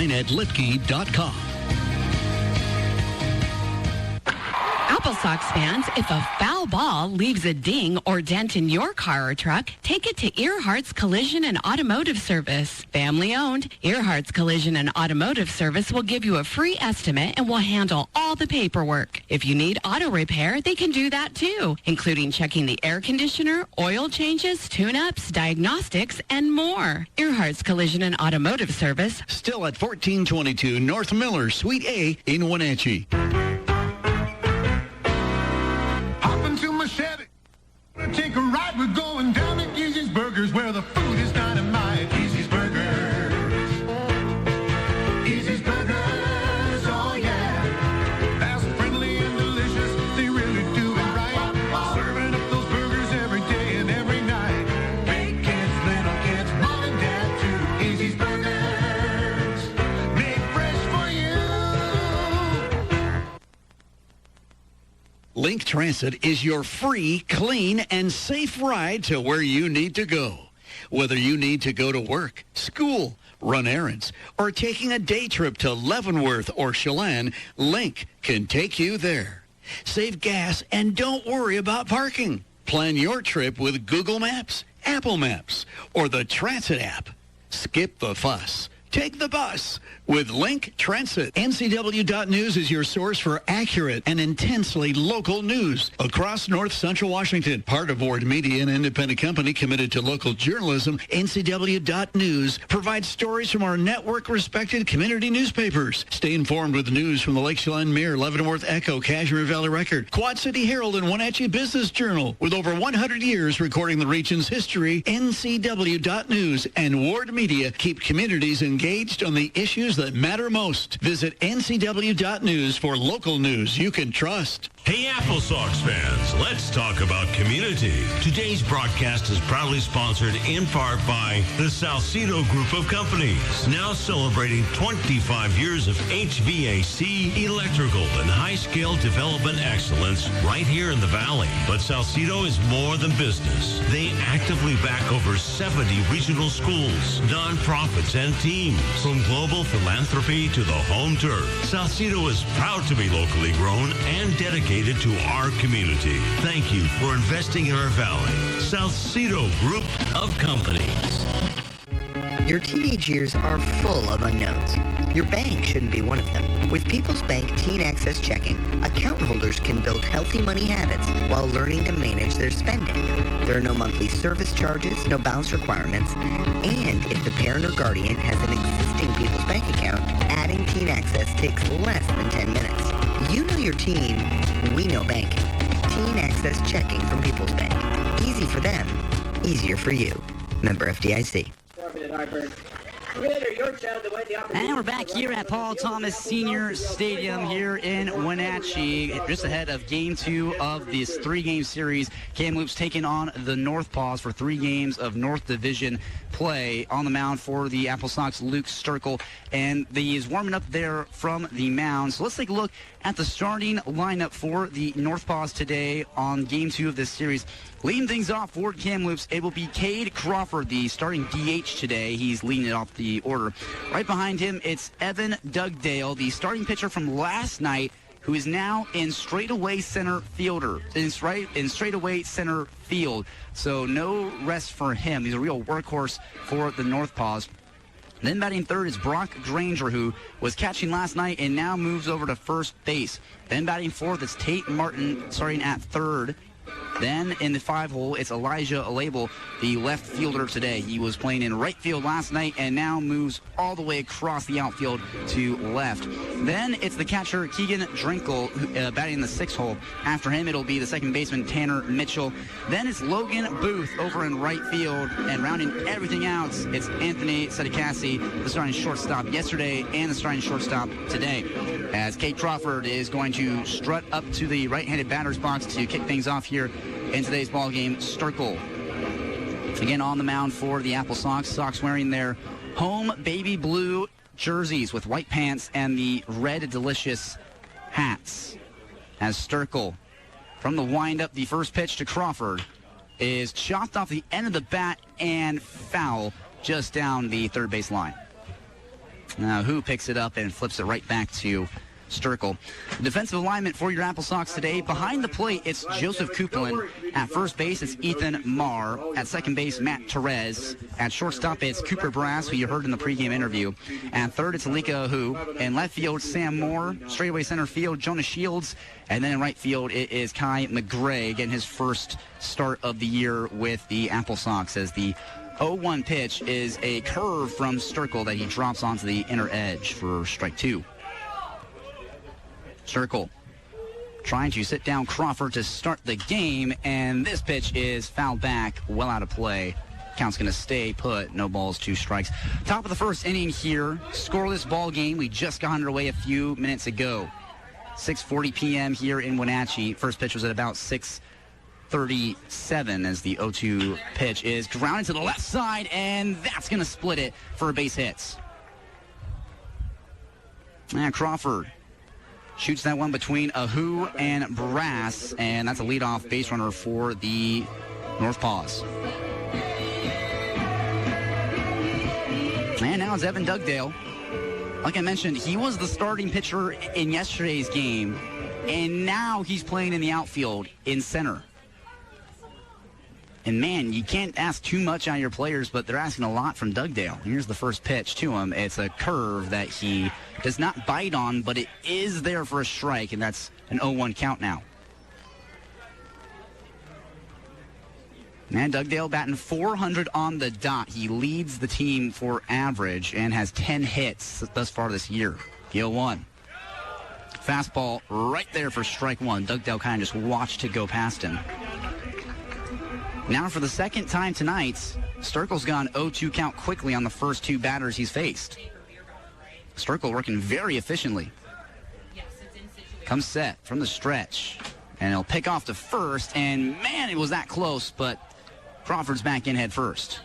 online at litke.com. AppleSox fans, if a foul ball leaves a ding or dent in your car or truck, take it to Earhart's Collision and Automotive Service. Family owned, Earhart's Collision and Automotive Service will give you a free estimate and will handle all the paperwork. If you need auto repair, they can do that too, including checking the air conditioner, oil changes, tune-ups, diagnostics, and more. Earhart's Collision and Automotive Service. Still at 1422 North Miller, Suite A in Wenatchee. Take a ride, we're going down to Easy's Burgers, where the food is dynamite. Easy's Burgers. Easy's Burgers, oh yeah. Fast, friendly, and delicious, they really do it right. Serving up those burgers every day and every night. Big kids, little kids, mom and dad too. Easy's Burgers, made fresh for you. Link Transit is your free, clean, and safe ride to where you need to go. Whether you need to go to work, school, run errands, or taking a day trip to Leavenworth or Chelan, Link can take you there. Save gas and don't worry about parking. Plan your trip with Google Maps, Apple Maps, or the Transit app. Skip the fuss. Take the bus with Link Transit. NCW.News is your source for accurate and intensely local news across North Central Washington. Part of Ward Media, an independent company committed to local journalism, NCW.News provides stories from our network-respected community newspapers. Stay informed with news from the Lake Chelan Mirror, Leavenworth Echo, Cashmere Valley Record, Quad City Herald, and Wenatchee Business Journal. With over 100 years recording the region's history, NCW.News and Ward Media keep communities engaged on the issues that matter most. Visit ncw.news for local news you can trust. Hey, AppleSox fans, let's talk about community. Today's broadcast is proudly sponsored in part by the Salcedo Group of Companies, now celebrating 25 years of HVAC, electrical, and high-scale development excellence right here in the Valley. But Salcedo is more than business. They actively back over 70 regional schools, nonprofits, and teams. From global philanthropy to the home turf, Salcedo is proud to be locally grown and dedicated to our community. Thank you for investing in our valley. Salcedo Group of Companies. Your teenage years are full of unknowns. Your bank shouldn't be one of them. With People's Bank Teen Access Checking, account holders can build healthy money habits while learning to manage their spending. There are no monthly service charges, no balance requirements, and if the parent or guardian has an existing People's Bank account, adding Teen Access takes less than 10 minutes. You know your teen, we know banking. Teen Access Checking from People's Bank. Easy for them, easier for you. Member FDIC. And we're back here at Paul Thomas Senior Stadium here in Wenatchee, just ahead of Game 2 of this three-game series. Kamloops taking on the NorthPaws for 3 games of North Division play. On the mound for the AppleSox, Luke Sterkel, and he is warming up there from the mound. So let's take a look at the starting lineup for the NorthPaws today on Game 2 of this series. Leading things off for Kamloops, it will be Cade Crawford, the starting DH today. He's leading it off the order. Right behind him, it's Evan Dugdale, the starting pitcher from last night, who is now in straightaway center fielder. In straightaway center field. So no rest for him. He's a real workhorse for the NorthPaws. Then batting third is Brock Granger, who was catching last night and now moves over to first base. Then batting fourth is Tate Martin, starting at third. Then in the 5-hole, it's Elijah Alable, the left fielder today. He was playing in right field last night and now moves all the way across the outfield to left. Then it's the catcher Keegan Drinkle batting in the 6th hole. After him, it'll be the second baseman Tanner Mitchell. Then it's Logan Booth over in right field, and rounding everything out, it's Anthony Sedekassi, the starting shortstop yesterday and the starting shortstop today. As Cade Crawford is going to strut up to the right-handed batter's box to kick things off here in today's ball game. Sterkel again on the mound for the AppleSox. Sox wearing their home baby blue jerseys with white pants and the red delicious hats. As Sterkel from the windup, the first pitch to Crawford is chopped off the end of the bat and foul just down the third base line. Now, who picks it up and flips it right back to Sterkel. The defensive alignment for your AppleSox today. Behind the plate, it's Joseph Coupland. At first base, it's Ethan Marr. At second base, Matt Therese. At shortstop, it's Cooper Brass, who you heard in the pregame interview. At third, it's Alika Ahu. In left field, Sam Moore. Straightaway center field, Jonah Shields. And then in right field, it is Kai McGray getting his first start of the year with the AppleSox, as the 0-1 pitch is a curve from Sterkel that he drops onto the inner edge for strike two. Sterkel trying to sit down Crawford to start the game, and this pitch is fouled back, well out of play. Count's going to stay put. No balls, 2 strikes. Top of the first inning here. Scoreless ball game. We just got underway a few minutes ago. 6:40 p.m. here in Wenatchee. First pitch was at about 6:37 as the 0-2 pitch is grounded to the left side, and that's going to split it for a base hit. And Crawford shoots that one between Ahu and Brass, and that's a leadoff base runner for the NorthPaws. And now it's Evan Dugdale. Like I mentioned, he was the starting pitcher in yesterday's game, and now he's playing in the outfield in center. And man, you can't ask too much out of your players, but they're asking a lot from Dugdale. Here's the first pitch to him. It's a curve that he does not bite on, but it is there for a strike, and that's an 0-1 count now. And Dugdale batting .400 on the dot. He leads the team for average and has 10 hits thus far this year. The 0-1. Fastball right there for strike one. Dugdale kind of just watched it go past him. Now for the second time tonight, Sterkel's gone 0-2 count quickly on the first 2 batters he's faced. Sterkel working very efficiently. Comes set from the stretch, and he'll pick off to first, and man, it was that close, but Crawford's back in head first.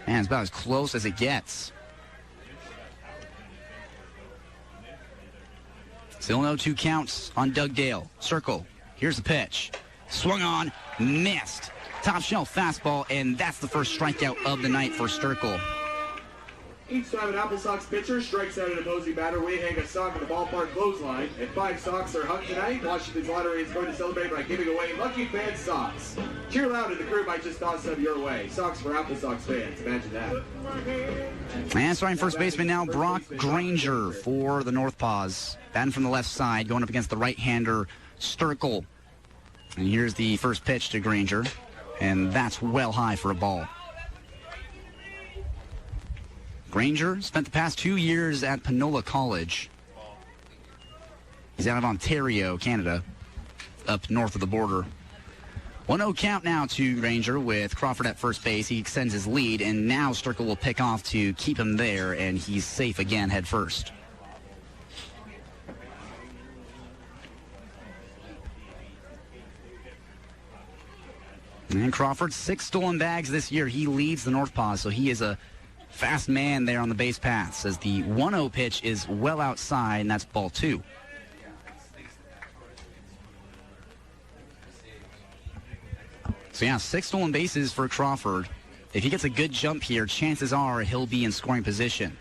Man, it's about as close as it gets. Still no 2 counts on Dugdale. Sterkel, here's the pitch. Swung on, missed. Top shelf fastball, and that's the first strikeout of the night for Sterkel. Each time an AppleSox pitcher strikes out an opposing batter, we hang a sock on the ballpark clothesline. And 5 socks are hung tonight. Washington's lottery is going to celebrate by giving away Lucky Fan socks. Cheer loud, and the crew might just toss some your way. Socks for AppleSox fans. Imagine that. And starting first baseman now, Brock Granger for the NorthPaws. Batting from the left side, going up against the right-hander, Sterkel. And here's the first pitch to Granger, and that's well high for a ball. Granger spent the past 2 years at Panola College. He's out of Ontario, Canada, up north of the border. 1-0 count now to Granger with Crawford at first base. He extends his lead, and now Sterkel will pick off to keep him there, and he's safe again head first. And Crawford, 6 stolen bags this year. He leads the NorthPaws, so he is a fast man there on the base paths, as the 1-0 pitch is well outside, and that's ball 2. So yeah, 6 stolen bases for Crawford. If he gets a good jump here, chances are he'll be in scoring position.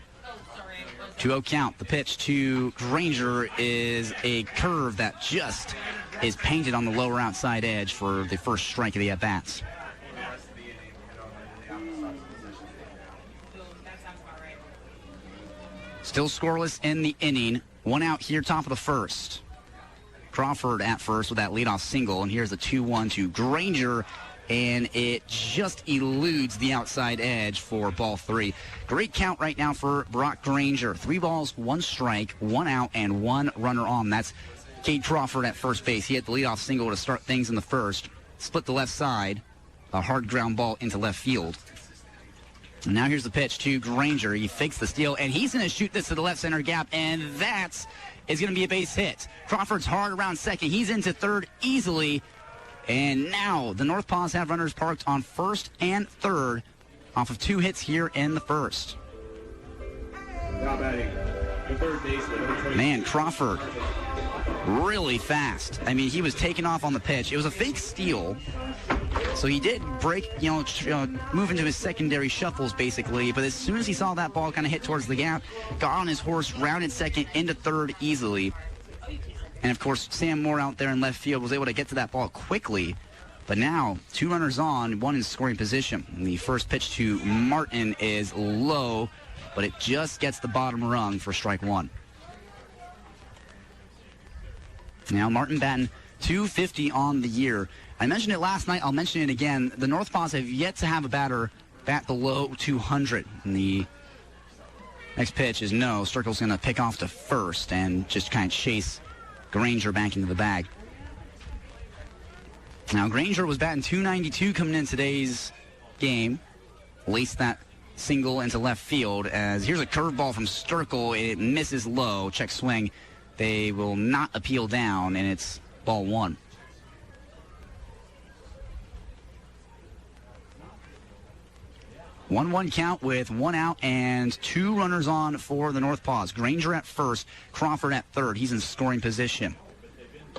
2-0 count. The pitch to Granger is a curve that just is painted on the lower outside edge for the first strike of the at-bats. Still scoreless in the inning. 1 out here, top of the first. Crawford at first with that leadoff single, and here's the 2-1 to Granger, and it just eludes the outside edge for ball 3. Great count right now for Brock Granger. 3 balls, 1 strike, 1 out, and 1 runner on. That's Cade Crawford at first base. He hit the leadoff single to start things in the first. Split the left side. A hard ground ball into left field. And now here's the pitch to Granger. He fakes the steal, and he's going to shoot this to the left center gap, and that is going to be a base hit. Crawford's hard around second. He's into third easily. And now the NorthPaws have runners parked on first and third off of 2 hits here in the first. Now batting the third baseman. Man, Crawford really fast. I mean, he was taking off on the pitch. It was a fake steal. So he did break, move into his secondary shuffles, basically. But as soon as he saw that ball kind of hit towards the gap, got on his horse, rounded second into third easily. And, of course, Sam Moore out there in left field was able to get to that ball quickly. But now, 2 runners on, 1 in scoring position. And the first pitch to Martin is low, but it just gets the bottom rung for strike 1. Now, Martin batting .250 on the year. I mentioned it last night. I'll mention it again. The NorthPaws have yet to have a batter bat below 200. And the next pitch is no. Sterkel's going to pick off to first and just kind of chase Granger back into the bag. Now, Granger was batting .292 coming in today's game. Laced that single into left field as here's a curveball from Sterkel. It misses low. Check swing. They will not appeal down, and it's ball 1. One count with 1 out and 2 runners on for the NorthPaws. Granger at first, Crawford at third. He's in scoring position.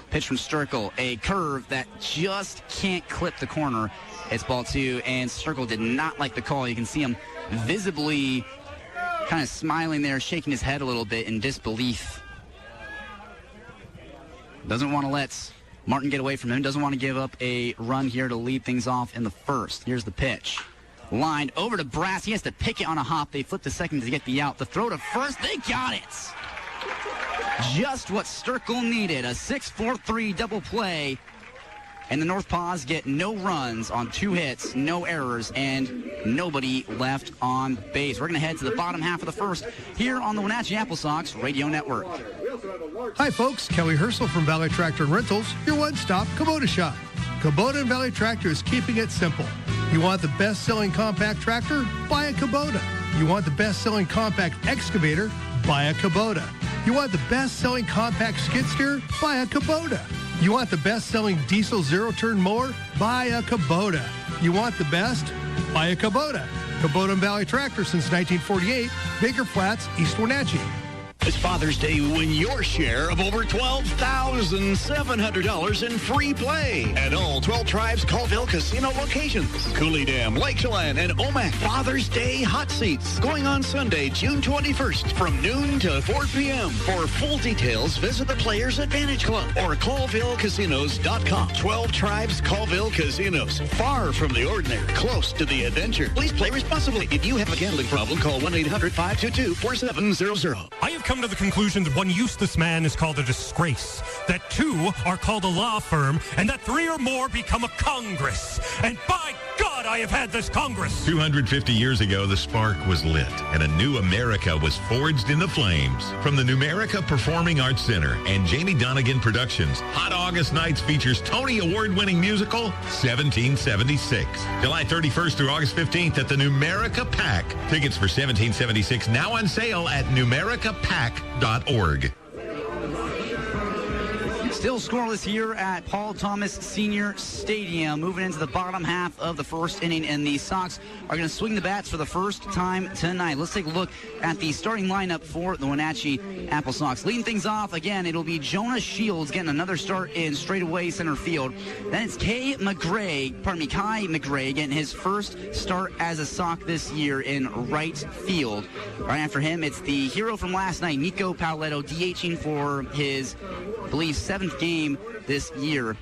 Pitch from Sterkel, a curve that just can't clip the corner. It's ball 2, and Sterkel did not like the call. You can see him visibly kind of smiling there, shaking his head a little bit in disbelief. Doesn't want to let Martin get away from him. Doesn't want to give up a run here to lead things off in the first. Here's the pitch. Lined over to Brass. He has to pick it on a hop. They flip the second to get the out. The throw to first. They got it. Just what Sterkel needed. A 6-4-3 double play. And the NorthPaws get no runs on 2 hits, no errors, and nobody left on base. We're going to head to the bottom half of the first here on the Wenatchee AppleSox Radio Network. Hi, folks. Kelly Herschel from Valley Tractor and Rentals, your one-stop Kubota shop. Kubota and Valley Tractor is keeping it simple. You want the best-selling compact tractor? Buy a Kubota. You want the best-selling compact excavator? Buy a Kubota. You want the best-selling compact skid steer? Buy a Kubota. You want the best-selling diesel zero-turn mower? Buy a Kubota. You want the best? Buy a Kubota. Kubota and Valley Tractor since 1948, Baker Flats, East Wenatchee. It's Father's Day. Win your share of over $12,700 in free play at all 12 Tribes Colville Casino locations. Cooley Dam, Lake Chelan, and Omak. Father's Day hot seats going on Sunday, June 21st from noon to 4 p.m. For full details, visit the Players Advantage Club or ColvilleCasinos.com. 12 Tribes Colville Casinos. Far from the ordinary, close to the adventure. Please play responsibly. If you have a gambling problem, call 1-800-522-4700. I have come to the conclusion that one useless man is called a disgrace, that 2 are called a law firm, and that 3 or more become a Congress. And by God, I have had this Congress. 250 years ago, the spark was lit, and a new America was forged in the flames. From the Numerica Performing Arts Center and Jamie Donegan Productions, Hot August Nights features Tony Award-winning musical 1776. July 31st through August 15th at the Numerica Pack. Tickets for 1776 now on sale at numericapack.org. Still scoreless here at Paul Thomas Senior Stadium. Moving into the bottom half of the first inning, and the Sox are going to swing the bats for the first time tonight. Let's take a look at the starting lineup for the Wenatchee AppleSox. Leading things off, again, it'll be Jonah Shields getting another start in straightaway center field. Then it's Kai McGray getting his first start as a Sox this year in right field. Right after him, it's the hero from last night, Nico Pauletto, DHing for his, I believe, 7th game this year.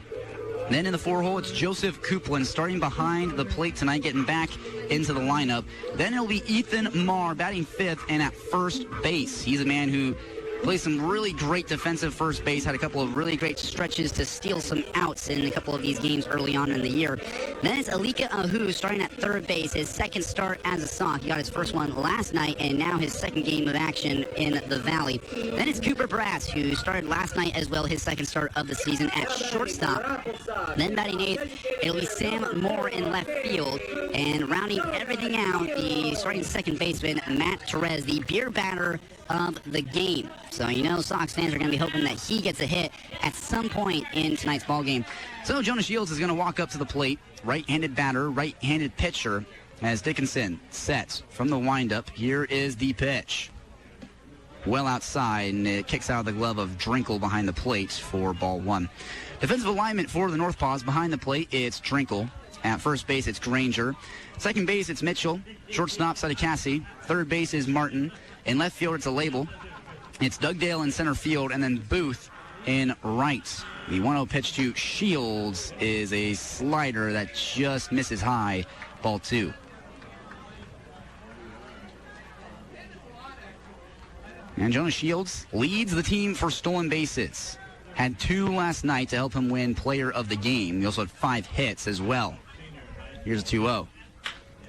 Then in the 4-hole, it's Joseph Coupland starting behind the plate tonight, getting back into the lineup. Then it'll be Ethan Marr batting 5th and at first base. He's a man who plays some really great defensive first base, had a couple of really great stretches to steal some outs in a couple of these games early on in the year. Then it's Alika Ahu starting at third base, his second start as a Sox. He got his first one last night and now his second game of action in the Valley. Then it's Cooper Brass, who started last night as well, his second start of the season at shortstop. Then batting 8th, it'll be Sam Moore in left field. And rounding everything out, the starting second baseman, Matt Torres, the beer batter of the game. So, Sox fans are going to be hoping that he gets a hit at some point in tonight's ball game. So, Jonah Shields is going to walk up to the plate. Right-handed batter, right-handed pitcher, as Dickinson sets from the windup. Here is the pitch. well outside, and it kicks out of the glove of Drinkle behind the plate for ball 1. Defensive alignment for the NorthPaws. Behind the plate, it's Drinkle. At first base, it's Granger. Second base, it's Mitchell. Shortstop, Sadikasi. Third base is Martin. In left field, it's a label. It's Dugdale in center field, and then Booth in right. The 1-0 pitch to Shields is a slider that just misses high. Ball 2. And Jonah Shields leads the team for stolen bases. Had 2 last night to help him win player of the game. He also had 5 hits as well. Here's a 2-0.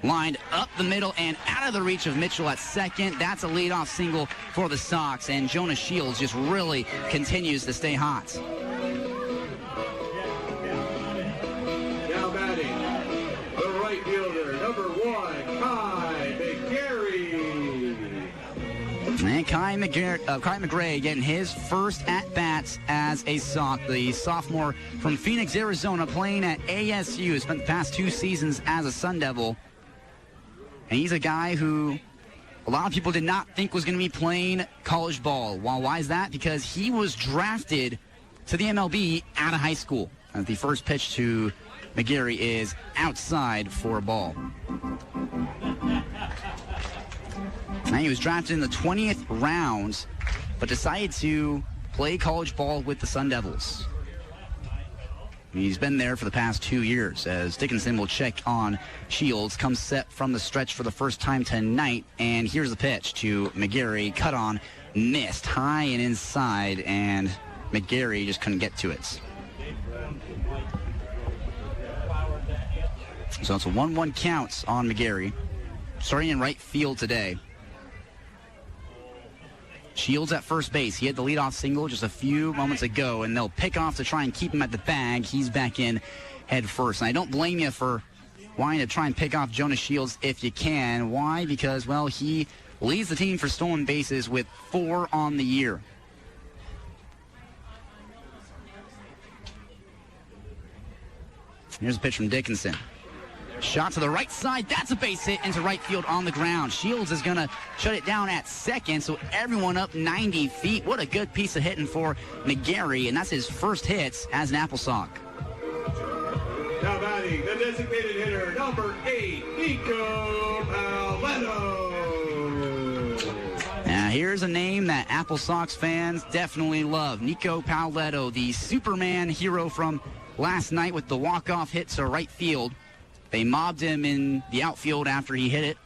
Lined up the middle and out of the reach of Mitchell at second. That's a leadoff single for the Sox, and Jonah Shields just really continues to stay hot. Now batting, the right fielder, number 1, Kai McGarry. And Kai McGray getting his first at-bats as a Sox. The sophomore from Phoenix, Arizona, playing at ASU. Spent the past 2 seasons as a Sun Devil. And he's a guy who a lot of people did not think was going to be playing college ball. Well, why is that? Because he was drafted to the MLB out of high school. And the first pitch to McGarry is outside for a ball. Now, he was drafted in the 20th round, but decided to play college ball with the Sun Devils. He's been there for the past 2 years, as Dickinson will check on Shields. Comes set from the stretch for the first time tonight, and here's the pitch to McGarry. Cut on, missed high and inside, and McGarry just couldn't get to it. So it's a 1-1 count on McGarry. Starting in right field today. Shields at first base. He had the leadoff single just a few moments ago, and they'll pick off to try and keep him at the bag. He's back in head first. And I don't blame you for wanting to try and pick off Jonah Shields if you can. Why? Because, well, he leads the team for stolen bases with 4 on the year. Here's a pitch from Dickinson. Shot to the right side. That's a base hit into right field on the ground. Shields is going to shut it down at second, so everyone up 90 feet. What a good piece of hitting for McGarry, and that's his first hits as an AppleSox. Now batting, the designated hitter, number 8, Nico Paletto. Now here's a name that AppleSox fans definitely love. Nico Paletto, the Superman hero from last night with the walk-off hit to right field. They mobbed him in the outfield after he hit it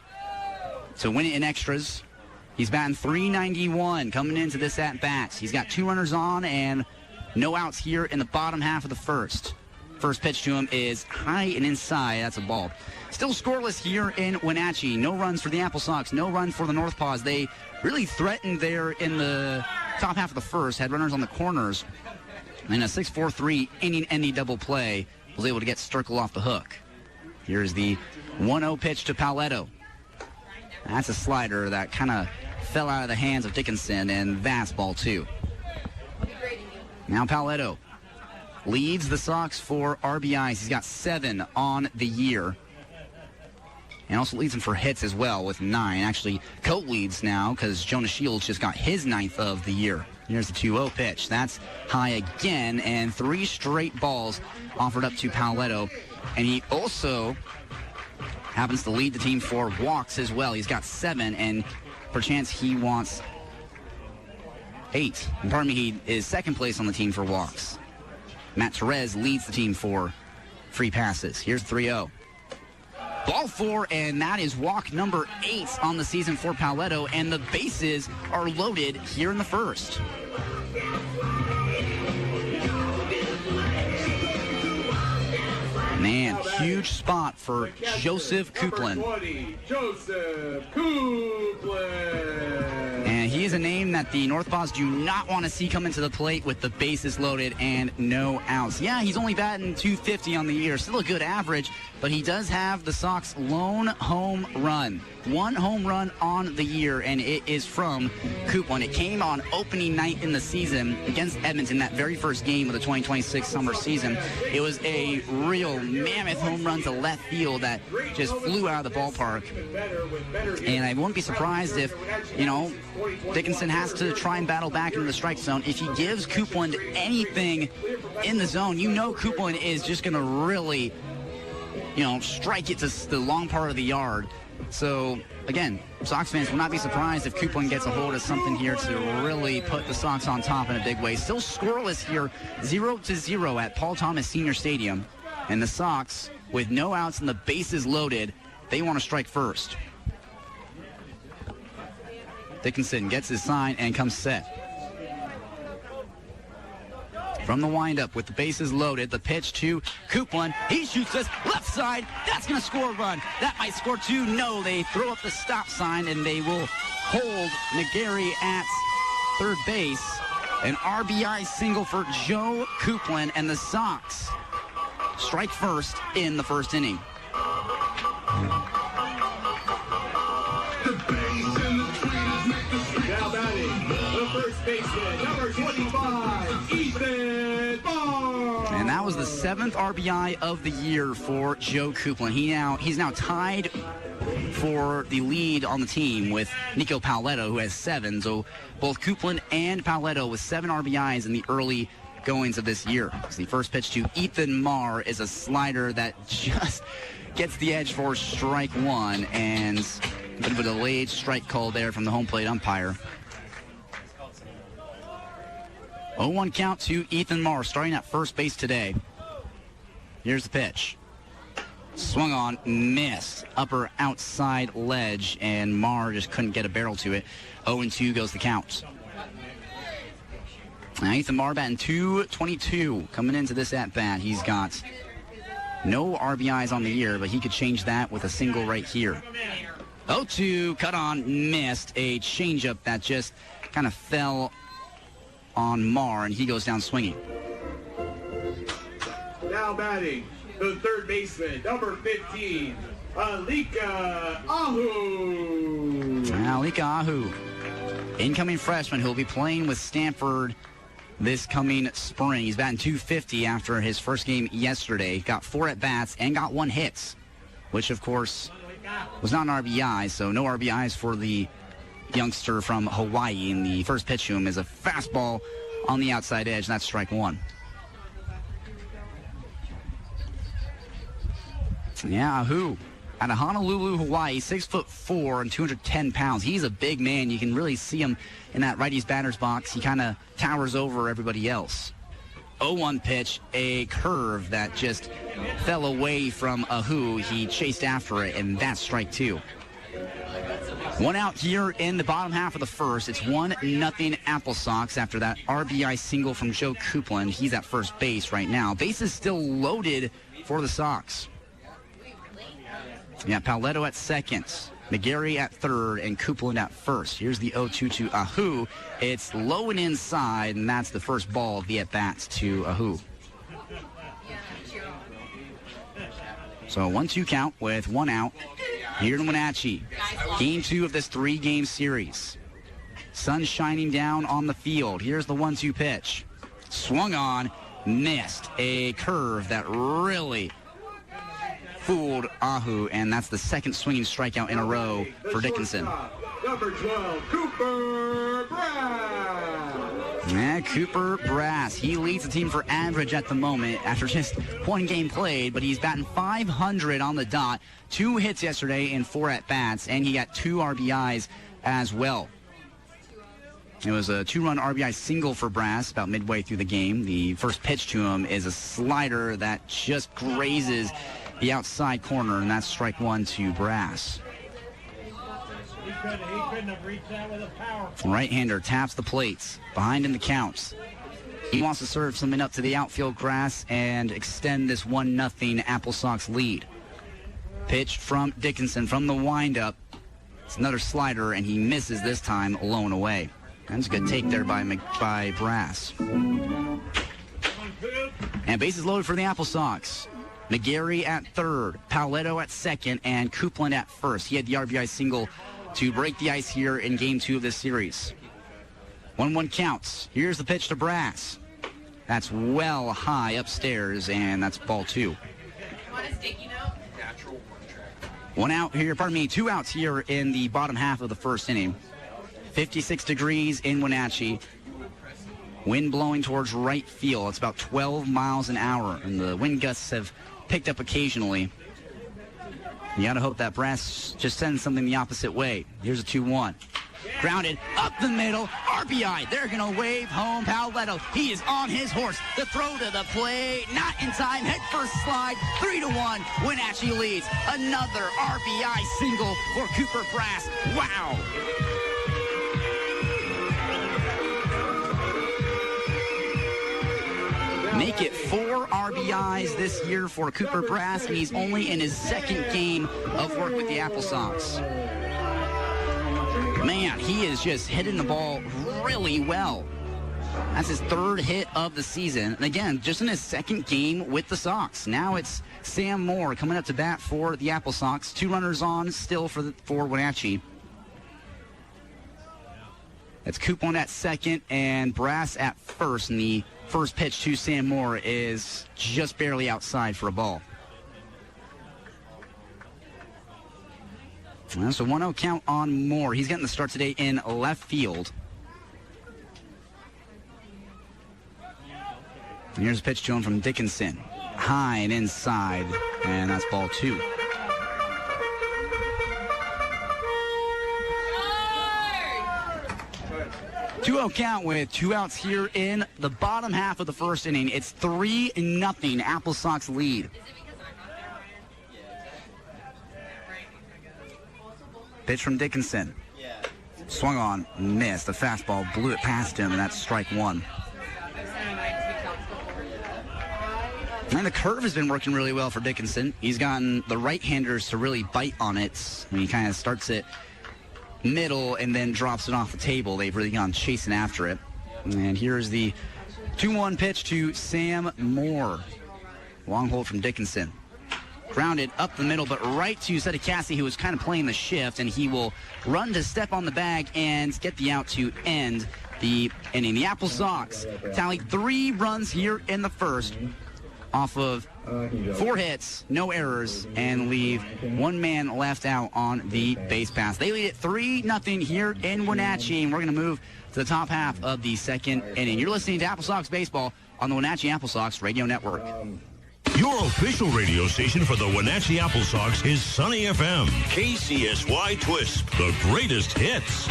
to win it in extras. He's batting .391 coming into this at-bat. He's got 2 runners on and no outs here in the bottom half of the first. First pitch to him is high and inside. That's a ball. Still scoreless here in Wenatchee. No runs for the AppleSox. No run for the NorthPaws. They really threatened there in the top half of the first. Had runners on the corners. And a 6-4-3 inning-ending double play was able to get Sterkel off the hook. Here's the 1-0 pitch to Paletto. That's a slider that kind of fell out of the hands of Dickinson, and that's ball 2. Now Paletto leads the Sox for RBIs. He's got 7 on the year. And also leads them for hits as well with 9. Actually, co-leads now because Jonah Shields just got his 9th of the year. Here's the 2-0 pitch. That's high again, and 3 straight balls offered up to Paletto. And he also happens to lead the team for walks as well. He's got 7, and perchance he wants 8. And pardon me, he is second place on the team for walks. Matt Terez leads the team for free passes. Here's 3-0. Ball 4, and that is walk number 8 on the season for Paletto, and the bases are loaded here in the first. Man, huge spot for Joseph Coupland. Joseph Coupland. And he is a name that the NorthPaws do not want to see come into the plate with the bases loaded and no outs. Yeah, he's only batting .250 on the year. Still a good average, but he does have the Sox lone home run. 1 home run on the year, and it is from Coupland. It came on opening night in the season against Edmonton, that very first game of the 2026 summer season. It was a real mammoth home run to left field that just flew out of the ballpark. And I wouldn't be surprised if, Dickinson has to try and battle back into the strike zone. If he gives Coupland anything in the zone, Coupland is just going to really, strike it to the long part of the yard. So, again, Sox fans will not be surprised if Coupland gets a hold of something here to really put the Sox on top in a big way. Still scoreless here, 0-0 at Paul Thomas Senior Stadium. And the Sox, with no outs and the bases loaded, they want to strike first. Dickinson gets his sign and comes set. From the windup with the bases loaded, the pitch to Coupland. He shoots this left side. That's going to score a run. That might score 2. No, they throw up the stop sign, and they will hold McGarry at third base. An RBI single for Joe Coupland, and the Sox strike first in the first inning. Now batting, the first baseman, number 25, Ethan Barr. And that was the 7th RBI of the year for Joe Coupland. He's now tied for the lead on the team with Nico Pauletto, who has 7. So both Coupland and Pauletto with 7 RBIs in the early goings of this year. So the first pitch to Ethan Marr is a slider that just gets the edge for strike 1, and a bit of a delayed strike call there from the home plate umpire. 0-1 count to Ethan Marr, starting at first base today. Here's the pitch. Swung on, missed. Upper outside ledge, and Marr just couldn't get a barrel to it. 0-2 goes the count. Now Ethan Marr batting .222 coming into this at-bat. He's got no RBIs on the year, but he could change that with a single right here. 0-2, cut on, missed. A changeup that just kind of fell on Marr, and he goes down swinging. Now batting, the third baseman, number 15, Alika Ahu. Alika Ahu, incoming freshman who'll be playing with Stanford this coming spring. He's batting .250 after his first game yesterday. Got 4 at-bats and got 1 hit, which, of course, was not an RBI, so no RBIs for the youngster from Hawaii. And the first pitch to him is a fastball on the outside edge, and that's strike 1. Yeah, Ahu out of Honolulu, Hawaii, 6'4" and 210 pounds. He's a big man. You can really see him in that righty's batter's box. He kind of towers over everybody else. 0-1 pitch, a curve that just fell away from Ahu. He chased after it, and that's strike 2. 1 out here in the bottom half of the first. It's 1-0 AppleSox after that RBI single from Joe Coupland. He's at first base right now. Base is still loaded for the Sox. Yeah, Pauletto at second, McGarry at third, and Coupland at first. Here's the 0-2 to Ahu. It's low and inside, and that's the first ball of the at-bats to Ahu. So 1-2 count with 1 out here in Wenatchee. Game 2 of this 3-game series. Sun shining down on the field. Here's the 1-2 pitch. Swung on, missed. A curve that really fooled Ahu, and that's the second swinging strikeout in a row for Dickinson. Number 12, Cooper Brass. Yeah, Cooper Brass. He leads the team for average at the moment after just 1 game played, but he's batting .500 on the dot. 2 hits yesterday in 4 at-bats, and he got 2 RBIs as well. It was a 2-run RBI single for Brass about midway through the game. The first pitch to him is a slider that just grazes the outside corner, and that's strike 1 to Brass. Right-hander taps the plates. Behind in the counts. He wants to serve something up to the outfield grass and extend this 1-0 AppleSox lead. Pitch from Dickinson from the windup. It's another slider, and he misses this time, alone away. That's a good take there by Brass. And bases loaded for the AppleSox. McGarry at third, Paletto at second, and Coupland at first. He had the RBI single to break the ice here in Game 2 of this series. 1-1 counts. Here's the pitch to Brass. That's well high upstairs, and that's ball 2. One out here, pardon me, 2 outs here in the bottom half of the first inning. 56 degrees in Wenatchee. Wind blowing towards right field. It's about 12 miles an hour, and the wind gusts have picked up occasionally. You got to hope that Brass just sends something the opposite way. Here's a 2-1. Grounded up the middle. RBI. They're going to wave home Paletto. He is on his horse. The throw to the plate. Not in time. Head first slide. 3-1. Wenatchee leads. Another RBI single for Cooper Brass. Wow. Make it 4 RBIs this year for Cooper Brass, and he's only in his second game of work with the AppleSox. Man, he is just hitting the ball really well. That's his 3rd hit of the season. And again, just in his second game with the Sox. Now it's Sam Moore coming up to bat for the AppleSox. 2 runners on still for Wenatchee. That's Coupland at second and Brass at first. And the first pitch to Sam Moore is just barely outside for a ball. Well, so 1-0 count on Moore. He's getting the start today in left field. And here's a pitch to him from Dickinson. High and inside, and that's ball 2. Two-0 count with 2 outs here in the bottom half of the first inning. It's 3-0 AppleSox lead. Pitch from Dickinson. Swung on, missed. The fastball blew it past him, and that's strike 1. And the curve has been working really well for Dickinson. He's gotten the right-handers to really bite on it. And he kind of starts it middle and then drops it off the table. They've really gone chasing after it. And here's the 2-1 pitch to Sam Moore. Long hold from Dickinson. Grounded up the middle, but right to Sedekassi, who was kind of playing the shift, and he will run to step on the bag and get the out to end the inning. The AppleSox tallied 3 runs here in the first off of 4 hits, no errors, and leave 1 man left out on the base pass. They lead it 3-0 here in Wenatchee, and we're going to move to the top half of the second inning. You're listening to AppleSox Baseball on the Wenatchee AppleSox Radio Network. Your official radio station for the Wenatchee AppleSox is Sunny FM, KCSY Twist, the greatest hits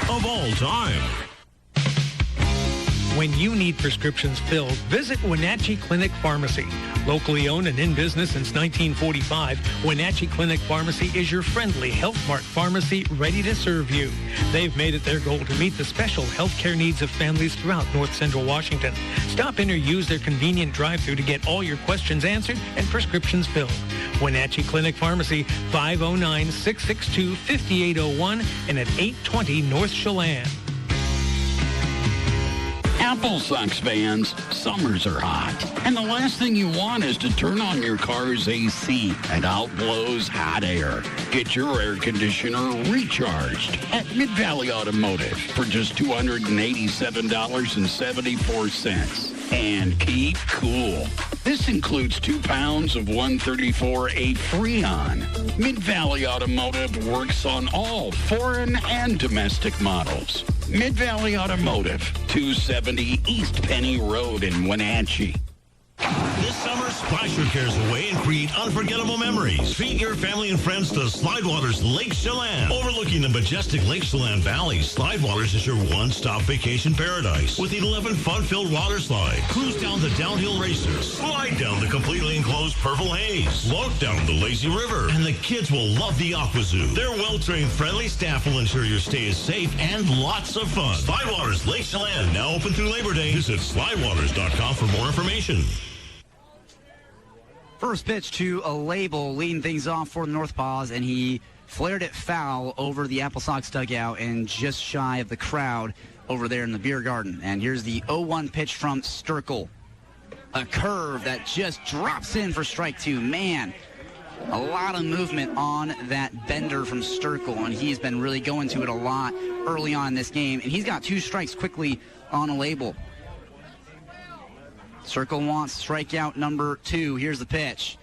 of all time. When you need prescriptions filled, visit Wenatchee Clinic Pharmacy. Locally owned and in business since 1945, Wenatchee Clinic Pharmacy is your friendly Health Mart pharmacy ready to serve you. They've made it their goal to meet the special health care needs of families throughout North Central Washington. Stop in or use their convenient drive-thru to get all your questions answered and prescriptions filled. Wenatchee Clinic Pharmacy, 509-662-5801 and at 820 North Chelan. AppleSox fans, summers are hot, and the last thing you want is to turn on your car's AC and out blows hot air. Get your air conditioner recharged at Mid-Valley Automotive for just $287.74. And keep cool. This includes 2 pounds of 134A Freon. Mid-Valley Automotive works on all foreign and domestic models. Mid-Valley Automotive, 270 East Penny Road in Wenatchee. This summer, splash your cares away and create unforgettable memories. Treat your family and friends to Slidewaters Lake Chelan. Overlooking the majestic Lake Chelan Valley, Slidewaters is your one-stop vacation paradise. With 11 fun-filled water slides, cruise down the downhill racers, slide down the completely enclosed Purple Haze, float down the Lazy River, and the kids will love the Aqua Zoo. Their well-trained, friendly staff will ensure your stay is safe and lots of fun. Slidewaters Lake Chelan, now open through Labor Day. Visit slidewaters.com for more information. First pitch to a Label, leading things off for the NorthPaws, and he flared it foul over the AppleSox dugout and just shy of the crowd over there in the beer garden. And here's the 0-1 pitch from Sterkel. a curve that just drops in for strike two. Man, a lot of movement on that bender from Sterkel, and he's been really going to it a lot early on in this game. And he's got 2 strikes quickly on a label. Sterkel wants strikeout number 2. Here's the pitch.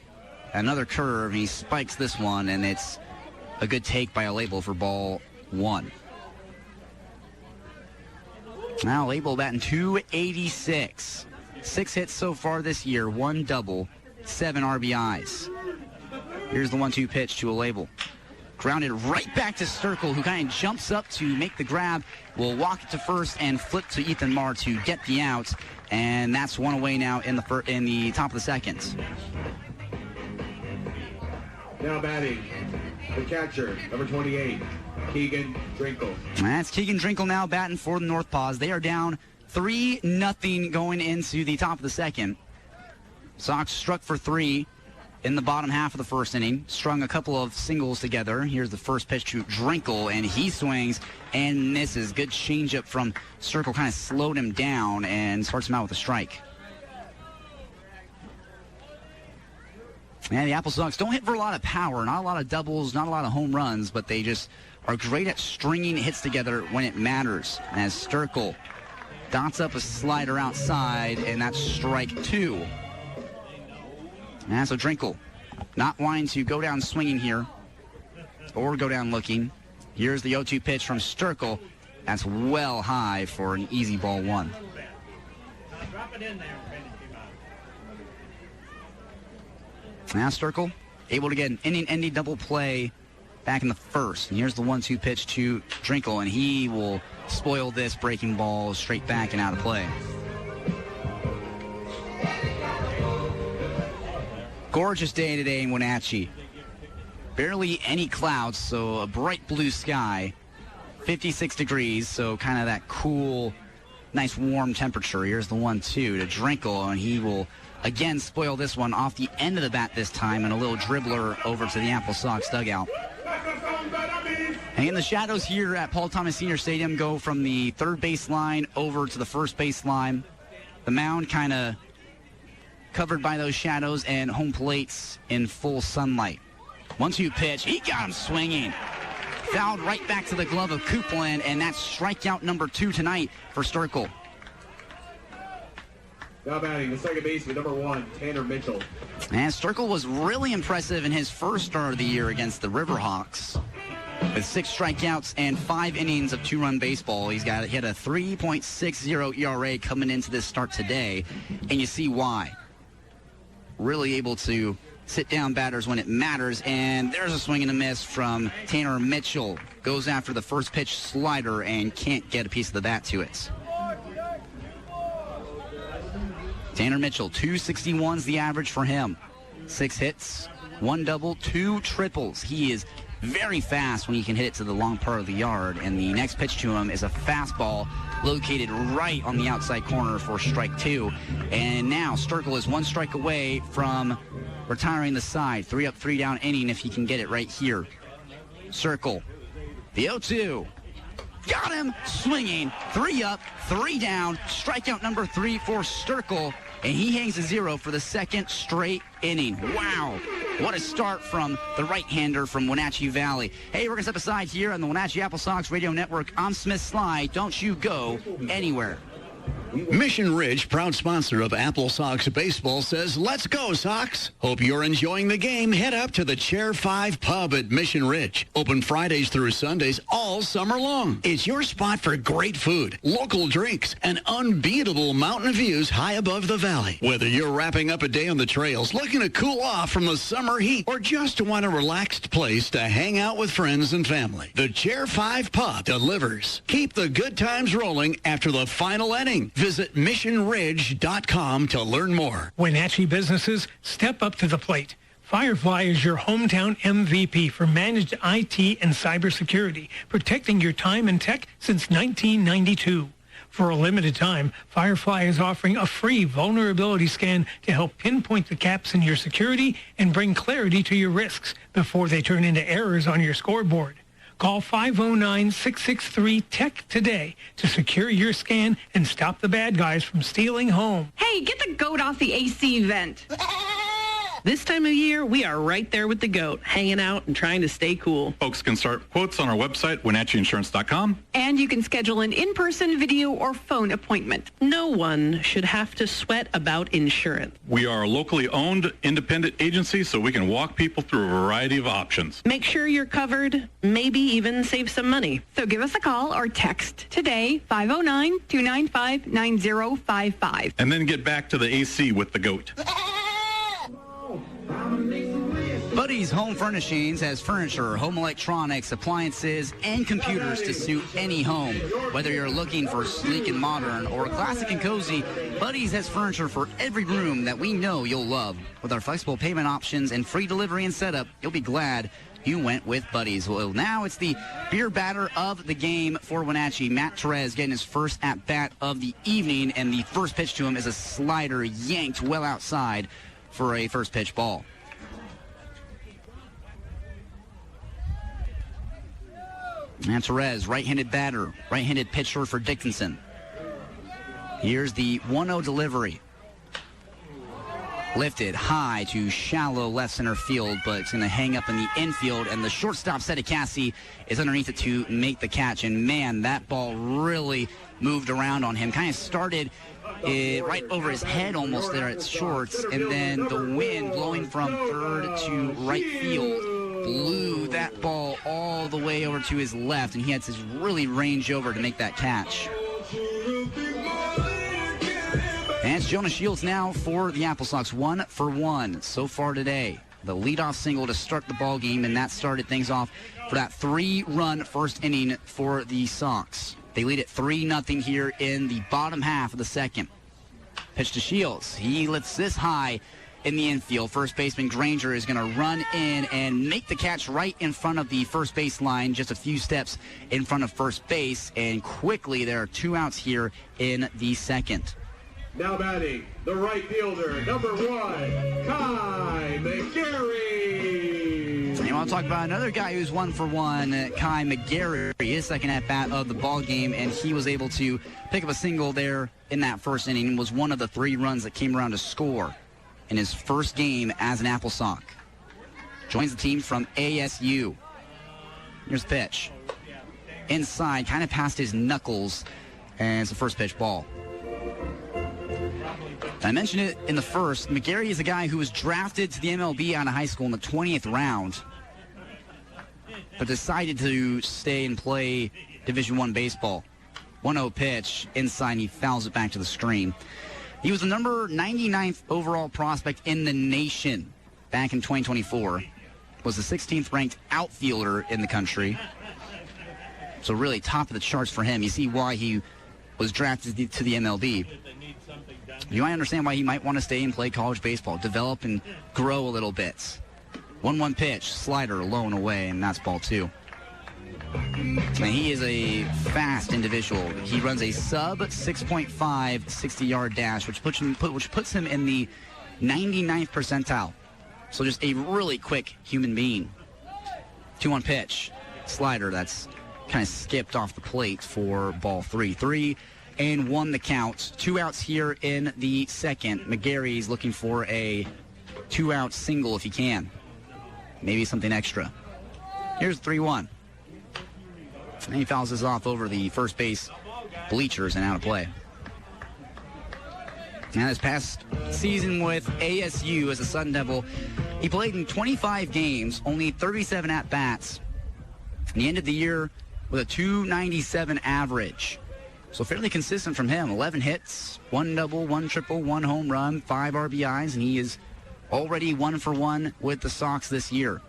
Another curve, and he spikes this one, and it's a good take by a label for ball 1. Now label batting .286. 6 hits so far this year, 1 double, 7 RBIs. Here's the 1-2 pitch to a label. Grounded right back to Sterkel, who kind of jumps up to make the grab. Will walk it to first and flip to Ethan Marr to get the out. And that's 1 away now in the top of the second. Now batting, the catcher, number 28, Keegan Drinkle. That's Keegan Drinkle now batting for the NorthPaws. They are down 3-0 going into the top of the second. Sox struck for 3 in the bottom half of the first inning. Strung a couple of singles together. Here's the first pitch to Drinkle, and he swings and misses. Good changeup from Sterkel, kind of slowed him down and starts him out with a strike. And the AppleSox don't hit for a lot of power, not a lot of doubles, not a lot of home runs, but they just are great at stringing hits together when it matters. As Sterkel dots up a slider outside, and that's strike 2. And so Drinkle not wanting to go down swinging here or go down looking. Here's the 0-2 pitch from Sterkel. That's well high for an easy ball 1. Drop it in there. Now Sterkel able to get an inning-ending double play back in the first. And here's the 1-2 pitch to Drinkle, and he will spoil this breaking ball straight back and out of play. Gorgeous day today in Wenatchee. Barely any clouds, so a bright blue sky. 56 degrees, so kind of that cool, nice warm temperature. Here's the 1-2 to Drinkle, and he will again spoil this one off the end of the bat this time, and a little dribbler over to the AppleSox dugout. And in the shadows here at Paul Thomas Senior Stadium go from the third base line over to the first base line. The mound kind of covered by those shadows, and home plates in full sunlight. 1-2 pitch. He got him swinging. Fouled right back to the glove of Coupland, and that's strikeout number 2 tonight for Sterkel. Now batting, the second baseman, number 1, Tanner Mitchell. And Sterkel was really impressive in his first start of the year against the Riverhawks. With 6 strikeouts and 5 innings of 2-run baseball, he had a 3.60 ERA coming into this start today, and you see why. Really able to sit down batters when it matters, and there's a swing and a miss from Tanner Mitchell. Goes after the first pitch slider and can't get a piece of the bat to it. Tanner Mitchell, 261's the average for him. 6 hits, 1 double, 2 triples. He is very fast when he can hit it to the long part of the yard, and the next pitch to him is a fastball located right on the outside corner for strike 2. And now Sterkel is 1 strike away from retiring the side. 3 up, 3 down inning if he can get it right here. Sterkel, the 0-2. Got him swinging. 3 up, 3 down. Strikeout number 3 for Sterkel. And he hangs a 0 for the second straight inning. Wow. What a start from the right-hander from Wenatchee Valley. Hey, we're going to step aside here on the Wenatchee AppleSox Radio Network. I'm Smith Sly. Don't you go anywhere. Mission Ridge, proud sponsor of AppleSox Baseball, says, let's go, Sox. Hope you're enjoying the game. Head up to the Chair 5 Pub at Mission Ridge. Open Fridays through Sundays all summer long. It's your spot for great food, local drinks, and unbeatable mountain views high above the valley. Whether you're wrapping up a day on the trails, looking to cool off from the summer heat, or just want a relaxed place to hang out with friends and family, the Chair 5 Pub delivers. Keep the good times rolling after the final inning. Visit missionridge.com to learn more. Wenatchee businesses, step up to the plate. Firefly is your hometown MVP for managed IT and cybersecurity, protecting your time and tech since 1992. For a limited time, Firefly is offering a free vulnerability scan to help pinpoint the gaps in your security and bring clarity to your risks before they turn into errors on your scoreboard. Call 509-663-TECH today to secure your scan and stop the bad guys from stealing home. Hey, get the goat off the AC vent. This time of year, we are right there with the goat, hanging out and trying to stay cool. Folks can start quotes on our website, WenatcheeInsurance.com. And you can schedule an in-person video or phone appointment. No one should have to sweat about insurance. We are a locally owned independent agency, so we can walk people through a variety of options. Make sure you're covered, maybe even save some money. So give us a call or text today, 509-295-9055. And then get back to the AC with the goat. Buddy's Home Furnishings has furniture, home electronics, appliances, and computers to suit any home. Whether you're looking for sleek and modern or classic and cozy, Buddy's has furniture for every room that we know you'll love. With our flexible payment options and free delivery and setup, you'll be glad you went with Buddy's. Well, now it's the beer batter of the game for Wenatchee. Matt Therese getting his first at-bat of the evening, and the first pitch to him is a slider yanked well outside for a first pitch ball. And Therese, right-handed batter, right-handed pitcher for Dickinson. Here's the 1-0 delivery. Lifted high to shallow left center field, but it's going to hang up in the infield, and the shortstop, Seti Cassie, is underneath it to make the catch. And, man, that ball really moved around on him. Kind of started right over his head almost there at shorts, and then the wind blowing from third to right field blew that ball all the way over to his left, and he had to really range over to make that catch. And it's Jonah Shields now for the AppleSox, 1 for 1 so far today. The leadoff single to start the ball game, and that started things off for that 3-run first inning for the Sox. They lead it 3-0 here in the bottom half of the second. Pitch to Shields. He lifts this high in the infield. First baseman Granger is going to run in and make the catch right in front of the first base line, just a few steps in front of first base. And quickly, there are 2 outs here in the second. Now batting, the right fielder, number 1, Kai McGarry. You want to talk about another guy who's 1 for 1, Kai McGarry, his second at-bat of the ball game, and he was able to pick up a single there in that first inning, was one of the 3 runs that came around to score in his first game as an AppleSox. Joins the team from ASU. Here's the pitch. Inside, kind of past his knuckles, and it's the first pitch ball. I mentioned it in the first. McGarry is a guy who was drafted to the MLB out of high school in the 20th round, but decided to stay and play Division I baseball. 1-0 pitch, inside, he fouls it back to the screen. He was the number 99th overall prospect in the nation back in 2024. Was the 16th ranked outfielder in the country. So really top of the charts for him. You see why he was drafted to the MLB. You might understand why he might want to stay and play college baseball, develop and grow a little bit. 1-1 pitch, slider, low and away, and that's ball 2. And he is a fast individual. He runs a sub 6.5 60-yard dash, which puts him in the 99th percentile. So just a really quick human being. 2-1 pitch, slider, that's kind of skipped off the plate for ball 3. 3-1 the count. 2 outs here in the second. McGarry's looking for a 2-out single if he can. Maybe something extra. Here's 3-1. And he fouls this off over the first base bleachers and out of play. Now this past season with ASU as a Sun Devil, he played in 25 games, only 37 at-bats. And he ended the year with a .297 average. So fairly consistent from him. 11 hits, 1 double, 1 triple, 1 home run, 5 RBIs, and he is already 1 for 1 with the Sox this year.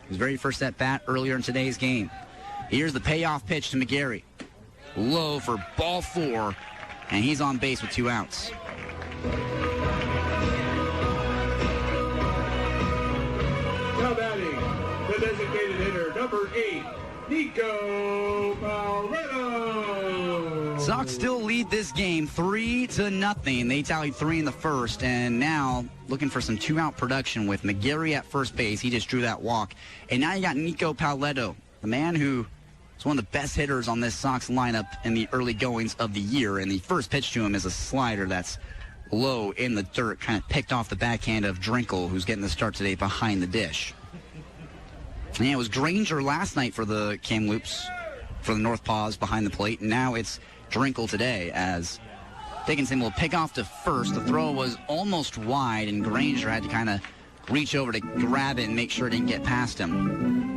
His very first at-bat earlier in today's game. Here's the payoff pitch to McGarry. Low for ball 4, and he's on base with 2 outs. Now batting, the designated hitter, number 8, Nico Palmetto. Sox still lead this game 3-0. They tallied 3 in the first, and now looking for some 2-out production with McGarry at first base. He just drew that walk. And now you got Nico Palmetto, the man who He's one of the best hitters on this Sox lineup in the early goings of the year, and the first pitch to him is a slider that's low in the dirt, kind of picked off the backhand of Sterkel, who's getting the start today behind the dish. And yeah, it was Granger last night for the Kamloops, for the NorthPaws behind the plate, and now it's Sterkel today as Dickinson will pick off to first. The throw was almost wide, and Granger had to kind of reach over to grab it and make sure it didn't get past him.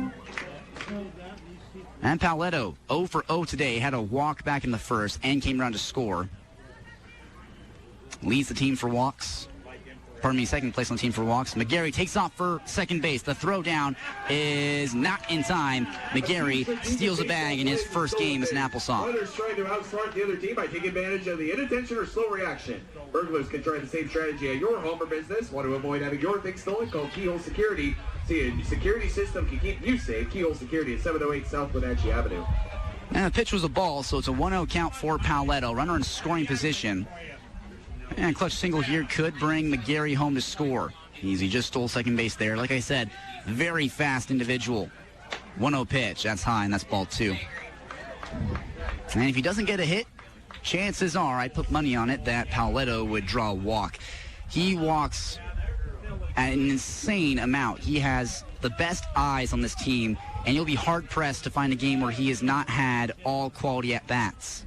And Paletto, 0 for 0 today, had a walk back in the first and came around to score. Leads the team for walks. Second place on the team for walks. McGarry takes off for second base. The throw down is not in time. McGarry steals a bag in his first game as an AppleSox. Runners trying to outsmart the other team by taking advantage of the inattention or slow reaction. Burglars can try the same strategy at your home or business. Want to avoid having your things stolen? Call Keyhole Security. See, a security system can keep you safe. Keyhole Security at 708 South Wenatchee Avenue. And the pitch was a ball, so it's a 1-0 count for Paletto. Runner in scoring position. And a clutch single here could bring McGarry home to score. He just stole second base there. Like I said, very fast individual. 1-0 pitch. That's high, and that's ball 2. And if he doesn't get a hit, chances are, I put money on it, that Paletto would draw a walk. He walks at an insane amount. He has the best eyes on this team, and you'll be hard-pressed to find a game where he has not had all quality at-bats.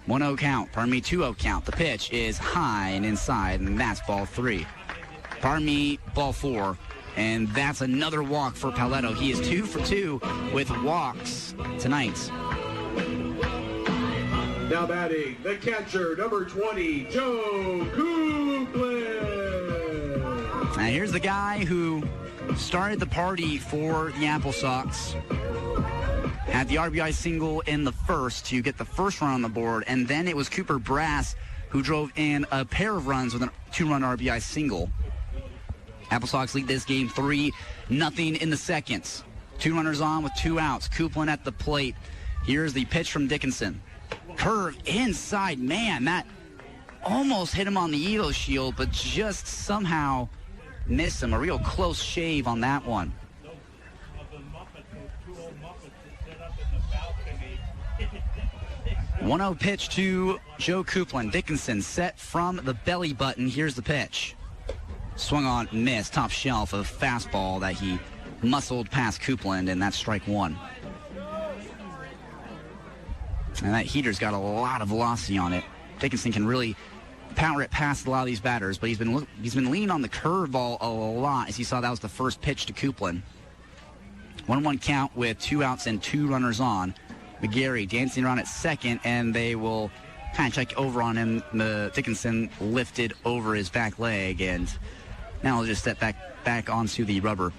1-0 count, 2-0 count. The pitch is high and inside, and that's ball 3. Ball 4, and that's another walk for Paletto. He is 2 for 2 with walks tonight. Now batting, the catcher, number 20, Joe Coupland. Now here's the guy who started the party for the AppleSox. Had the RBI single in the first to get the first run on the board, and then it was Cooper Brass who drove in a pair of runs with a 2-run RBI single. AppleSox lead this game 3-0 in the second. 2 runners on with 2 outs. Coupland at the plate. Here's the pitch from Dickinson. Curve inside. Man, that almost hit him on the Evo shield, but just somehow missed him. A real close shave on that one. 1-0 pitch to Joe Coupland. Dickinson set from the belly button. Here's the pitch. Swung on, missed, top shelf of fastball that he muscled past Coupland, and that's strike 1. And that heater's got a lot of velocity on it. Dickinson can really power it past a lot of these batters, but he's been leaning on the curveball a lot. As you saw, that was the first pitch to Coupland. 1-1 count with 2 outs and 2 runners on. McGarry dancing around at second, and they will kind of check over on him. Dickinson lifted over his back leg, and now he'll just step back onto the rubber.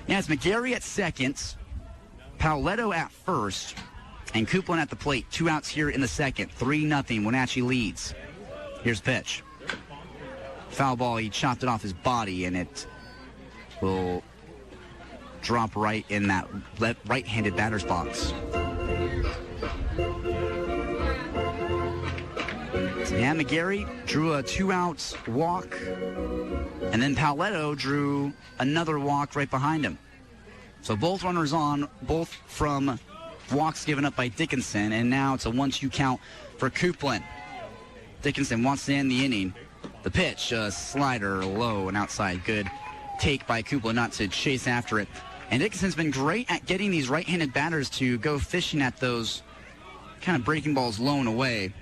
Now it's McGarry at second, Paletto at first, and Coupland at the plate. 2 outs here in the second. 3-0. Wenatchee leads. Here's the pitch. Foul ball. He chopped it off his body, and it will drop right in that right-handed batter's box. Yeah, McGarry drew a 2-out walk, and then Paletto drew another walk right behind him. So both runners on, both from walks given up by Dickinson, and now it's a 1-2 count for Coupland. Dickinson wants to end the inning. The pitch, a slider low and outside. Good take by Coupland not to chase after it. And Dickinson's been great at getting these right-handed batters to go fishing at those kind of breaking balls low and away.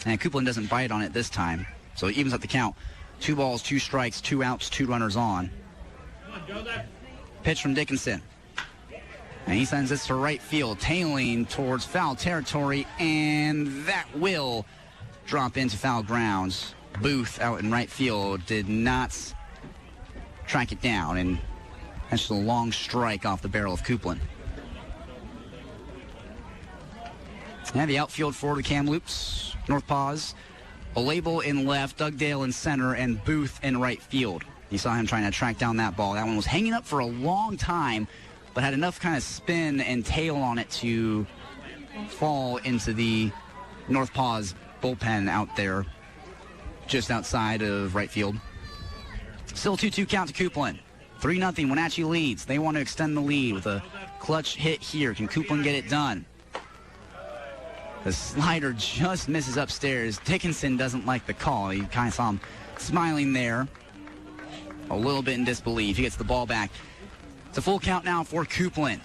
And Coupland doesn't bite on it this time. So he evens up the count. 2 balls, 2 strikes, 2 outs, 2 runners on. Pitch from Dickinson. And he sends this to right field, tailing towards foul territory, and that will drop into foul grounds. Booth out in right field did not track it down, and that's just a long strike off the barrel of Coupland. And the outfield for the Kamloops, NorthPaws, Olable in left, Dugdale in center, and Booth in right field. You saw him trying to track down that ball. That one was hanging up for a long time, but had enough kind of spin and tail on it to fall into the NorthPaws bullpen out there, just outside of right field. Still 2-2 count to Coupland. 3-0, Wenatchee leads. They want to extend the lead with a clutch hit here. Can Coupland get it done? The slider just misses upstairs. Dickinson doesn't like the call. You kind of saw him smiling there, a little bit in disbelief. He gets the ball back. It's a full count now for Coupland.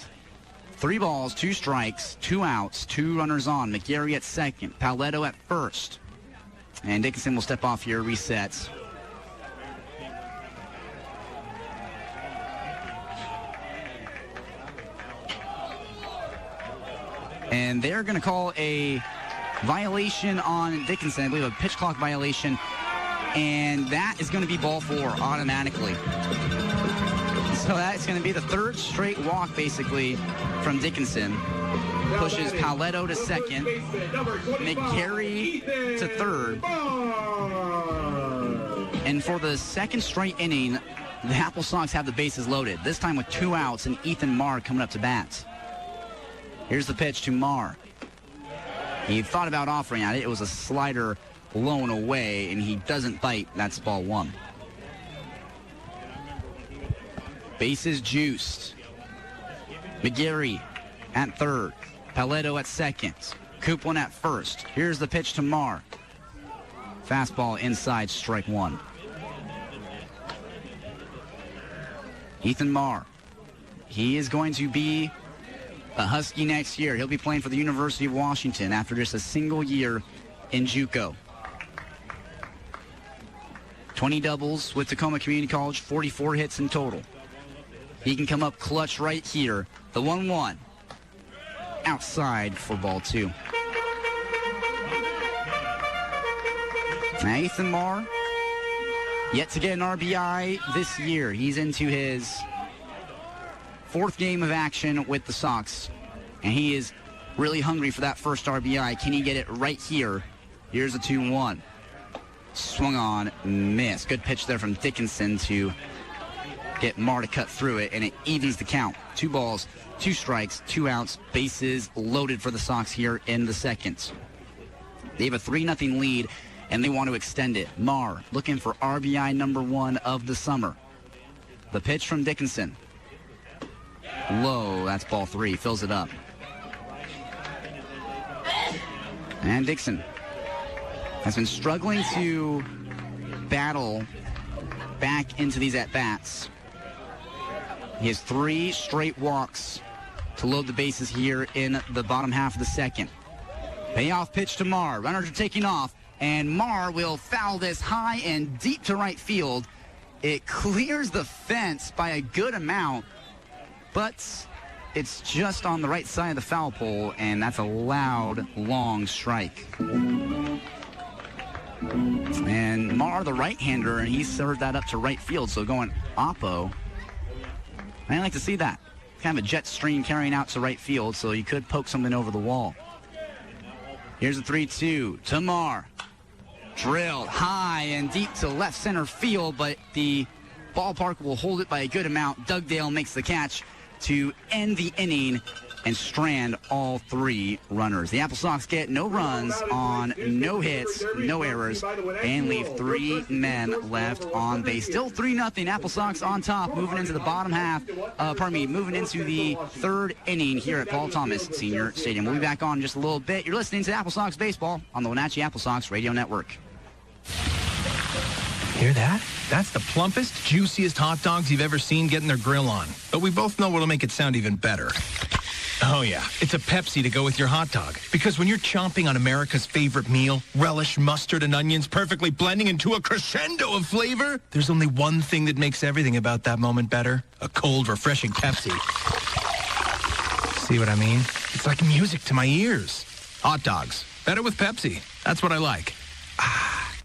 3 balls, 2 strikes, 2 outs, 2 runners on. McGarry at second, Paletto at first. And Dickinson will step off here, resets. And they're going to call a violation on Dickinson, I believe a pitch clock violation, and that is going to be ball 4 automatically. So that's going to be the 3rd straight walk, basically, from Dickinson. Pushes Paletto to second, McGarry to 3rd. And for the 2nd straight inning, the AppleSox have the bases loaded, this time with 2 outs and Ethan Marr coming up to bat. Here's the pitch to Marr. He thought about offering at it. It was a slider blown away, and he doesn't bite. That's ball 1. Bases juiced. McGarry at 3rd. Paletto at 2nd. Coupland at 1st. Here's the pitch to Marr. Fastball inside, strike 1. Ethan Marr. He is going to be a Husky next year. He'll be playing for the University of Washington after just a single year in JUCO. 20 doubles with Tacoma Community College, 44 hits in total. He can come up clutch right here. The 1-1. Outside for ball 2. Now Ethan Marr, yet to get an RBI this year. He's into his 4th game of action with the Sox, and he is really hungry for that first RBI. Can he get it right here? Here's a 2-1. Swung on, miss. Good pitch there from Dickinson to get Marr to cut through it, and it evens the count. 2 balls, 2 strikes, 2 outs, bases loaded for the Sox here in the 2nd. They have a 3-0 lead, and they want to extend it. Marr looking for RBI number 1 of the summer. The pitch from Dickinson. Low, that's ball 3, fills it up. And Dixon has been struggling to battle back into these at-bats. He has 3 straight walks to load the bases here in the bottom half of the 2nd. Payoff pitch to Marr. Runners are taking off, and Marr will foul this high and deep to right field. It clears the fence by a good amount, but it's just on the right side of the foul pole, and that's a loud, long strike. And Marr, the right-hander, and he served that up to right field, so going oppo. I like to see that. Kind of a jet stream carrying out to right field, so you could poke something over the wall. Here's a 3-2 to Marr. Drilled high and deep to left center field, but the ballpark will hold it by a good amount. Dugdale makes the catch to end the inning and strand all 3 runners. The AppleSox get no runs on no hits, no errors, and leave 3 men left on base. Still 3-0. AppleSox on top, moving into the bottom half. Moving into the 3rd inning here at Paul Thomas Senior Stadium. We'll be back on in just a little bit. You're listening to AppleSox Baseball on the Wenatchee AppleSox Radio Network. Hear that? That's the plumpest, juiciest hot dogs you've ever seen getting their grill on. But we both know what'll make it sound even better. Oh, yeah. It's a Pepsi to go with your hot dog. Because when you're chomping on America's favorite meal, relish, mustard, and onions perfectly blending into a crescendo of flavor, there's only one thing that makes everything about that moment better. A cold, refreshing Pepsi. See what I mean? It's like music to my ears. Hot dogs. Better with Pepsi. That's what I like.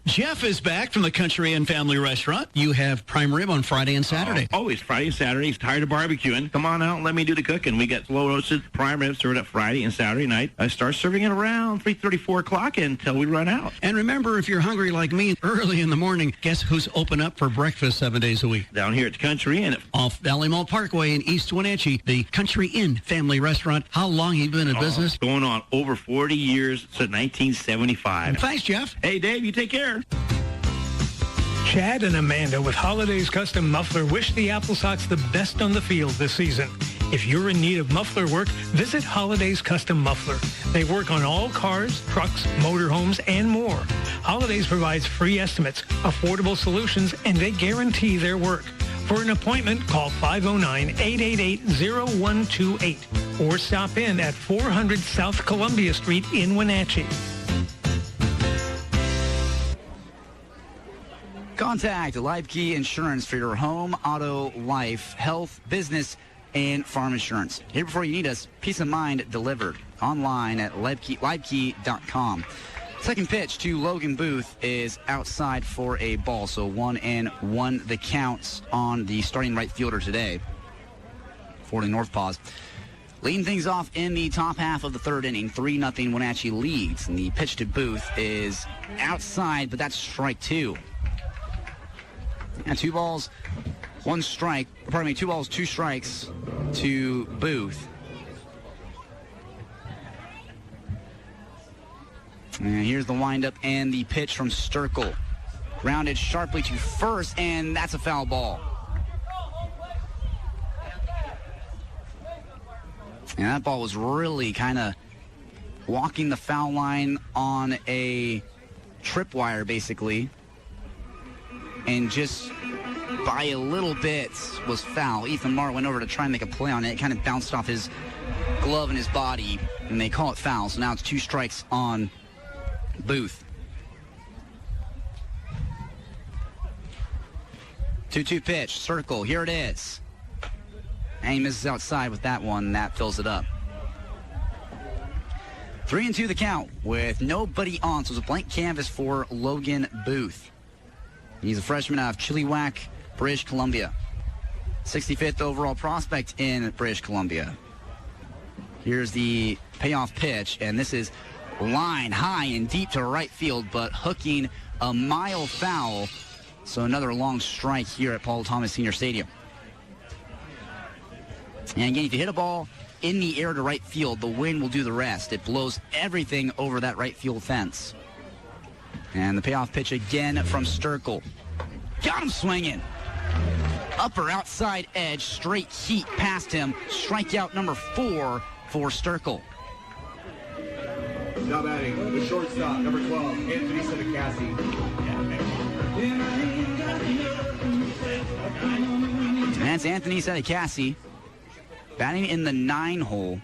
Jeff is back from the Country Inn Family Restaurant. You have prime rib on Friday and Saturday. Always Friday and Saturday. He's tired of barbecuing. Come on out and let me do the cooking. We got slow roasted prime rib served up Friday and Saturday night. I start serving it around 3:30, 4 o'clock until we run out. And remember, if you're hungry like me, early in the morning, guess who's open up for breakfast 7 days a week? Down here at the Country Inn. Off Valley Mall Parkway in East Wenatchee, the Country Inn Family Restaurant. How long have you been in business? Going on over 40 years, since 1975. Thanks, Jeff. Hey, Dave, you take care. Chad and Amanda with Holidays Custom Muffler wish the AppleSox the best on the field this season. If you're in need of muffler work, visit Holidays Custom Muffler. They work on all cars, trucks, motorhomes, and more. Holidays provides free estimates, affordable solutions, and they guarantee their work. For an appointment, call 509-888-0128 or stop in at 400 South Columbia Street in Wenatchee. Contact Leibke Insurance for your home, auto, life, health, business, and farm insurance. Here before you need us, peace of mind delivered. Online at Leibke.com. Second pitch to Logan Booth is outside for a ball, so 1-1 the counts on the starting right fielder today for the NorthPaws. Leading things off in the top half of the third inning, 3-0 Wenatchee leads. And the pitch to Booth is outside, but that's strike two. And 2 balls, 2 balls, 2 strikes to Booth. And here's the windup and the pitch from Sterkel. Grounded sharply to first, and that's a foul ball. And that ball was really kind of walking the foul line on a tripwire, basically. And just by a little bit was foul. Ethan Marr went over to try and make a play on it. It kind of bounced off his glove and his body, and they call it foul. So now it's 2 strikes on Booth. 2-2 pitch, Sterkel, here it is. And he misses outside with that one, and that fills it up. 3-2 the count with nobody on, so it's a blank canvas for Logan Booth. He's a freshman out of Chilliwack, British Columbia. 65th overall prospect in British Columbia. Here's the payoff pitch, and this is line high and deep to right field, but hooking a mile foul. So another long strike here at Paul Thomas Senior Stadium. And again, if you hit a ball in the air to right field, the wind will do the rest. It blows everything over that right field fence. And the payoff pitch again from Sterkel. Got him swinging. Upper outside edge, straight heat past him. Strikeout number 4 for Sterkel. Now batting, the shortstop, number 12, Anthony Senecassi. That's Anthony Senecassi batting in the 9 hole.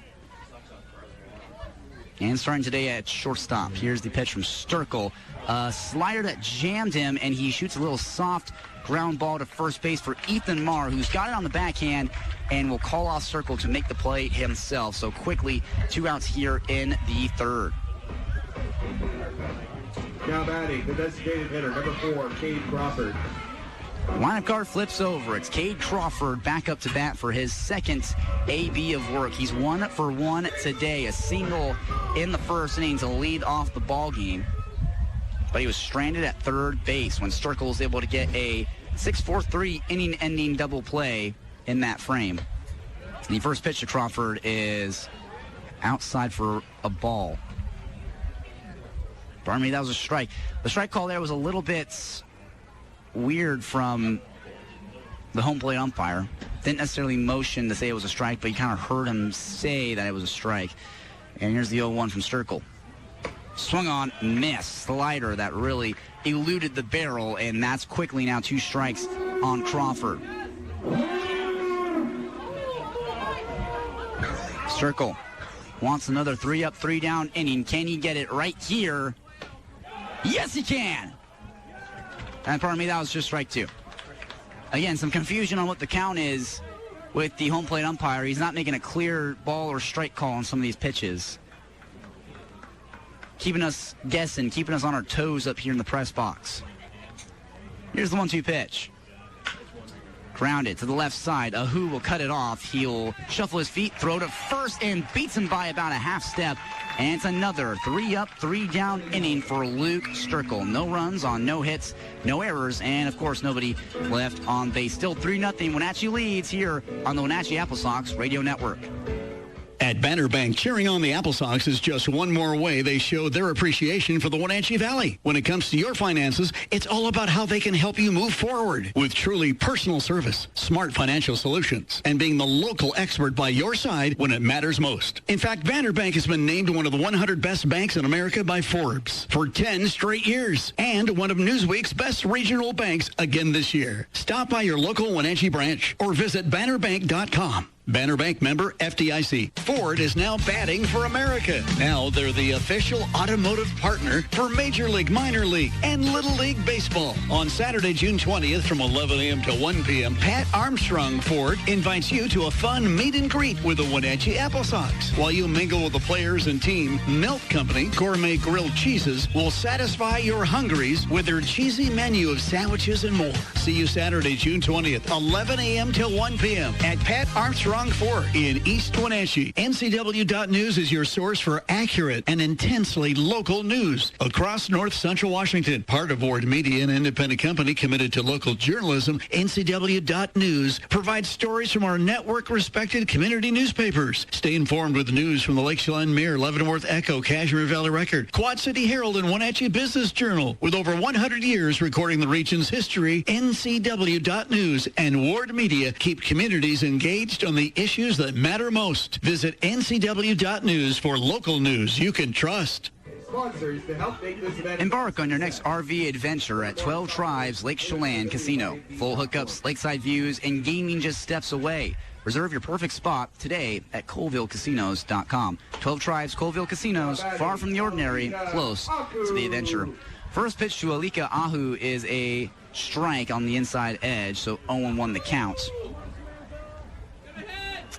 And starting today at shortstop. Here's the pitch from Sterkel. A slider that jammed him, and he shoots a little soft ground ball to first base for Ethan Marr, who's got it on the backhand and will call off Sterkel to make the play himself. So quickly, 2 outs here in the third. Now batting, the designated hitter, number 4, Cade Crawford. Lineup card flips over. It's Cade Crawford back up to bat for his second AB of work. He's 1 for 1 today. A single in the first inning to lead off the ball game. But he was stranded at third base when Sterkel was able to get a 6-4-3 inning-ending double play in that frame. The first pitch to Crawford is outside for a ball. Pardon me, that was a strike. The strike call there was a little bit weird from the home plate umpire. Didn't necessarily motion to say it was a strike, but you kind of heard him say that it was a strike. And here's the 0-1 from Sterkel. Swung on, missed. Slider that really eluded the barrel, and that's quickly now 2 strikes on Crawford. Sterkel wants another 3-up, 3-down inning. Can he get it right here? Yes, he can! And pardon me, that was just strike 2. Again, some confusion on what the count is with the home plate umpire. He's not making a clear ball or strike call on some of these pitches. Keeping us guessing, keeping us on our toes up here in the press box. Here's the 1-2 pitch. Grounded to the left side. Ahu will cut it off. He'll shuffle his feet, throw to first, and beats him by about a half step. And it's another 3-up, 3-down inning for Luke Sterkel. No runs on no hits, no errors, and of course nobody left on base. Still 3-0. Wenatchee leads here on the Wenatchee AppleSox Radio Network. At At Banner Bank, cheering on the AppleSox is just one more way they show their appreciation for the Wenatchee Valley. When it comes to your finances, it's all about how they can help you move forward with truly personal service, smart financial solutions, and being the local expert by your side when it matters most. In fact, Banner Bank has been named one of the 100 best banks in America by Forbes for 10 straight years and one of Newsweek's best regional banks again this year. Stop by your local Wenatchee branch or visit bannerbank.com. Banner Bank member FDIC. Ford is now batting for America. Now they're the official automotive partner for Major League, Minor League, and Little League Baseball. On Saturday, June 20th from 11 a.m. to 1 p.m., Pat Armstrong Ford invites you to a fun meet and greet with the Wenatchee AppleSox. While you mingle with the players and team, Milk Company Gourmet Grilled Cheeses will satisfy your hungries with their cheesy menu of sandwiches and more. See you Saturday, June 20th, 11 a.m. till 1 p.m. at Pat Armstrong Ford in East Wenatchee. NCW.News is your source for accurate and intensely local news across North Central Washington. Part of Ward Media, an independent company committed to local journalism, NCW.News provides stories from our network-respected community newspapers. Stay informed with news from the Lake Chelan Mirror, Leavenworth Echo, Cashmere Valley Record, Quad City Herald, and Wenatchee Business Journal. With over 100 years recording the region's history, NCW.News and Ward Media keep communities engaged on the issues that matter most. Visit ncw.news for local news you can trust. Sponsors to help make this event. Embark on your next RV adventure at 12 Tribes Lake Chelan Casino. Full hookups, lakeside views, and gaming just steps away. Reserve your perfect spot today at ColvilleCasinos.com. 12 Tribes Colville Casinos, far from the ordinary, close to the adventure. First pitch to Alika Ahu is a strike on the inside edge, so 0-1 the count.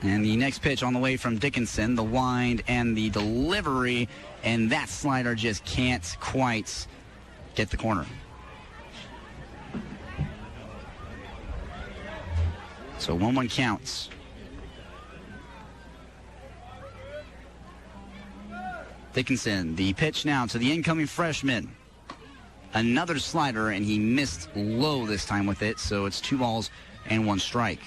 And the next pitch on the way from Dickinson, the wind and the delivery, and that slider just can't quite get the corner. So 1-1 counts. Dickinson, the pitch now to the incoming freshman. Another slider, and he missed low this time with it, so it's 2 balls and 1 strike.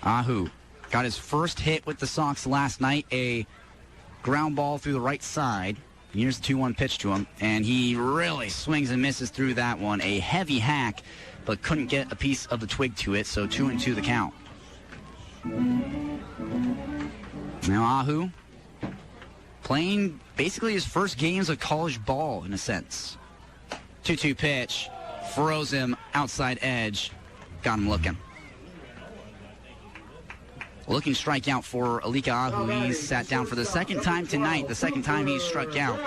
Ahu got his first hit with the Sox last night, a ground ball through the right side. Here's the 2-1 pitch to him, and he really swings and misses through that one. A heavy hack, but couldn't get a piece of the twig to it, so 2-2 the count. Now Ahu playing basically his first games of college ball, in a sense. 2-2 pitch, froze him outside edge, got him looking. Looking strikeout for Alika Ahu. He's sat down for the second time tonight, the second time he's struck out.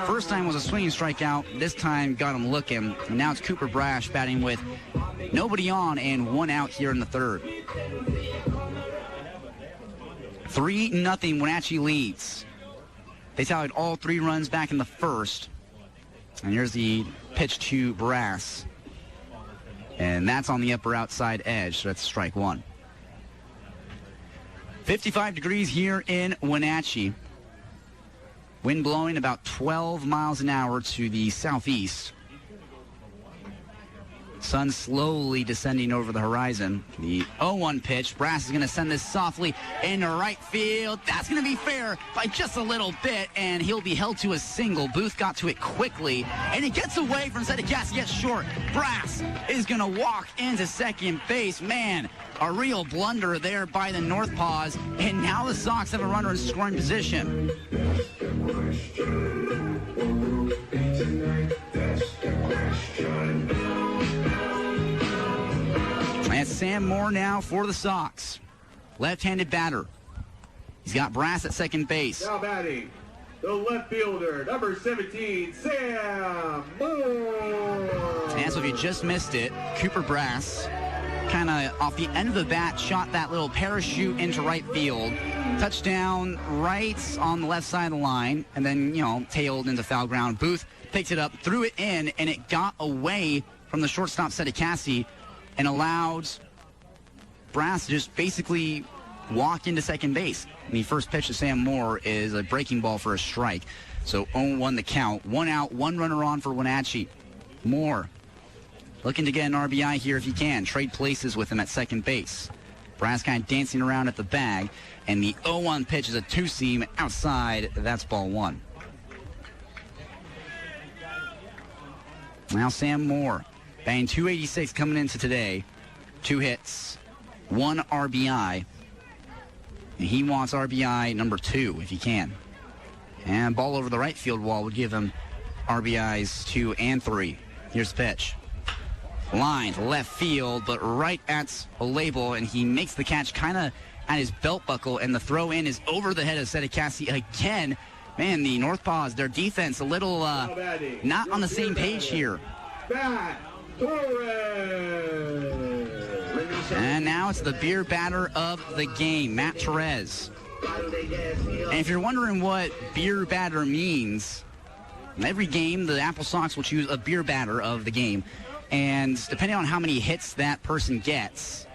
First time was a swinging strikeout. This time got him looking. And now it's Cooper Brass batting with nobody on and 1 out here in the third. 3-0 Wenatchee leads. They tallied all 3 runs back in the first. And here's the pitch to Brass. And that's on the upper outside edge, so that's strike 1. 55 degrees here in Wenatchee. Wind blowing about 12 miles an hour to the southeast. Sun slowly descending over the horizon. The 0-1 pitch. Brass is going to send this softly into right field. That's going to be fair by just a little bit, and he'll be held to a single. Booth got to it quickly, and he gets away from Zedegas, gets short. Brass is going to walk into second base. Man, a real blunder there by the NorthPaws, and now the Sox have a runner in scoring position. And Sam Moore now for the Sox. Left-handed batter. He's got Brass at second base. Now batting, the left fielder, number 17, Sam Moore. And so if you just missed it, Cooper Brass kind of off the end of the bat shot that little parachute into right field. Touchdown right on the left side of the line, and then, tailed into foul ground. Booth picked it up, threw it in, and it got away from the shortstop Zedegas and allowed Brass to just basically walk into second base. And the first pitch to Sam Moore is a breaking ball for a strike. So 0-1 the count. 1 out, 1 runner on for Wenatchee. Moore looking to get an RBI here if he can. Trade places with him at second base. Brass kind of dancing around at the bag, and the 0-1 pitch is a two-seam outside. That's ball one. Now Sam Moore, batting .286 coming into today. 2 hits, 1 RBI. And he wants RBI number 2 if he can. And ball over the right field wall would give him RBIs 2 and 3. Here's the pitch. Line to left field, but right at a label, and he makes the catch kind of at his belt buckle, and the throw in is over the head of Sedekasi again. Man, the NorthPaws, their defense a little not on the same page here. And now it's the beer batter of the game, Matt Torres. And if you're wondering what beer batter means, in every game the AppleSox will choose a beer batter of the game. And depending on how many hits that person gets,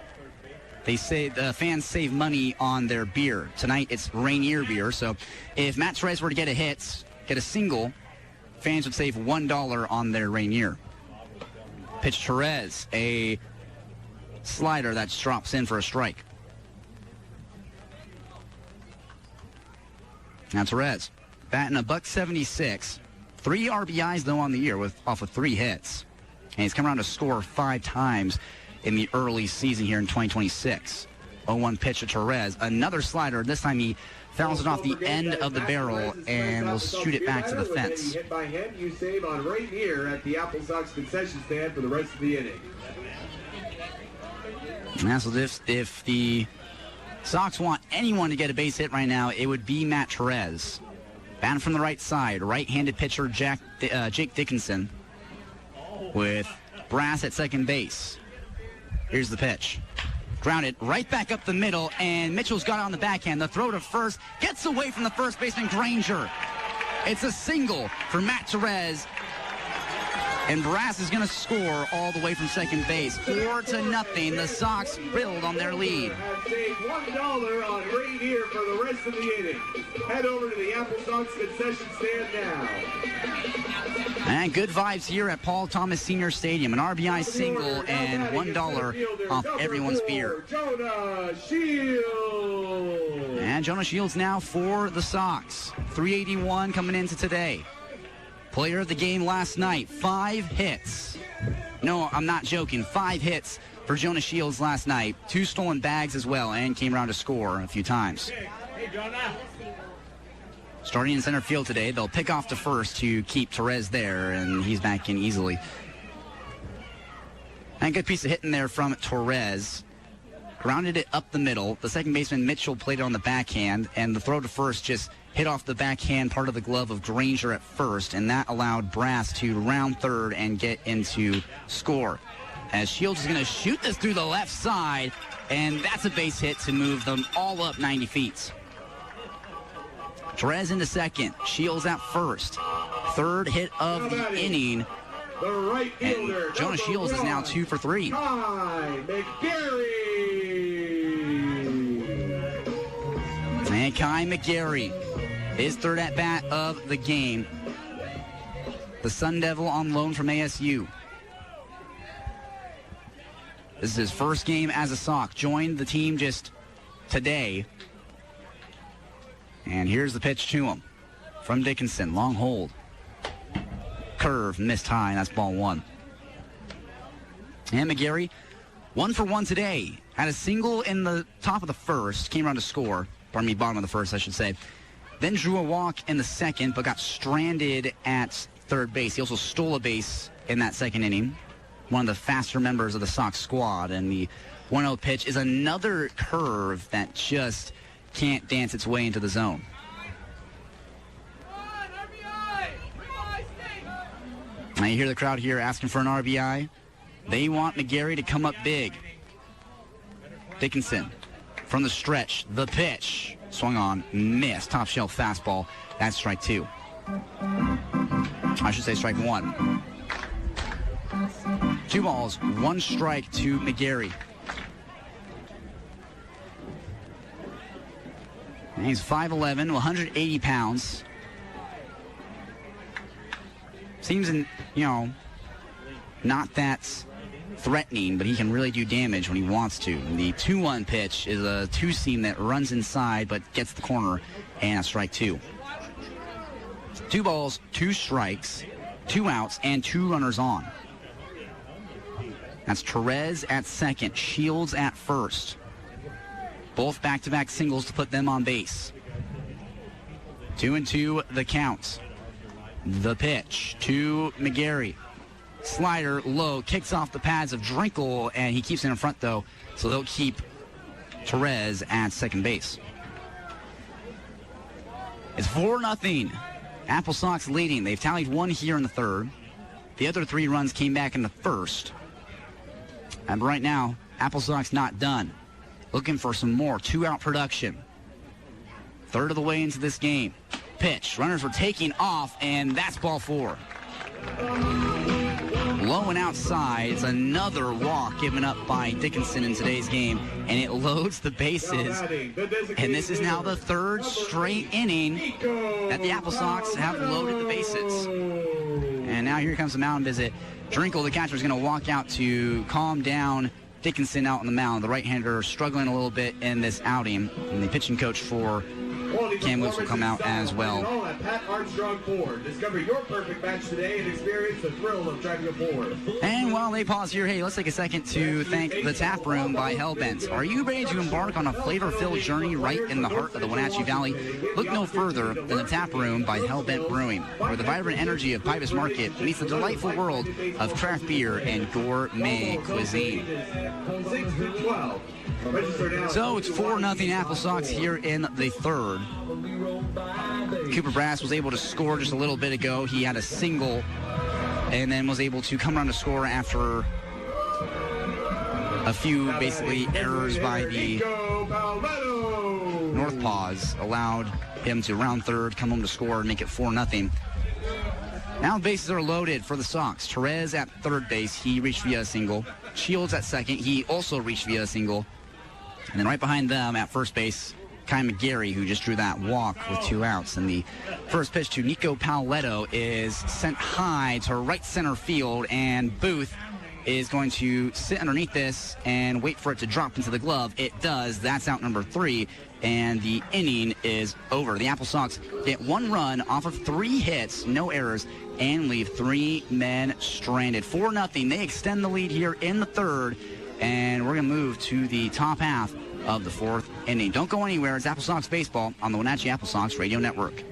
they say the fans save money on their beer. Tonight it's Rainier beer, so if Matt Torres were to get a single, fans would save $1 on their Rainier. Pitch Torres, a slider that drops in for a strike. Now Torres, batting $176, 3 RBIs though on the year off of 3 hits. And he's come around to score 5 times in the early season here in 2026. 0-1 pitch to Torres. Another slider. This time he fouls it off the end of the barrel and will shoot it back to the fence. Hit by hand, you save on right here at the AppleSox concession stand for the rest of the inning. And that's if the Sox want anyone to get a base hit right now, it would be Matt Torres. Batting from the right side, right-handed pitcher Jake Dickinson, with Brass at second base. Here's the pitch. Grounded right back up the middle, and Mitchell's got it on the backhand. The throw to first gets away from the first baseman, Granger. It's a single for Matt Torres, and Brass is going to score all the way from second base. 4-0. The Sox build on their lead. Save $1 on Rainier for the rest of the inning. Head over to the AppleSox concession stand now. And good vibes here at Paul Thomas Senior Stadium. An RBI single and $1 off everyone's beer. Jonah Shields. And Jonah Shields now for the Sox. 381 coming into today. Player of the game last night. 5 hits. No, I'm not joking. 5 hits for Jonah Shields last night. 2 stolen bags as well, and came around to score a few times. Hey, Jonah. Starting in center field today, they'll pick off to first to keep Torres there, and he's back in easily. And a good piece of hitting there from Torres. Grounded it up the middle. The second baseman, Mitchell, played it on the backhand, and the throw to first just hit off the backhand part of the glove of Granger at first, and that allowed Brass to round third and get into score. As Shields is going to shoot this through the left side, and that's a base hit to move them all up 90 feet. Torres into second. Shields at first. Third hit of the inning. The right fielder, and Jonah Shields is now 2 for 3. Kai McGarry. And Kai McGarry, his third at-bat of the game. The Sun Devil on loan from ASU. This is his first game as a Sox. Joined the team just today. And here's the pitch to him from Dickinson. Long hold. Curve, missed high, and that's ball 1. And McGarry, 1 for 1 today. Had a single in the top of the first. Came around to score. Pardon me, bottom of the first, I should say. Then drew a walk in the second, but got stranded at third base. He also stole a base in that second inning. One of the faster members of the Sox squad. And the 1-0 pitch is another curve that just can't dance its way into the zone. Now you hear the crowd here asking for an RBI. They want McGarry to come up big. Dickinson from the stretch. The pitch. Swung on. Missed. Top shelf fastball. That's strike 2. I should say strike 1. 2 balls, 1 strike to McGarry. And he's 5'11", 180 pounds. Seems, not that threatening, but he can really do damage when he wants to. And the 2-1 pitch is a two-seam that runs inside but gets the corner, and a strike 2. 2 balls, 2 strikes, 2 outs, and 2 runners on. That's Therese at second, Shields at first. Both back-to-back singles to put them on base. 2-2 the count. The pitch to McGarry. Slider low, kicks off the pads of Sterkel, and he keeps it in front though, so they'll keep Therese at second base. It's 4-0. AppleSox leading. They've tallied 1 here in the third. The other 3 runs came back in the first. And right now, AppleSox not done. Looking for some more 2-out production. Third of the way into this game. Pitch. Runners were taking off, and that's ball 4. Low and outside. It's another walk given up by Dickinson in today's game, and it loads the bases. And this is now the 3rd straight inning that the AppleSox have loaded the bases. And now here comes the mound visit. Sterkel, the catcher, is going to walk out to calm down Dickinson out on the mound. The right-hander struggling a little bit in this outing, and the pitching coach for Kamloops will come out as well. Pat Armstrong Ford. Discover your perfect match today and experience the thrill of driving a Ford. And while they pause here, hey, let's take a second to thank the Tap Room by Hellbent. Are you ready to embark on a flavor-filled journey right in the heart of the Wenatchee Valley? Look no further than the Tap Room by Hellbent Brewing, where the vibrant energy of Pybus Market meets the delightful world of craft beer and gourmet cuisine. So it's 4-0 AppleSox here in the third. Cooper Brass was able to score just a little bit ago. He had a single and then was able to come around to score after a few basically errors by the NorthPaws allowed him to round third, come home to score, and make it 4-0. Now the bases are loaded for the Sox. Therese at third base. He reached via a single. Shields at second. He also reached via a single. And then right behind them at first base, Kai McGarry, who just drew that walk with 2 outs. And the first pitch to Nico Pauletto is sent high to right center field, and Booth is going to sit underneath this and wait for it to drop into the glove. It does. That's out number 3, and the inning is over. The AppleSox get 1 run off of 3 hits, no errors, and leave 3 men stranded. 4-0. They extend the lead here in the third, and we're going to move to the top half of the 4th inning. Don't go anywhere. It's AppleSox Baseball on the Wenatchee AppleSox Radio Network.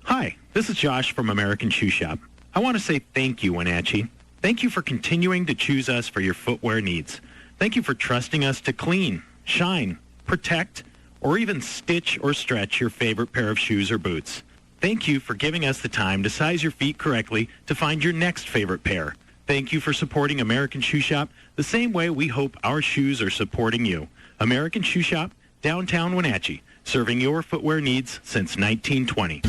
Hi, this is Josh from American Shoe Shop. I want to say thank you, Wenatchee. Thank you for continuing to choose us for your footwear needs. Thank you for trusting us to clean, shine, protect, or even stitch or stretch your favorite pair of shoes or boots. Thank you for giving us the time to size your feet correctly to find your next favorite pair. Thank you for supporting American Shoe Shop the same way we hope our shoes are supporting you. American Shoe Shop, downtown Wenatchee, serving your footwear needs since 1920.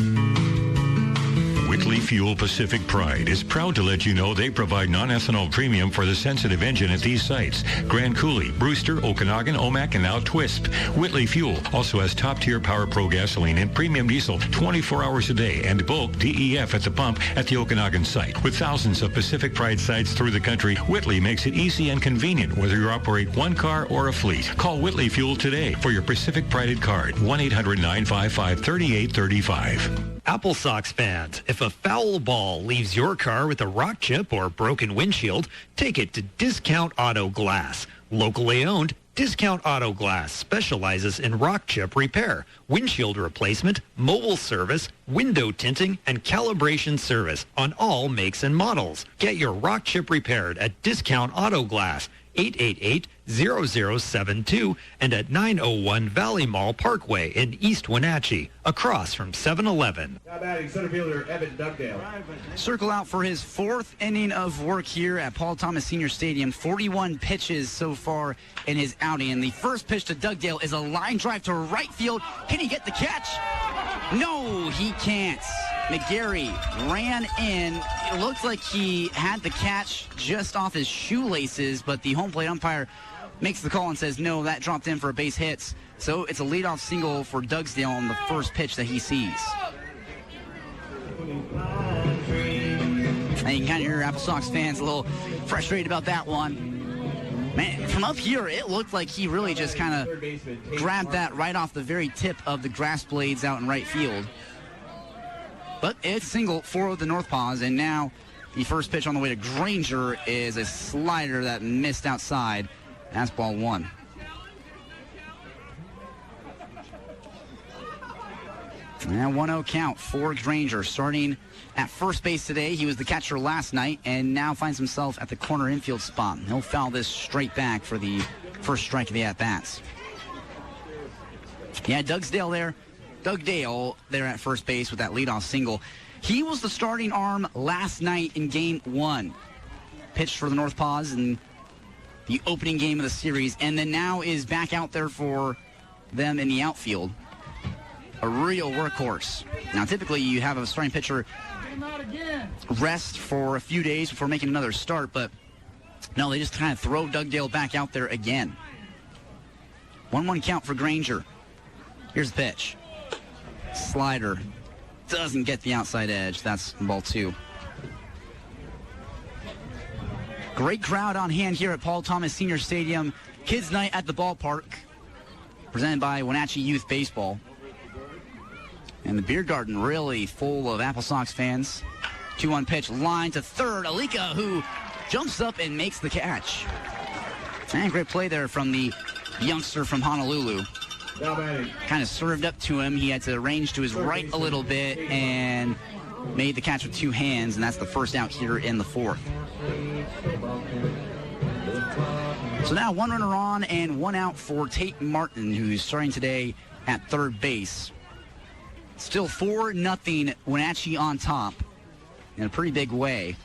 Whitley Fuel Pacific Pride is proud to let you know they provide non-ethanol premium for the sensitive engine at these sites: Grand Coulee, Brewster, Okanagan, Omak, and now Twisp. Whitley Fuel also has top-tier Power Pro gasoline and premium diesel 24 hours a day, and bulk DEF at the pump at the Okanagan site. With thousands of Pacific Pride sites through the country, Whitley makes it easy and convenient whether you operate one car or a fleet. Call Whitley Fuel today for your Pacific Prided card. 1-800-955-3835. AppleSox fans, if a foul ball leaves your car with a rock chip or broken windshield, take it to Discount Auto Glass. Locally owned, Discount Auto Glass specializes in rock chip repair, windshield replacement, mobile service, window tinting, and calibration service on all makes and models. Get your rock chip repaired at Discount Auto Glass, 888-0072 and at 901 Valley Mall Parkway in East Wenatchee, across from 7-Eleven. Now batting center fielder Evan Dugdale. Sterkel out for his 4th inning of work here at Paul Thomas Senior Stadium. 41 pitches so far in his outing. And the first pitch to Dugdale is a line drive to right field. Can he get the catch? No, he can't. McGarry ran in. It looked like he had the catch just off his shoelaces, but the home plate umpire makes the call and says, no, that dropped in for a base hit. So it's a leadoff single for Dugdale on the first pitch that he sees. And you can kind of hear AppleSox fans a little frustrated about that one. Man, from up here, it looked like he really just kind of grabbed that right off the very tip of the grass blades out in right field. But it's single for the NorthPaws, and now the first pitch on the way to Granger is a slider that missed outside. That's ball one. And 1-0 count for Granger. Starting at first base today, he was the catcher last night and now finds himself at the corner infield spot. He'll foul this straight back for the first strike of the at-bats. Yeah, Doug Dale there at first base with that leadoff single. He was the starting arm last night in Game 1. Pitched for the NorthPaws in the opening game of the series, and then now is back out there for them in the outfield. A real workhorse. Now, typically you have a starting pitcher rest for a few days before making another start, but no, they just kind of throw Doug Dale back out there again. 1-1 count for Granger. Here's the pitch. Slider. Doesn't get the outside edge. That's ball two. Great crowd on hand here at Paul Thomas Senior Stadium. Kids Night at the Ballpark. Presented by Wenatchee Youth Baseball. And the beer garden really full of AppleSox fans. 2-1 pitch, line to third. Alika, who jumps up and makes the catch. And great play there from the youngster from Honolulu. Kind of served up to him. He had to range to his right a little bit and made the catch with two hands, and that's the first out here in the fourth. So now one runner on and one out for Tate Martin, who's starting today at third base. Still 4-0 Wenatchee on top in a pretty big way.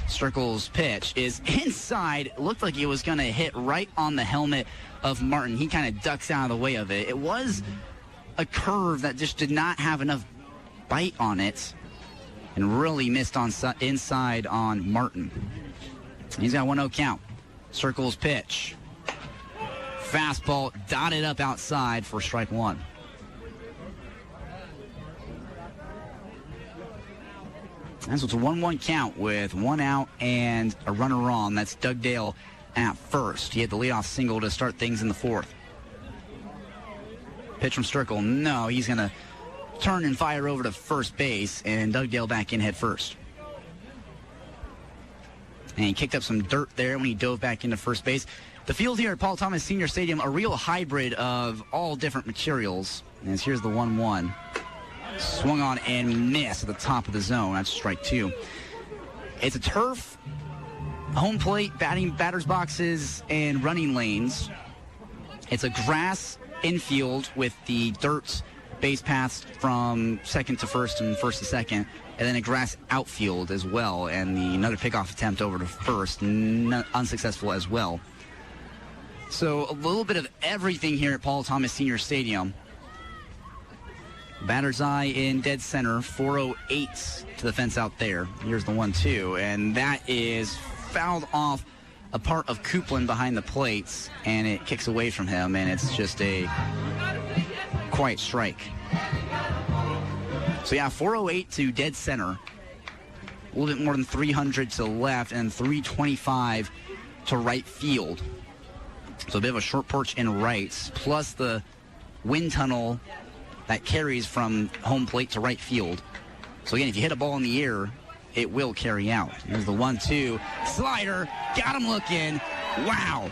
Sterkel's pitch is inside. Looked like it was going to hit right on the helmet of Martin. He kind of ducks out of the way of it. It was a curve that just did not have enough bite on it and really missed on inside on Martin. He's got 1-0 count. Sterkel's pitch. Fastball dotted up outside for strike one. And so it's a 1-1 count with one out and a runner on. That's Doug Dale at first. He had the leadoff single to start things in the fourth. Pitch from Sterkel. No, he's going to turn and fire over to first base, and Doug Dale back in head first. And he kicked up some dirt there when he dove back into first base. The field here at Paul Thomas Senior Stadium, a real hybrid of all different materials. And here's the 1-1. Swung on and missed at the top of the zone. That's strike two. It's a turf, home plate, batter's boxes, and running lanes. It's a grass infield with the dirt base paths from second to first and first to second, and then a grass outfield as well, and another pickoff attempt over to first, unsuccessful as well. So a little bit of everything here at Paul Thomas Senior Stadium. Batter's eye in dead center, 408 to the fence out there. Here's the 1-2, and that is fouled off a part of Coupland behind the plates, and it kicks away from him, and it's just a quiet strike. So yeah, 408 to dead center, a little bit more than 300 to the left, and 325 to right field. So a bit of a short porch in rights, plus the wind tunnel that carries from home plate to right field. So again, if you hit a ball in the air, it will carry out. Here's the 1-2. Slider, got him looking. Wow.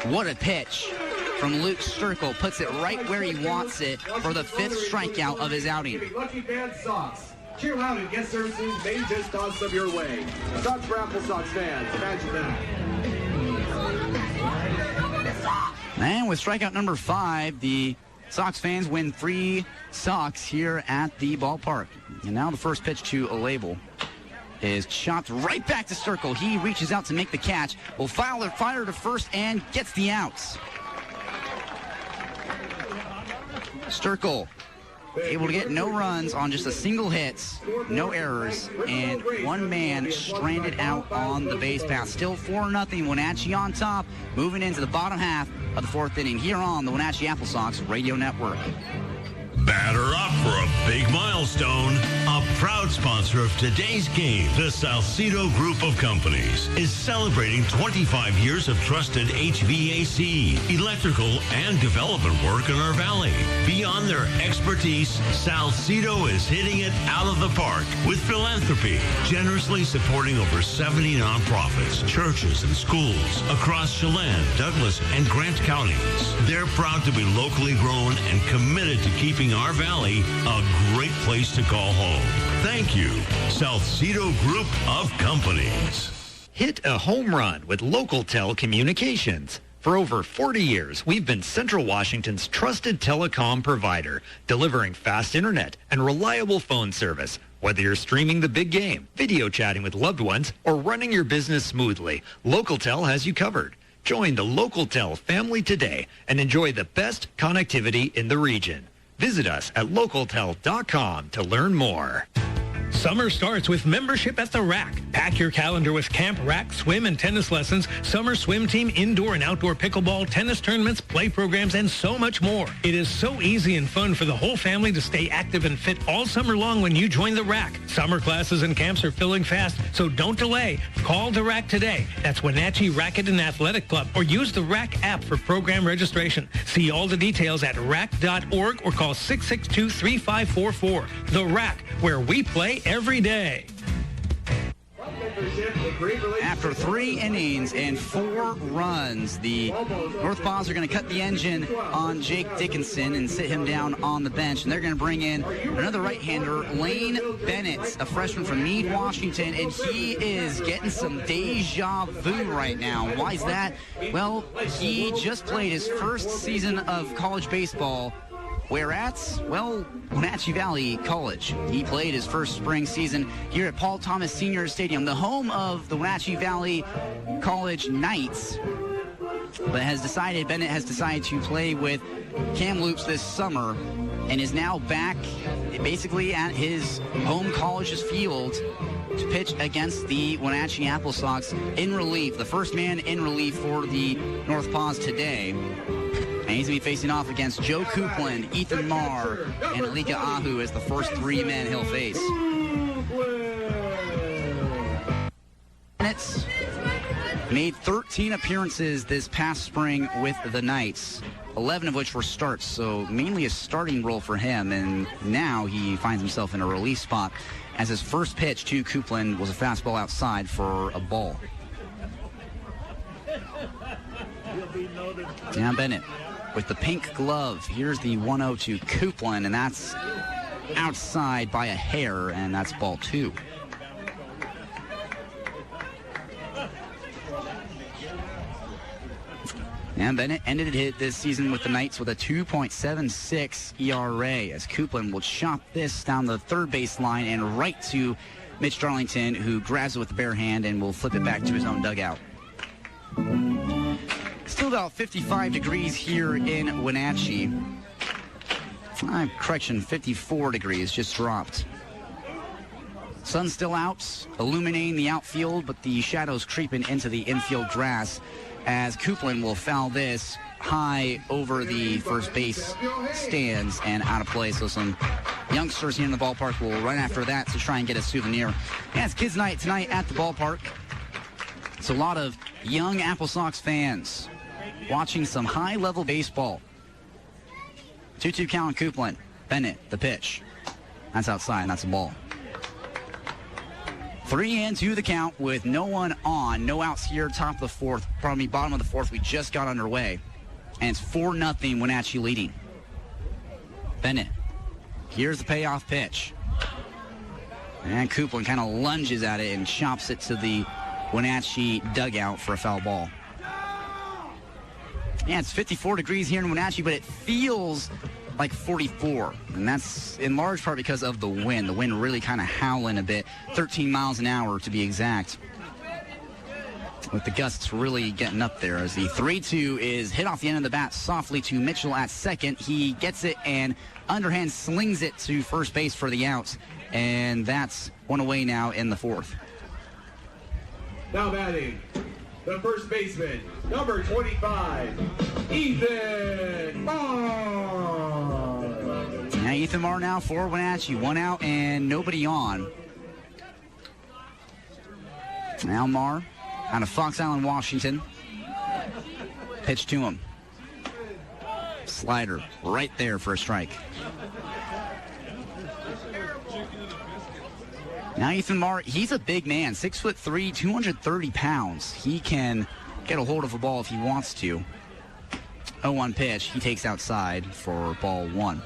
What a pitch from Luke Sterkel. Puts it right where he wants it for the fifth strikeout of his outing. Lucky Band Socks. Cheer loud and guest services may just toss some your way. Socks for AppleSox fans. Imagine that. And with strikeout number 5, the Sox fans win 3 Sox here at the ballpark. And now the first pitch to a label is chopped right back to Sterkel. He reaches out to make the catch. Will fire to first and gets the outs. Sterkel able to get no runs on just a single hit, no errors, and one man stranded out on the base path. Still 4-0, Wenatchee on top, moving into the bottom half of the fourth inning here on the Wenatchee AppleSox Radio Network. Batter up for a big milestone, a proud sponsor of today's game, the Salcedo Group of Companies, is celebrating 25 years of trusted HVAC, electrical, and development work in our valley. Beyond their expertise, Salcedo is hitting it out of the park with philanthropy, generously supporting over 70 nonprofits, churches, and schools across Chelan, Douglas, and Grant counties. They're proud to be locally grown and committed to keeping our valley a great place to call home. Thank you, Salcedo Group of Companies. Hit a home run with LocalTel Communications. For over 40 years, we've been Central Washington's trusted telecom provider, delivering fast internet and reliable phone service. Whether you're streaming the big game, video chatting with loved ones, or running your business smoothly, LocalTel has you covered. Join the LocalTel family today and enjoy the best connectivity in the region. Visit us at localtel.com to learn more. Summer starts with membership at the Rack. Pack your calendar with camp, rack, swim, and tennis lessons, summer swim team, indoor and outdoor pickleball, tennis tournaments, play programs, and so much more. It is so easy and fun for the whole family to stay active and fit all summer long when you join the Rack. Summer classes and camps are filling fast, so don't delay. Call the Rack today. That's Wenatchee Racket and Athletic Club, or use the Rack app for program registration. See all the details at rack.org or call 662-3544. The Rack, where we play every day. After 3 innings and 4 runs, the NorthPaws are going to cut the engine on Jake Dickinson and sit him down on the bench. And they're going to bring in another right-hander, Lane Bennett, a freshman from Meade, Washington. And he is getting some deja vu right now. Why is that? Well, he just played his first season of college baseball. Where at? Well, Wenatchee Valley College. He played his first spring season here at Paul Thomas Senior Stadium, the home of the Wenatchee Valley College Knights. But Bennett has decided to play with Kamloops this summer and is now back basically at his home college's field to pitch against the Wenatchee AppleSox in relief. The first man in relief for the NorthPaws today. And he's going to be facing off against Joe Coupland, Ethan Marr, and Alika Ahu as the first 3 men he'll face. Bennett made 13 appearances this past spring with the Knights, 11 of which were starts, so mainly a starting role for him. And now he finds himself in a relief spot as his first pitch to Coupland was a fastball outside for a ball. Now Bennett with the pink glove. Here's the 1-0 to Coupland, and that's outside by a hair, and that's ball 2. And Bennett ended it this season with the Knights with a 2.76 ERA as Coupland will chop this down the third base line and right to Mitch Darlington, who grabs it with the bare hand and will flip it back to his own dugout. Still about 55 degrees here in Wenatchee. Correction, 54 degrees, just dropped. Sun's still out, illuminating the outfield, but the shadows creeping into the infield grass as Coupland will foul this high over the first base stands and out of play. So some youngsters here in the ballpark will run after that to try and get a souvenir. Yeah, it's Kids Night tonight at the ballpark. It's a lot of young AppleSox fans watching some high-level baseball. 2-2 count on Coupland. Bennett, the pitch. That's outside, that's a ball. 3-2 the count with no one on. No outs here, bottom of the fourth. We just got underway. And it's 4-0 Wenatchee leading. Bennett. Here's the payoff pitch. And Coupland kind of lunges at it and chops it to the Wenatchee dugout for a foul ball. Yeah, it's 54 degrees here in Wenatchee, but it feels like 44. And that's in large part because of the wind. The wind really kind of howling a bit. 13 miles an hour to be exact. With the gusts really getting up there as the 3-2 is hit off the end of the bat softly to Mitchell at second. He gets it and underhand slings it to first base for the out. And that's one away now in the fourth. Now batting, the first baseman, number 25, Ethan Marr. Now Ethan Marr now for Wenatchee. 1 out and nobody on. Now Marr out of Fox Island, Washington. Pitch to him. Slider right there for a strike. Now Ethan Marr, he's a big man, 6'3", 230 pounds. He can get a hold of a ball if he wants to. 0-1 pitch, he takes outside for ball 1.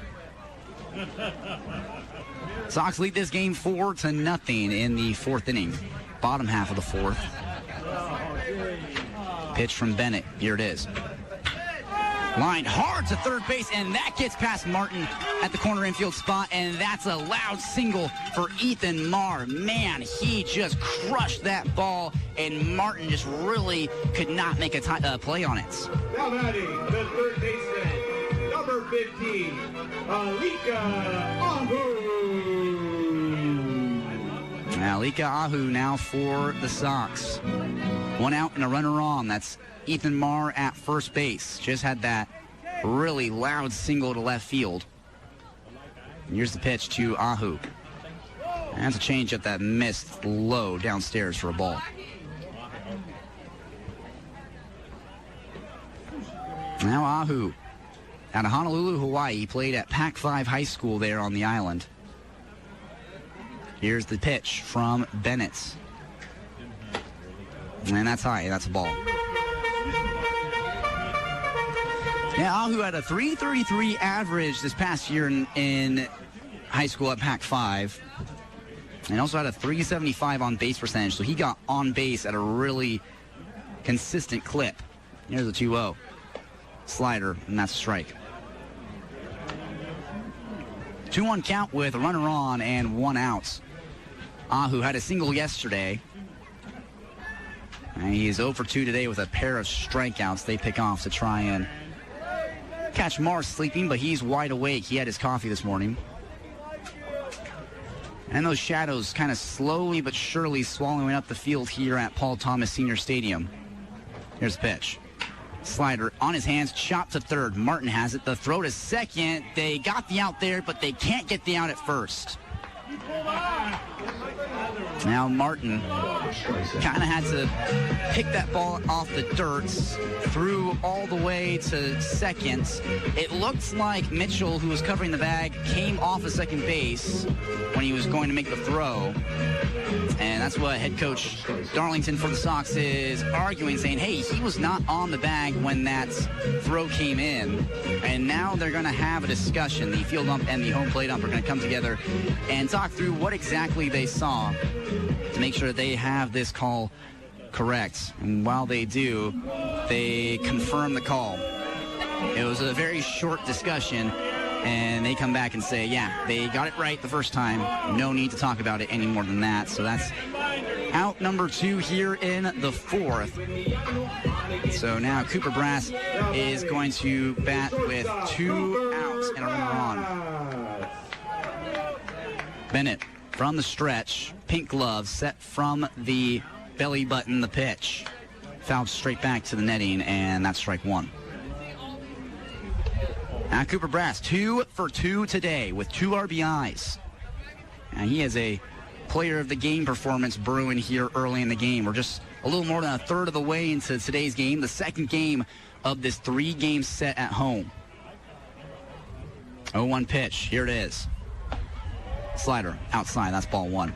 Sox lead this game 4-0 in the 4th inning. Bottom half of the 4th. Pitch from Bennett, here it is. Lined hard to third base, and that gets past Martin at the corner infield spot, and that's a loud single for Ethan Marr. Man, he just crushed that ball, and Martin just really could not make a play on it. Now batting, the third baseman, number 15, Alika Ahu. Alika Ahu now for the Sox. 1 out and a runner on. That's Ethan Marr at first base. Just had that really loud single to left field. Here's the pitch to Ahu. And that's a changeup that missed low downstairs for a ball. Now Ahu out of Honolulu, Hawaii. He played at Pac-5 High School there on the island. Here's the pitch from Bennett. And that's high. That's a ball. Yeah, Ahu had a 333 average this past year in high school at Pac-5. And also had a 375 on base percentage. So he got on base at a really consistent clip. Here's a 2-0. Slider, and that's a strike. 2-1 count with a runner on and 1 out. Ahu had a single yesterday. And he is 0 for 2 today with a pair of strikeouts they pick off to try and catch Marr sleeping, but he's wide awake. He had his coffee this morning. And those shadows kind of slowly but surely swallowing up the field here at Paul Thomas Senior Stadium. Here's the pitch. Slider on his hands, chopped to third. Martin has it. The throw to second. They got the out there, but they can't get the out at first. Now Martin kind of had to pick that ball off the dirt, threw all the way to second. It looked like Mitchell, who was covering the bag, came off of second base when he was going to make the throw. And that's what head coach Darlington for the Sox is arguing, saying, hey, he was not on the bag when that throw came in. And now they're going to have a discussion. The field ump and the home plate ump are going to come together and talk through what exactly they saw to make sure that they have this call correct. And while they do, they confirm the call. It was a very short discussion, and they come back and say, yeah, they got it right the first time. No need to talk about it any more than that. So that's out number 2 here in the 4th. So now Cooper Brass is going to bat with 2 outs and a runner on. Bennett from the stretch, pink glove set from the belly button, the pitch. Fouled straight back to the netting, and that's strike 1. Now Cooper Brass, 2 for 2 today with 2 RBIs. And he has a player of the game performance brewing here early in the game. We're just a little more than a third of the way into today's game, the second game of this 3-game set at home. 0-1 pitch, here it is. Slider outside, that's ball 1.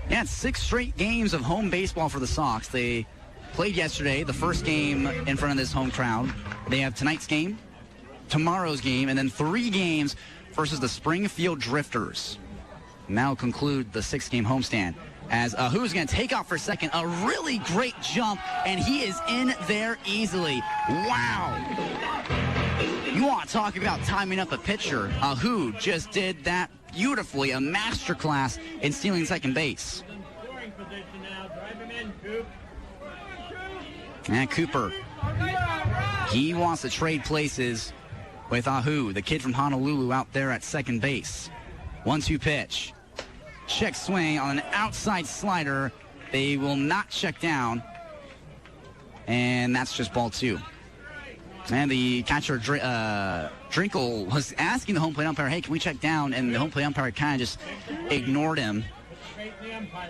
Yeah, it's 6 straight games of home baseball for the Sox. They played yesterday, the first game in front of this home crowd. They have tonight's game, tomorrow's game, and then 3 games versus the Springfield Drifters. Now conclude the 6-game homestand as Ahu's going to take off for a second. A really great jump, and he is in there easily. Wow. You want to talk about timing up a pitcher. Ahu just did that beautifully, a masterclass in stealing second base. And Cooper, he wants to trade places with Ahu, the kid from Honolulu, out there at second base. 1-2 pitch. Check swing on an outside slider. They will not check down. And that's just ball 2. And the catcher, Drinkle, was asking the home plate umpire, hey, can we check down? And the home plate umpire kind of just ignored him.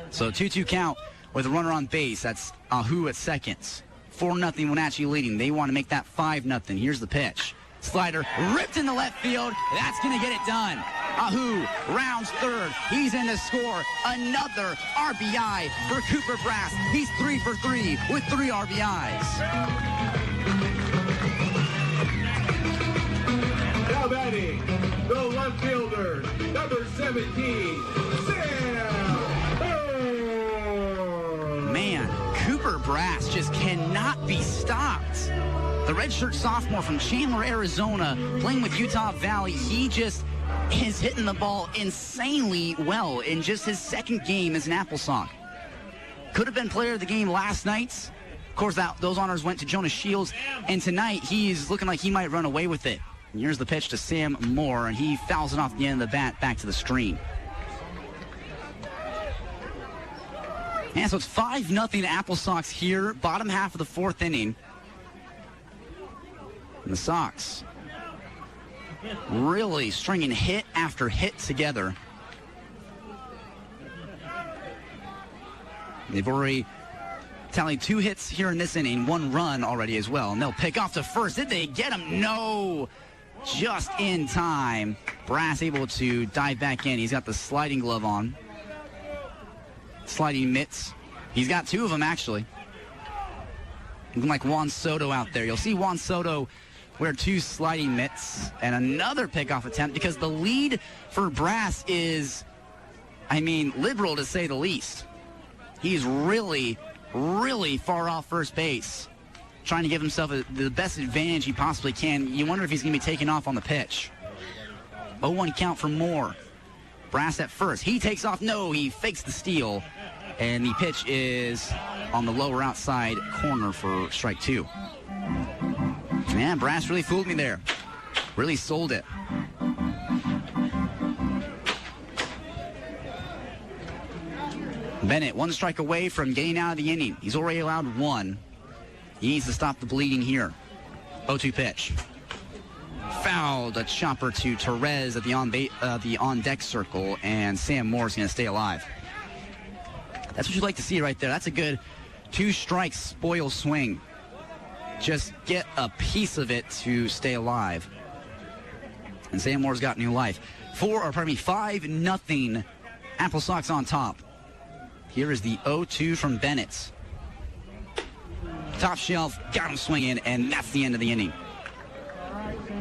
So 2-2 count with a runner on base. That's Ahu at seconds. 4-0 Wenatchee leading. They want to make that 5-0. Here's the pitch. Slider ripped into left field. That's going to get it done. Ahu rounds third. He's in to score another RBI for Cooper Brass. He's 3 for 3 with 3 RBIs. Now batting, the left fielder, number 17, Sam. Man, Cooper Brass just cannot be stopped. The redshirt sophomore from Chandler, Arizona, playing with Utah Valley, he just is hitting the ball insanely well in just his second game as an AppleSox. Could have been player of the game last night. Of course, those honors went to Jonas Shields, and tonight he's looking like he might run away with it. And here's the pitch to Sam Moore, and he fouls it off the end of the bat back to the screen. And so it's 5-0 AppleSox here, bottom half of the fourth inning. And the Sox really stringing hit after hit together. They've already tallied 2 hits here in this inning, 1 run already as well. And they'll pick off to first. Did they get him? No. Just in time. Brass able to dive back in. He's got the sliding glove on. Sliding mitts. He's got 2 of them, actually. Looking like Juan Soto out there. You'll see Juan Soto wear 2 sliding mitts and another pickoff attempt because the lead for Brass is, liberal to say the least. He's really, really far off first base, trying to give himself the best advantage he possibly can. You wonder if he's going to be taken off on the pitch. 0-1 count for Moore. Brass at first. He takes off. No, he fakes the steal. And the pitch is on the lower outside corner for strike 2. Man, Brass really fooled me there. Really sold it. Bennett, 1 strike away from getting out of the inning. He's already allowed 1. He needs to stop the bleeding here. 0-2 pitch. Fouled, a chopper to Torres at the on-deck circle, and Sam Moore's going to stay alive. That's what you'd like to see right there. That's a good 2-strike spoil swing. Just get a piece of it to stay alive. And Sam Moore's got new life. 5-0 AppleSox on top. Here is the 0-2 from Bennett. Top shelf, got him swinging, and that's the end of the inning.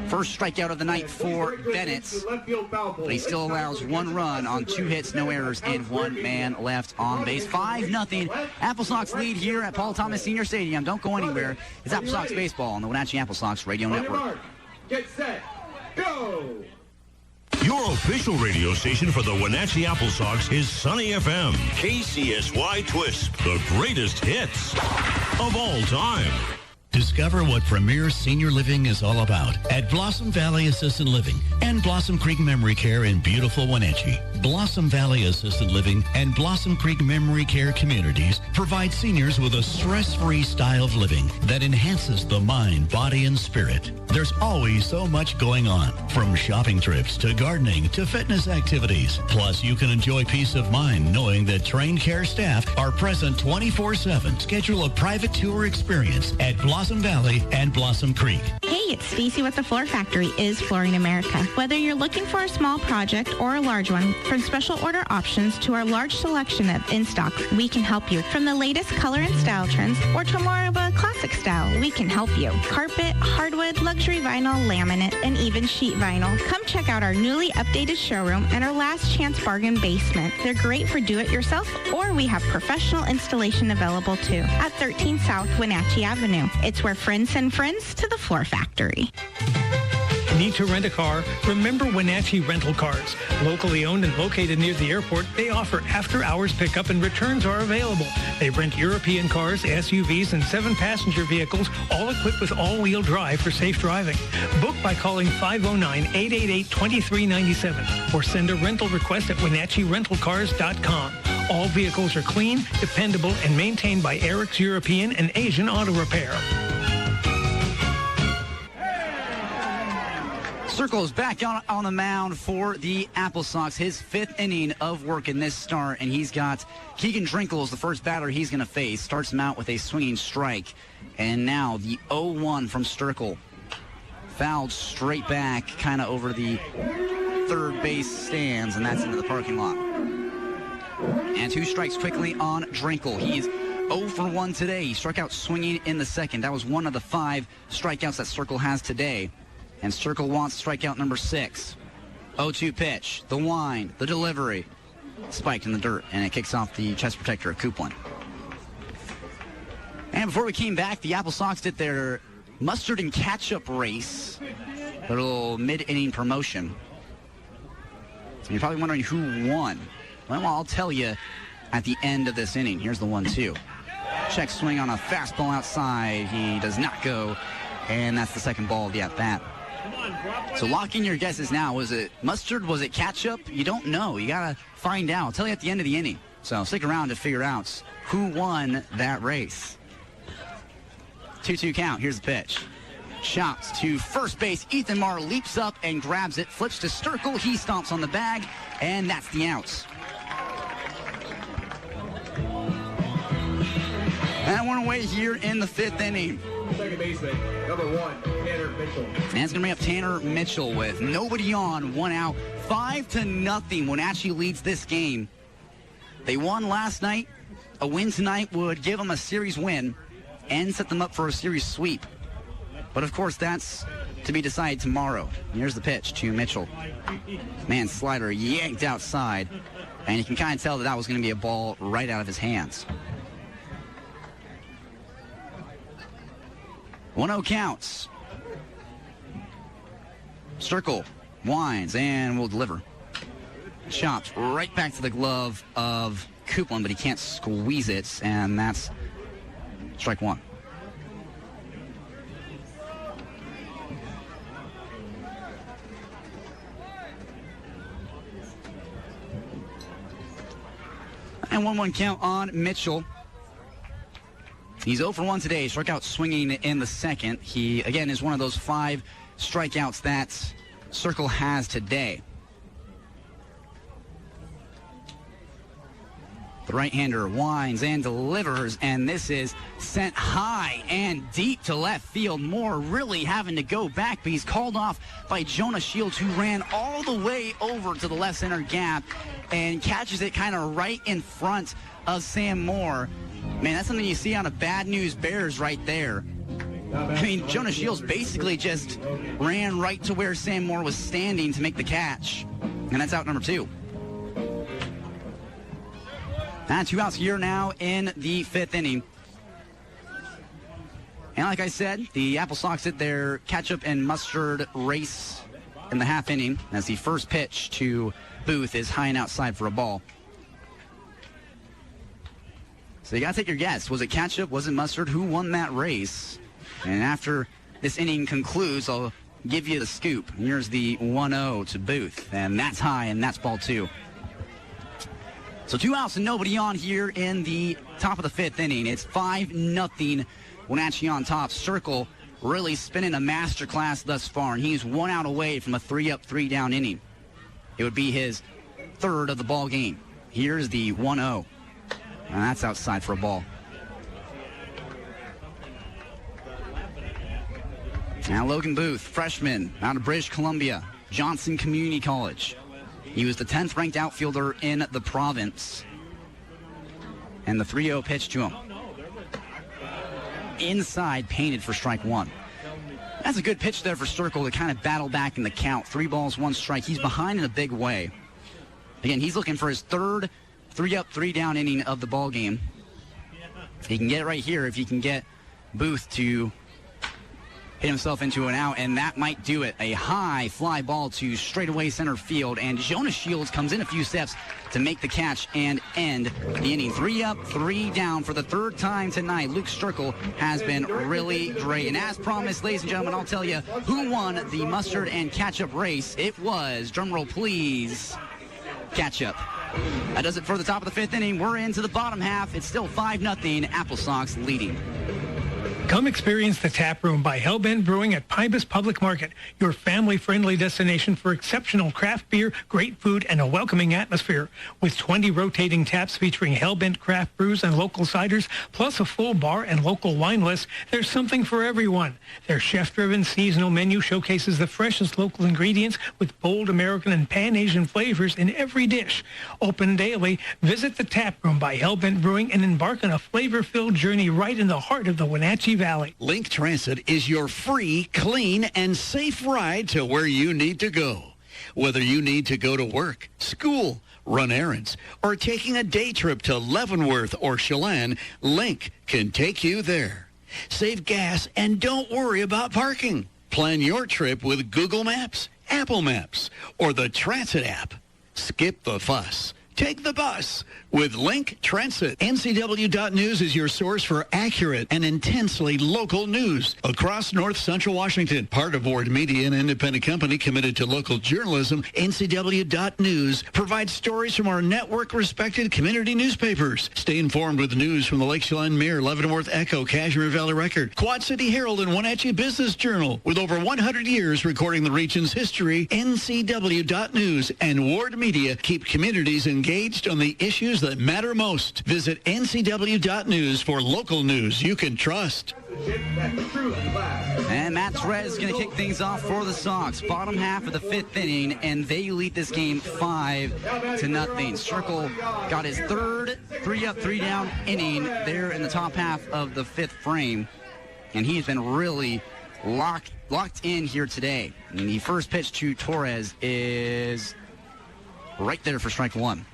First strikeout of the night for Bennett, but he still allows 1 run on 2 hits, no errors, and 1 man left on base. 5-0 AppleSox lead here at Paul Thomas Senior Stadium. Don't go anywhere. It's AppleSox baseball on the Wenatchee AppleSox Radio Network. Get set, go! Your official radio station for the Wenatchee AppleSox is Sunny FM, KCSY Twist, the greatest hits of all time. Discover what Premier Senior Living is all about at Blossom Valley Assisted Living and Blossom Creek Memory Care in beautiful Wenatchee. Blossom Valley Assisted Living and Blossom Creek Memory Care communities provide seniors with a stress-free style of living that enhances the mind, body, and spirit. There's always so much going on, from shopping trips to gardening to fitness activities. Plus, you can enjoy peace of mind knowing that trained care staff are present 24/7. Schedule a private tour experience at Blossom Valley and Blossom Creek. Hey, it's Stacy with the Floor Factory, is Flooring America. Whether you're looking for a small project or a large one, from special order options to our large selection of in-stock, we can help you. From the latest color and style trends or to more of a classic style, we can help you. Carpet, hardwood, luxury vinyl, laminate, and even sheet vinyl. Come check out our newly updated showroom and our last chance bargain basement. They're great for do-it-yourself, or we have professional installation available too at 13 South Wenatchee Avenue. It's where friends send friends to the Floor Factory. Need to rent a car? Remember Wenatchee Rental Cars. Locally owned and located near the airport, they offer after-hours pickup and returns are available. They rent European cars, SUVs, and 7-passenger vehicles, all equipped with all-wheel drive for safe driving. Book by calling 509-888-2397 or send a rental request at WenatcheeRentalCars.com. All vehicles are clean, dependable, and maintained by Eric's European and Asian Auto Repair. Sterkel is back on the mound for the AppleSox, his 5th inning of work in this start, and he's got Keegan Drinkle as the first batter he's going to face. Starts him out with a swinging strike, and now the 0-1 from Sterkel. Fouled straight back, kind of over the third base stands, and that's into the parking lot. And 2 strikes quickly on Drinkle. He's 0 for 1 today. He struck out swinging in the second. That was one of the 5 strikeouts that Sterkel has today. And Sterkel wants strikeout number 6. 0-2 pitch, the wind, the delivery. Spiked in the dirt, and it kicks off the chest protector of Coupland. And before we came back, the AppleSox did their mustard and ketchup race, their little mid-inning promotion. So you're probably wondering who won. Well, I'll tell you at the end of this inning. Here's the 1-2. Check swing on a fastball outside. He does not go, and that's the second ball of the at-bat. So lock in your guesses now. Was it mustard? Was it ketchup? You don't know. You got to find out. I'll tell you at the end of the inning. So stick around to figure out who won that race. 2-2 count. Here's the pitch. Shots to first base. Ethan Marr leaps up and grabs it. Flips to Sterkel. He stomps on the bag, and that's the outs. And one away here in the 5th inning. Second baseman, number 1, Tanner Mitchell. And it's going to bring up Tanner Mitchell with nobody on, 1 out. 5-0. Wenatchee leads this game. They won last night. A win tonight would give them a series win and set them up for a series sweep. But, of course, that's to be decided tomorrow. Here's the pitch to Mitchell. Man, slider yanked outside. And you can kind of tell that was going to be a ball right out of his hands. 1-0 counts. Sterkel winds and will deliver. Chopped right back to the glove of Coupland, but he can't squeeze it, and that's strike 1. And 1-1 count on Mitchell. He's 0 for 1 today. Struck out swinging in the second. He, again, is one of those 5 strikeouts that Sterkel has today. The right-hander winds and delivers, and this is sent high and deep to left field. Moore really having to go back, but he's called off by Jonah Shields, who ran all the way over to the left center gap and catches it kind of right in front of Sam Moore. Man, that's something you see on a Bad News Bears right there. I mean, Jonah Shields basically just ran right to where Sam Moore was standing to make the catch. And that's out number 2. And 2 outs here now in the 5th inning. And like I said, the AppleSox did their ketchup and mustard race in the half inning as the first pitch to Booth is high and outside for a ball. So you got to take your guess. Was it ketchup? Was it mustard? Who won that race? And after this inning concludes, I'll give you the scoop. Here's the 1-0 to Booth, and that's high, and that's ball 2. So 2 outs and nobody on here in the top of the 5th inning. It's 5-0 Wenatchee on top. Sterkel really spinning a masterclass thus far, and he's 1 out away from a 3-up, 3-down inning. It would be his 3rd of the ball game. Here's the 1-0. And that's outside for a ball. Now Logan Booth, freshman out of British Columbia, Johnson Community College. He was the 10th ranked outfielder in the province. And the 3-0 pitch to him. Inside, painted for strike 1. That's a good pitch there for Sterkel to kind of battle back in the count. 3 balls, 1 strike. He's behind in a big way. Again, he's looking for his 3rd 3-up, 3-down inning of the ball game. He can get it right here if he can get Booth to hit himself into an out, and that might do it. A high fly ball to straightaway center field, and Jonah Shields comes in a few steps to make the catch and end the inning. 3 up, 3 down for the 3rd time tonight. Luke Sterkel has been really great. And as promised, ladies and gentlemen, I'll tell you who won the mustard and ketchup race. It was, drumroll please, ketchup. That does it for the top of the 5th inning. We're into the bottom half. It's still 5-0, AppleSox leading. Come experience the Tap Room by Hellbent Brewing at Pybus Public Market, your family-friendly destination for exceptional craft beer, great food, and a welcoming atmosphere. With 20 rotating taps featuring Hellbent craft brews and local ciders, plus a full bar and local wine list, there's something for everyone. Their chef-driven seasonal menu showcases the freshest local ingredients with bold American and Pan-Asian flavors in every dish. Open daily, visit the Tap Room by Hellbent Brewing and embark on a flavor-filled journey right in the heart of the Wenatchee Valley. Link Transit is your free, clean, and safe ride to where you need to go. Whether you need to go to work, school, run errands, or taking a day trip to Leavenworth or Chelan, Link can take you there. Save gas and don't worry about parking. Plan your trip with Google Maps, Apple Maps, or the Transit app. Skip the fuss. Take the bus with Link Transit. NCW.news is your source for accurate and intensely local news across North Central Washington. Part of Ward Media, an independent company committed to local journalism, NCW.news provides stories from our network-respected community newspapers. Stay informed with news from the Lake Chelan Mirror, Leavenworth Echo, Cashmere Valley Record, Quad City Herald, and Wenatchee Business Journal. With over 100 years recording the region's history, NCW.news and Ward Media keep communities engaged on the issues that matter most. Visit ncw.news for local news you can trust. And Matt Therese is going to kick things off for the Sox. Bottom half of the fifth inning, and they lead this game 5-0. Sterkel got his third 3-up, 3-down inning there in the top half of the fifth frame, and he has been really locked in here today. And the first pitch to Torres is right there for strike one.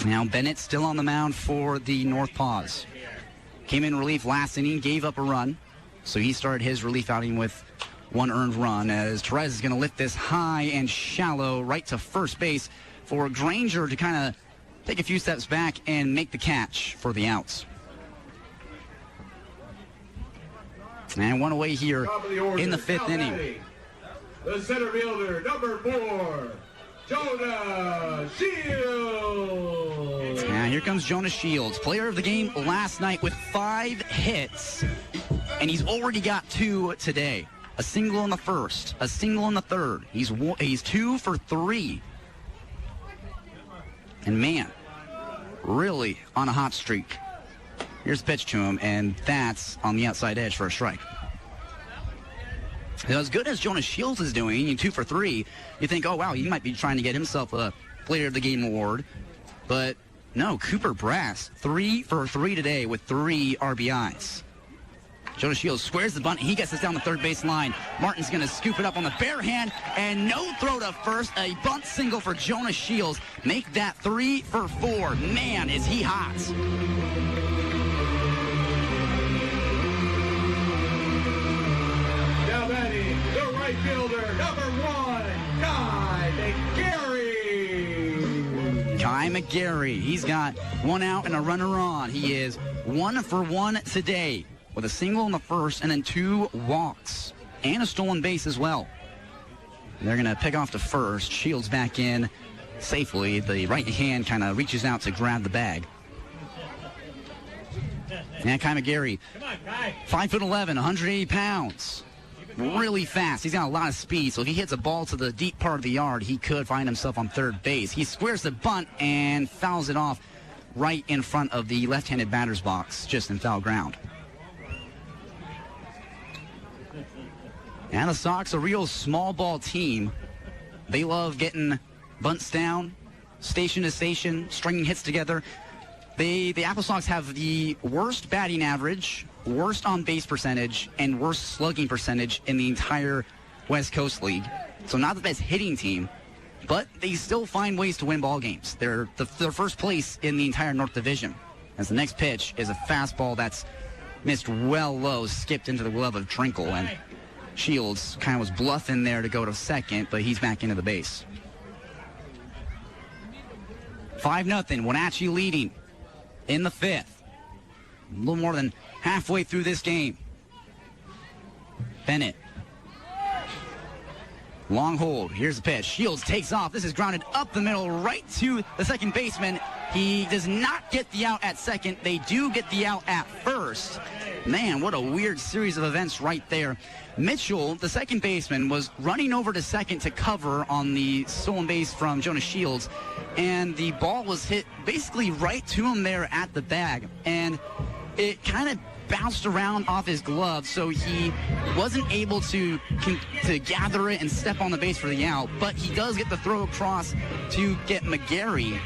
Now Bennett still on the mound for the NorthPaws. Came in relief last inning, gave up a run. So he started his relief outing with one earned run as Therese is going to lift this high and shallow right to first base for Granger to kind of take a few steps back and make the catch for the outs. And one away here in the fifth inning. The center fielder, number 4. Jonah Shields. Now here comes Jonah Shields, player of the game last night with 5 hits, and he's already got 2 today. A single in the first, a single in the third. He's 2 for 3. And man, really on a hot streak. Here's a pitch to him, and that's on the outside edge for a strike. Now, as good as Jonah Shields is doing, 2 for 3, you think, oh, wow, he might be trying to get himself a Player of the Game award. But no, Cooper Brass, 3 for 3 today with 3 RBIs. Jonah Shields squares the bunt. He gets us down the third base line. Martin's going to scoop it up on the bare hand, and no throw to first. A bunt single for Jonah Shields. Make that 3 for 4. Man, is he hot. Now batting, the right fielder, number 1, Kai McGarry. Kai McGarry, he's got 1 out and a runner on. He is 1 for 1 today with a single in the first and then 2 walks and a stolen base as well. They're going to pick off to first. Shields back in safely. The right hand kind of reaches out to grab the bag. And Kai McGarry, 5'11", 180 pounds. Really fast. He's got a lot of speed, so if he hits a ball to the deep part of the yard, he could find himself on third base. He squares the bunt and fouls it off right in front of the left-handed batter's box, just in foul ground. And the Sox, a real small ball team. They love getting bunts down, station to station, stringing hits together. The AppleSox have the worst batting average, worst on-base percentage, and worst slugging percentage in the entire West Coast League. So not the best hitting team, but they still find ways to win ball games. They're first place in the entire North Division. As the next pitch is a fastball that's missed well low, skipped into the glove of Trinkle, and Shields kind of was bluffing there to go to second, but he's back into the base. 5-0, Wenatchee leading in the fifth. A little more than halfway through this game. Bennett. Long hold. Here's the pitch. Shields takes off. This is grounded up the middle right to the second baseman. He does not get the out at second. They do get the out at first. Man, what a weird series of events right there. Mitchell, the second baseman, was running over to second to cover on the stolen base from Jonas Shields, and the ball was hit basically right to him there at the bag, and it kind of bounced around off his glove, so he wasn't able to gather it and step on the base for the out, but he does get the throw across to get McGarry.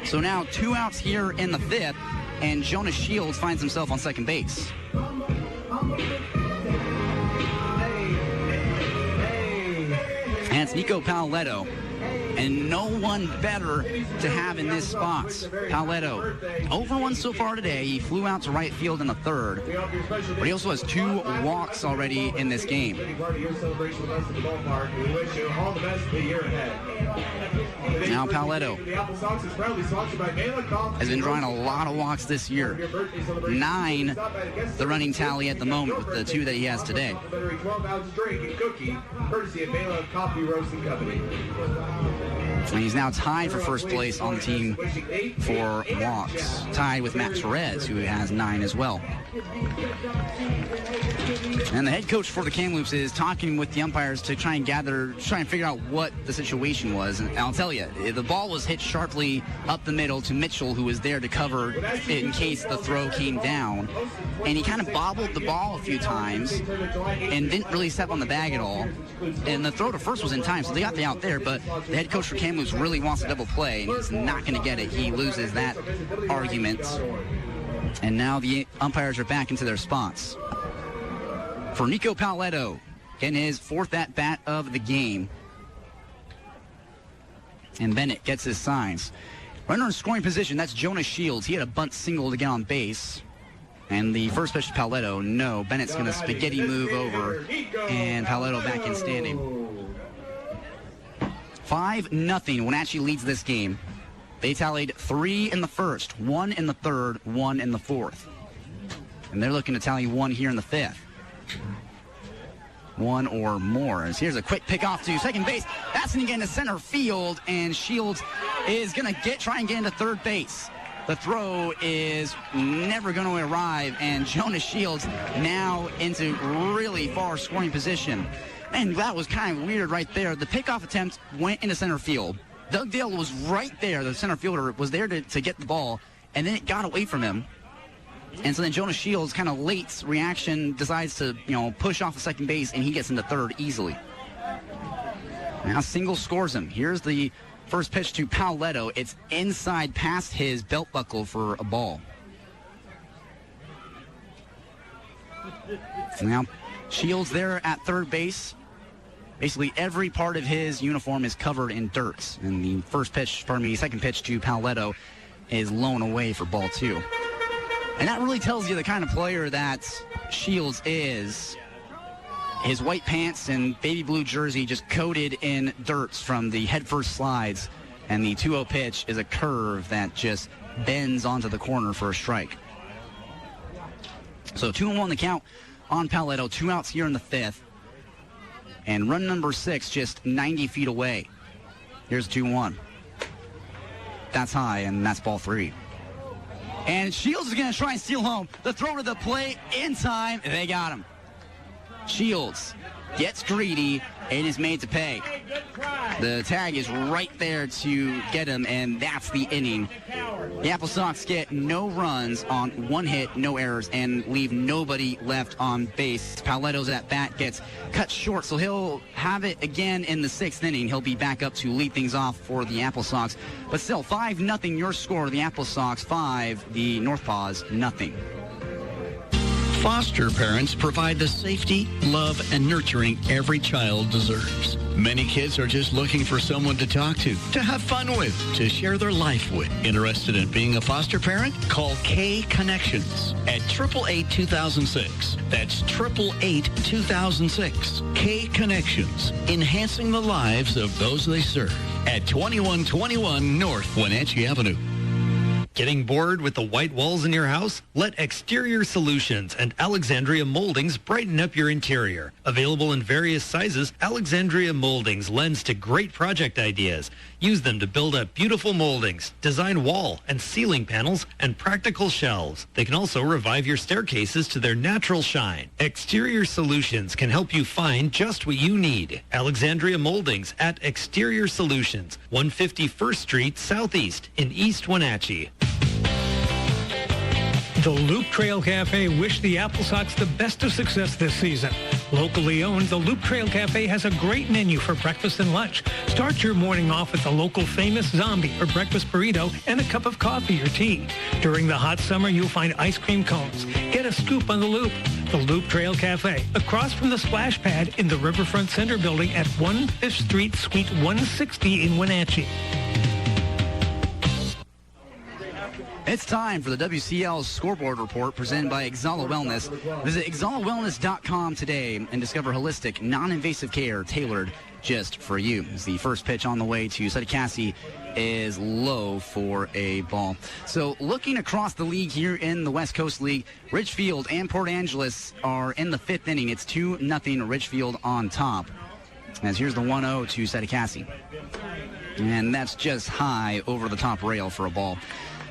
So now 2 outs here in the 5th, and Jonas Shields finds himself on second base. And it's Nico Paoletto, and no one better to have in this spot. Paoletto, 0-for-1 so far today. He flew out to right field in the 3rd, but he also has 2 walks already in this game. Now Paoletto has been drawing a lot of walks this year. 9, the running tally at the moment with the 2 that he has today. And he's now tied for first place on the team for walks, tied with Matt Torres, who has 9 as well. And the head coach for the Kamloops is talking with the umpires to try and figure out what the situation was. And I'll tell you, the ball was hit sharply up the middle to Mitchell, who was there to cover in case the throw came down. And he kind of bobbled the ball a few times and didn't really step on the bag at all. And the throw to first was in time, so they got the out there. But the head coach for Kamloops really wants to double play, and he's not going to get it. He loses that argument. And now the umpires are back into their spots. For Nico Paoletto, getting his 4th at-bat of the game. And Bennett gets his signs. Runner in scoring position, that's Jonas Shields. He had a bunt single to get on base. And the first pitch to Paoletto, no. Bennett's going to spaghetti move over, and Paoletto back in standing. 5-0. Wenatchee leads this game. They tallied 3 in the 1st, 1 in the 3rd, 1 in the 4th. And they're looking to tally 1 here in the 5th. 1 or more. As here's a quick pick off to second base. That's going to get into center field, and Shields is going to try and get into third base. The throw is never going to arrive, and Jonas Shields now into really far scoring position. And that was kind of weird right there. The pickoff attempt went into center field. Doug Dale was right there. The center fielder was there to get the ball, and then it got away from him. And so then Jonas Shields, kind of late reaction, decides to, push off the second base, and he gets into third easily. Now Single scores him. Here's the first pitch to Paoletto. It's inside past his belt buckle for a ball. So now Shields there at third base. Basically every part of his uniform is covered in dirt. And the second pitch to Paoletto is blown away for ball 2. And that really tells you the kind of player that Shields is. His white pants and baby blue jersey just coated in dirt from the headfirst slides. And the 2-0 pitch is a curve that just bends onto the corner for a strike. So 2-1 the count on Paoletto. 2 outs here in the 5th. And run number 6 just 90 feet away. Here's 2-1. That's high, and that's ball 3. And Shields is going to try and steal home. The throw to the plate in time, and they got him. Shields gets greedy and is made to pay. The tag is right there to get him, and that's the inning. The AppleSox get no runs on 1 hit, no errors, and leave nobody left on base. Paoletto's at bat gets cut short, so he'll have it again in the 6th inning. He'll be back up to lead things off for the AppleSox. But still, 5-0 your score. The AppleSox 5, the NorthPaws nothing. Foster parents provide the safety, love, and nurturing every child deserves. Many kids are just looking for someone to talk to have fun with, to share their life with. Interested in being a foster parent? Call K Connections at 888-2006. That's 888-2006. K Connections, enhancing the lives of those they serve at 2121 North Wenatchee Avenue. Getting bored with the white walls in your house? Let Exterior Solutions and Alexandria Moldings brighten up your interior. Available in various sizes, Alexandria Moldings lends to great project ideas. Use them to build up beautiful moldings, design wall and ceiling panels, and practical shelves. They can also revive your staircases to their natural shine. Exterior Solutions can help you find just what you need. Alexandria Moldings at Exterior Solutions, 151st Street Southeast in East Wenatchee. The Loop Trail Cafe wish the AppleSox the best of success this season. Locally owned, the Loop Trail Cafe has a great menu for breakfast and lunch. Start your morning off with the local famous zombie or breakfast burrito and a cup of coffee or tea. During the hot summer, you'll find ice cream cones. Get a scoop on the Loop. The Loop Trail Cafe, across from the splash pad in the Riverfront Center building at 1 5th Street, Suite 160 in Wenatchee. It's time for the WCL scoreboard report presented by Exala Wellness. Visit exalawellness.com today and discover holistic, non-invasive care tailored just for you. As the first pitch on the way to Setecassi is low for a ball. So looking across the league here in the West Coast League, Richfield and Port Angeles are in the fifth inning. It's 2-0 Richfield on top. As here's the 1-0 to Setecassi. And that's just high over the top rail for a ball.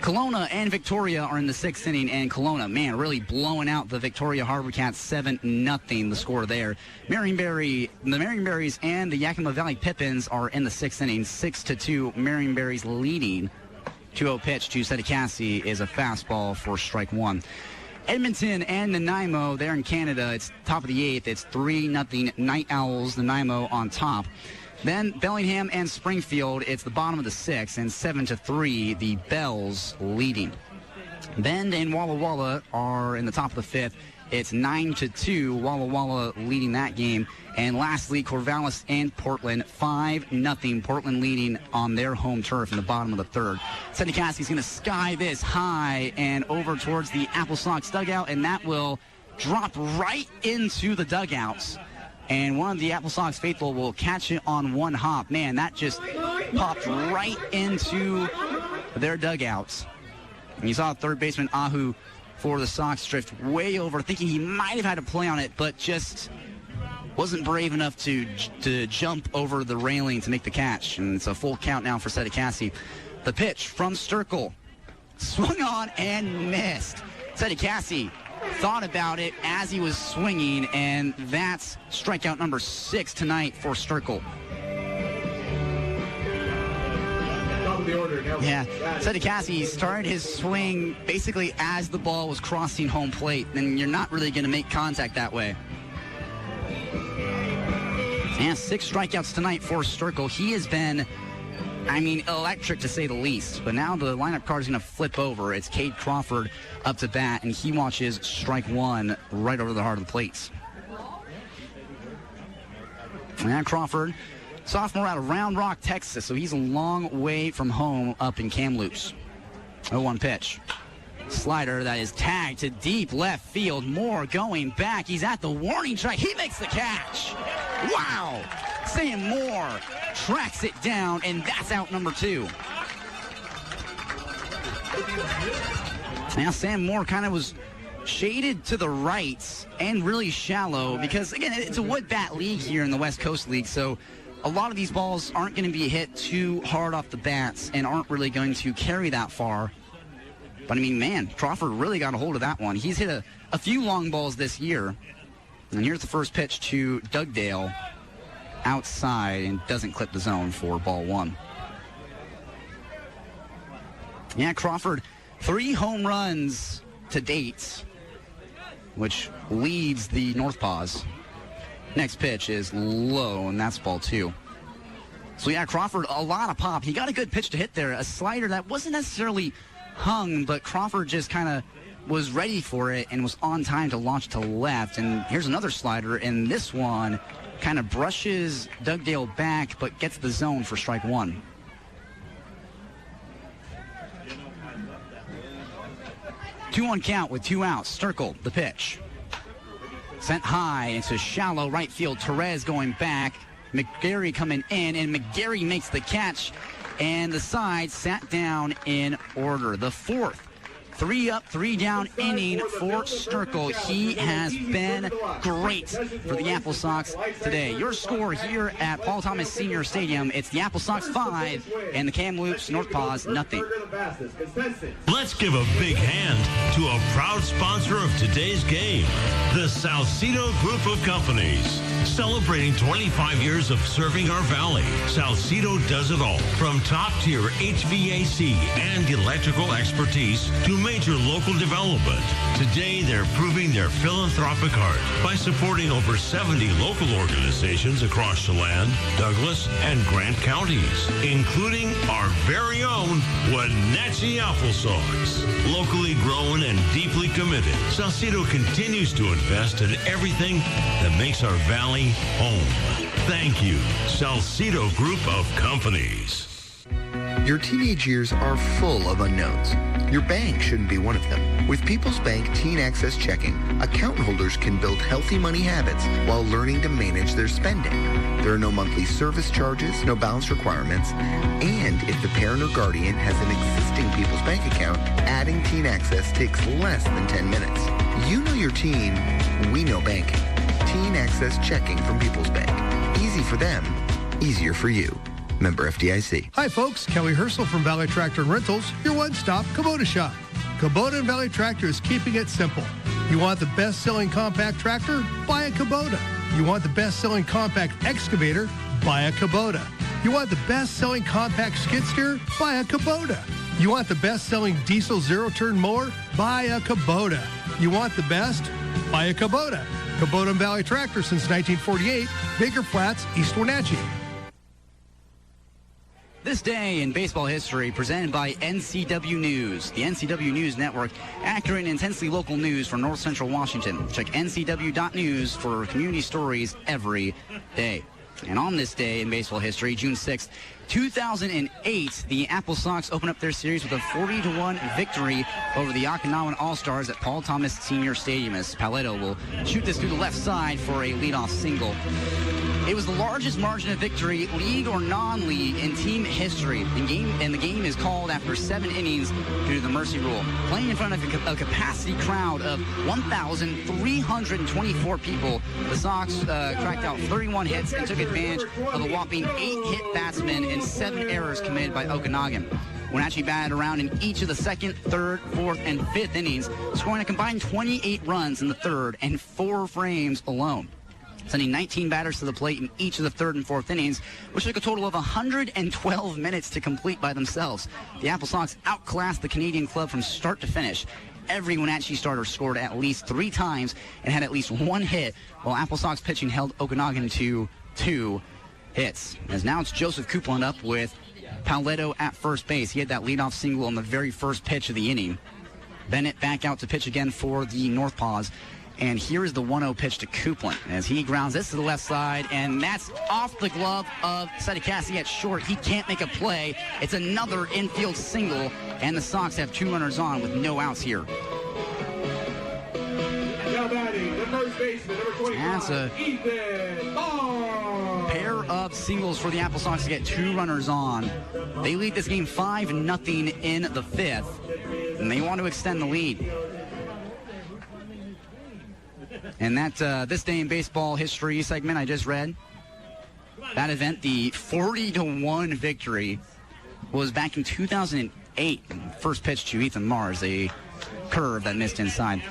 Kelowna and Victoria are in the sixth inning, and Kelowna, man, really blowing out the Victoria Harbor Cats 7-0, the score there. The Marionberries and the Yakima Valley Pippins are in the sixth inning, 6-2, Marionberries leading. 2-0 pitch to Setecassi is a fastball for strike one. Edmonton and Nanaimo, they're in Canada. It's top of the eighth. It's 3-0 Night Owls, Nanaimo on top. Then Bellingham and Springfield, it's the bottom of the sixth, and 7-3, the Bells leading. Bend and Walla Walla are in the top of the fifth. It's 9-2, Walla Walla leading that game. And lastly, Corvallis and Portland, 5-0, Portland leading on their home turf in the bottom of the third. Setecassi going to sky this high and over towards the AppleSox dugout, and that will drop right into the dugouts. And one of the AppleSox faithful will catch it on one hop. Man, that just popped right into their dugouts. And you saw third baseman Ahu for the Sox drift way over, thinking he might have had a play on it, but just wasn't brave enough to jump over the railing to make the catch. And it's a full count now for Setecassi. The pitch from Sterkel. Swung on and missed. Setecassi thought about it as he was swinging, and that's strikeout number 6 tonight for Sterkel. Yeah, Setecassi started his swing basically as the ball was crossing home plate, and you're not really going to make contact that way. And 6 strikeouts tonight for Sterkel. He has been, electric to say the least. But now the lineup card is going to flip over. It's Cade Crawford up to bat, and he watches strike one right over the heart of the plates. And Crawford, sophomore out of Round Rock, Texas, so he's a long way from home up in Kamloops. 0-1 pitch. Slider that is tagged to deep left field. Moore going back. He's at the warning track. He makes the catch. Wow. Sam Moore tracks it down, and that's out number 2. Now Sam Moore kind of was shaded to the right and really shallow because, again, it's a wood bat league here in the West Coast League, so a lot of these balls aren't going to be hit too hard off the bats and aren't really going to carry that far. But, man, Crawford really got a hold of that one. He's hit a few long balls this year. And here's the first pitch to Dugdale outside and doesn't clip the zone for ball 1. Yeah, Crawford, 3 home runs to date, which leads the NorthPaws. Next pitch is low, and that's ball 2. So, yeah, Crawford, a lot of pop. He got a good pitch to hit there, a slider that wasn't necessarily hung, but Crawford just kind of was ready for it and was on time to launch to left. And here's another slider, and this one kind of brushes Dugdale back, but gets the zone for strike 1. Two-one count with 2 outs. Sterkel, the pitch. Sent high into shallow right field. Therese going back. McGarry coming in, and McGarry makes the catch. and the side sat down in order. The fourth 3 up, 3 down inning for Sterkel. He has been great for the AppleSox today. Your score here at Paul Thomas Senior Stadium, it's the AppleSox 5 and the Kamloops NorthPaws nothing. Let's give a big hand to a proud sponsor of today's game, the Salcedo Group of Companies. Celebrating 25 years of serving our valley, Salcedo does it all, from top-tier HVAC and electrical expertise to major local development. Today, they're proving their philanthropic heart by supporting over 70 local organizations across Chelan, Douglas, and Grant counties, including our very own Wenatchee AppleSox. Locally grown and deeply committed, Salcedo continues to invest in everything that makes our valley home. Thank you, Salcedo Group of Companies. Your teenage years are full of unknowns. Your bank shouldn't be one of them. With People's Bank Teen Access Checking, account holders can build healthy money habits while learning to manage their spending. There are no monthly service charges, no balance requirements, and if the parent or guardian has an existing People's Bank account, adding Teen Access takes less than 10 minutes. You know your teen, we know banking. Teen Access Checking from People's Bank. Easy for them, easier for you. Member FDIC. Hi, folks. Kelly Herschel from Valley Tractor and Rentals, your one-stop Kubota shop. Kubota and Valley Tractor is keeping it simple. You want the best-selling compact tractor? Buy a Kubota. You want the best-selling compact excavator? Buy a Kubota. You want the best-selling compact skid steer? Buy a Kubota. You want the best-selling diesel zero-turn mower? Buy a Kubota. You want the best? Buy a Kubota. Kubota and Valley Tractor since 1948, Baker Flats, East Wenatchee. This day in baseball history, presented by NCW News, the NCW News Network, accurate and intensely local news for North Central Washington. Check ncw.news for community stories every day. And on this day in baseball history, June 6th, 2008, the AppleSox opened up their series with a 40-1 victory over the Okinawan All-Stars at Paul Thomas Senior Stadium, as Paletto will shoot this through the left side for a leadoff single. It was the largest margin of victory, league or non-league, in team history. The game is called after 7 innings due to the mercy rule. Playing in front of a capacity crowd of 1,324 people, the Sox cracked out 31 hits and took advantage of a whopping 8-hit batsmen and 7 errors committed by Okanagan. Wenatchee batted around in each of the 2nd, 3rd, 4th, and 5th innings, scoring a combined 28 runs in the 3rd and 4 frames alone, sending 19 batters to the plate in each of the 3rd and 4th innings, which took a total of 112 minutes to complete by themselves. The AppleSox outclassed the Canadian club from start to finish. Every Wenatchee starter scored at least 3 times and had at least 1 hit, while AppleSox pitching held Okanagan to 2 hits. As now it's Joseph Coupland up with Paletto at first base. He had that leadoff single on the very first pitch of the inning. Bennett back out to pitch again for the NorthPaws. And here is the 1-0 pitch to Coupland as he grounds this to the left side, and that's off the glove of Sedicassi at short. He can't make a play. It's another infield single, and the Sox have 2 runners on with no outs here. Now batting, the first baseman, number 25, That's a pair of singles for the AppleSox to get 2 runners on. They lead this game 5-0 in the 5th, and they want to extend the lead. And that this day in baseball history segment I just read, that event, the 40-1 victory, was back in 2008. First pitch to Ethan Mars, a curve that missed inside.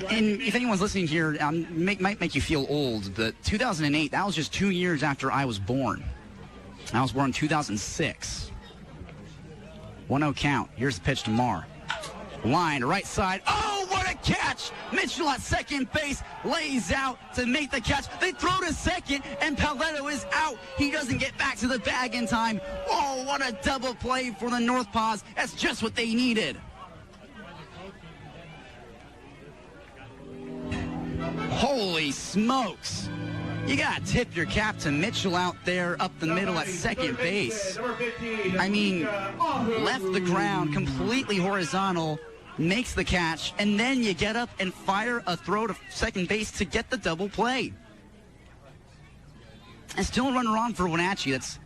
And if anyone's listening here, might make you feel old, but 2008, that was just 2 years after I was born. I was born in 2006. 1-0 count. Here's the pitch to Mar. Line to right side. Oh, what a catch! Mitchell at second base lays out to make the catch. They throw to second, and Paletto is out. He doesn't get back to the bag in time. Oh, what a double play for the NorthPaws. That's just what they needed. Holy smokes. You got to tip your cap to Mitchell out there up the middle at second base. I mean, left the ground completely horizontal, makes the catch, and then you get up and fire a throw to second base to get the double play. And still a runner on for Wenatchee. That's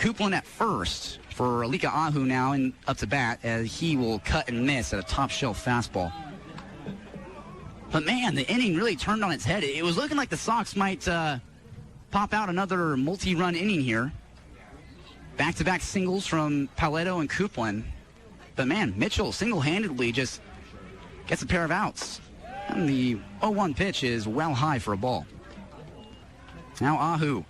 Coupland at first for Alika Ahu now and up to bat as he will cut and miss at a top shelf fastball. But man, the inning really turned on its head. It was looking like the Sox might pop out another multi-run inning here. Back-to-back singles from Paletto and Coupland. But man, Mitchell single-handedly just gets a pair of outs. And the 0-1 pitch is well high for a ball. Now Ahu,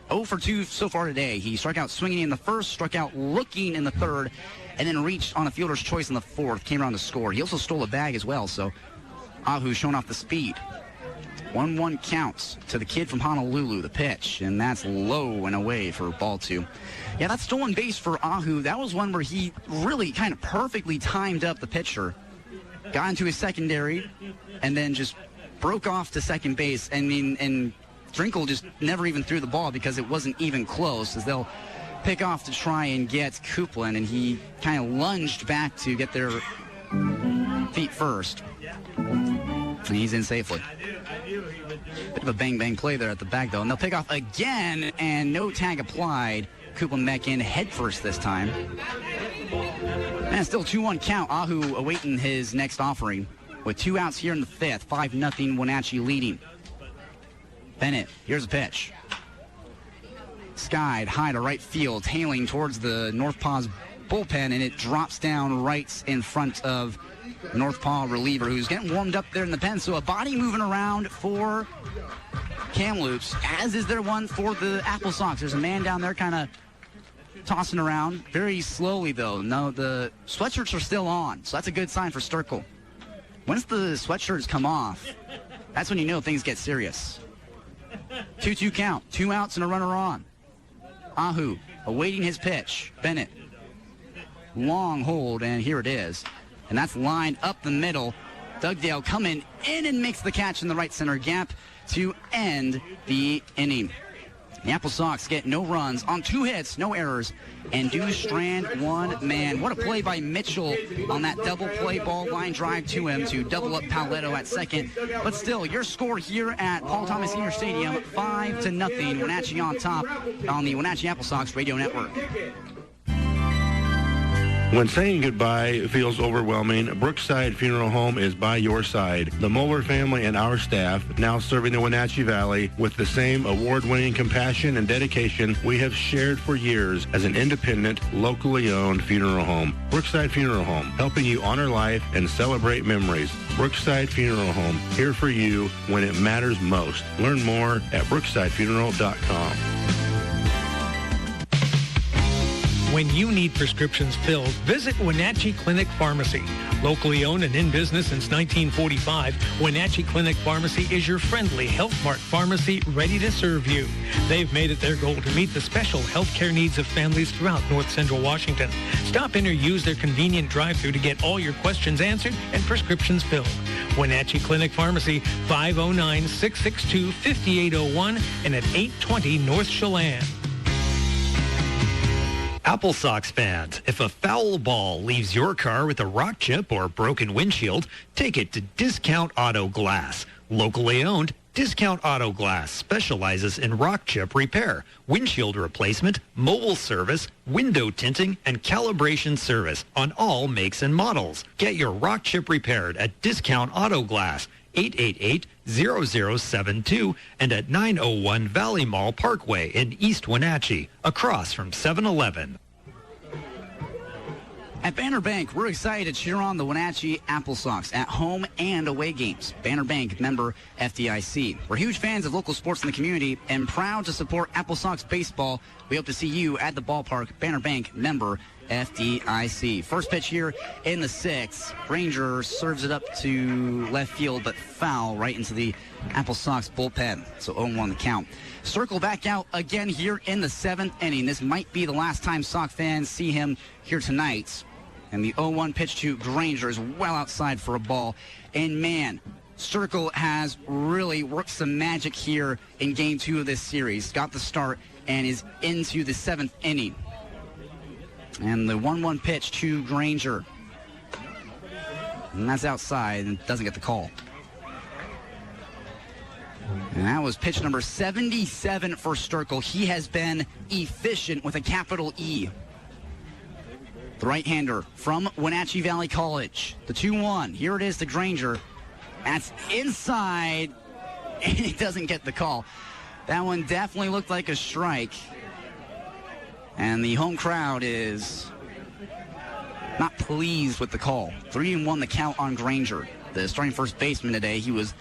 0 for 2 so far today. He struck out swinging in the first, struck out looking in the third, and then reached on a fielder's choice in the fourth, came around to score. He also stole a bag as well, so Ahu showing off the speed. 1-1 counts to the kid from Honolulu, the pitch, and that's low and away for ball 2. Yeah, that stolen base for Ahu, that was one where he really kind of perfectly timed up the pitcher, got into his secondary, and then just broke off to second base. And Sterkel just never even threw the ball because it wasn't even close, as they'll pick off to try and get Coupland, and he kind of lunged back to get their feet first. And he's in safely. Bit of a bang-bang play there at the back, though. And they'll pick off again, and no tag applied. Coupland back in head first this time. And still 2-1 count. Ahu awaiting his next offering with 2 outs here in the 5th. 5-0 Wenatchee leading. Bennett, here's a pitch. Skied high to right field, tailing towards the NorthPaws bullpen, and it drops down right in front of NorthPaw reliever who's getting warmed up there in the pen. So a body moving around for Kamloops, as is there one for the AppleSox. There's a man down there kind of tossing around very slowly, though. No, the sweatshirts are still on, so that's a good sign for Sterkel. Once the sweatshirts come off, that's when you know things get serious. 2-2 count, 2 outs and a runner on. Ahu awaiting his pitch. Bennett, long hold, and here it is. And that's lined up the middle. Dugdale coming in and makes the catch in the right center gap to end the inning. The AppleSox get no runs on 2 hits, no errors, and do strand 1 man. What a play by Mitchell on that double play ball line drive to him to double up Paletto at second. But still, your score here at Paul Thomas Senior Stadium, 5-0. Wenatchee on top on the Wenatchee AppleSox Radio Network. When saying goodbye feels overwhelming, Brookside Funeral Home is by your side. The Moeller family and our staff, now serving the Wenatchee Valley with the same award-winning compassion and dedication we have shared for years as an independent, locally owned funeral home. Brookside Funeral Home, helping you honor life and celebrate memories. Brookside Funeral Home, here for you when it matters most. Learn more at brooksidefuneral.com. When you need prescriptions filled, visit Wenatchee Clinic Pharmacy. Locally owned and in business since 1945, Wenatchee Clinic Pharmacy is your friendly Health Mart pharmacy ready to serve you. They've made it their goal to meet the special health care needs of families throughout North Central Washington. Stop in or use their convenient drive-thru to get all your questions answered and prescriptions filled. Wenatchee Clinic Pharmacy, 509-662-5801 and at 820 North Chelan. AppleSox fans, if a foul ball leaves your car with a rock chip or broken windshield, take it to Discount Auto Glass. Locally owned, Discount Auto Glass specializes in rock chip repair, windshield replacement, mobile service, window tinting, and calibration service on all makes and models. Get your rock chip repaired at Discount Auto Glass, 888-0072 and at 901 Valley Mall Parkway in East Wenatchee, across from 7-Eleven. At Banner Bank, we're excited to cheer on the Wenatchee AppleSox at home and away games. Banner Bank, member FDIC. We're huge fans of local sports in the community and proud to support AppleSox baseball. We hope to see you at the ballpark. Banner Bank, member FDIC. First pitch here in the 6th. Granger serves it up to left field, but foul right into the AppleSox bullpen. So 0-1 the count. Sterkel back out again here in the 7th inning. This might be the last time Sox fans see him here tonight. And the 0-1 pitch to Granger is well outside for a ball. And man, Sterkel has really worked some magic here in Game 2 of this series. Got the start and is into the 7th inning. And the 1-1 pitch to Granger. And that's outside and doesn't get the call. And that was pitch number 77 for Sterkel. He has been efficient with a capital E. The right-hander from Wenatchee Valley College. The 2-1. Here it is to Granger. That's inside, and he doesn't get the call. That one definitely looked like a strike. And the home crowd is not pleased with the call. 3-1 the count on Granger, the starting first baseman today. He was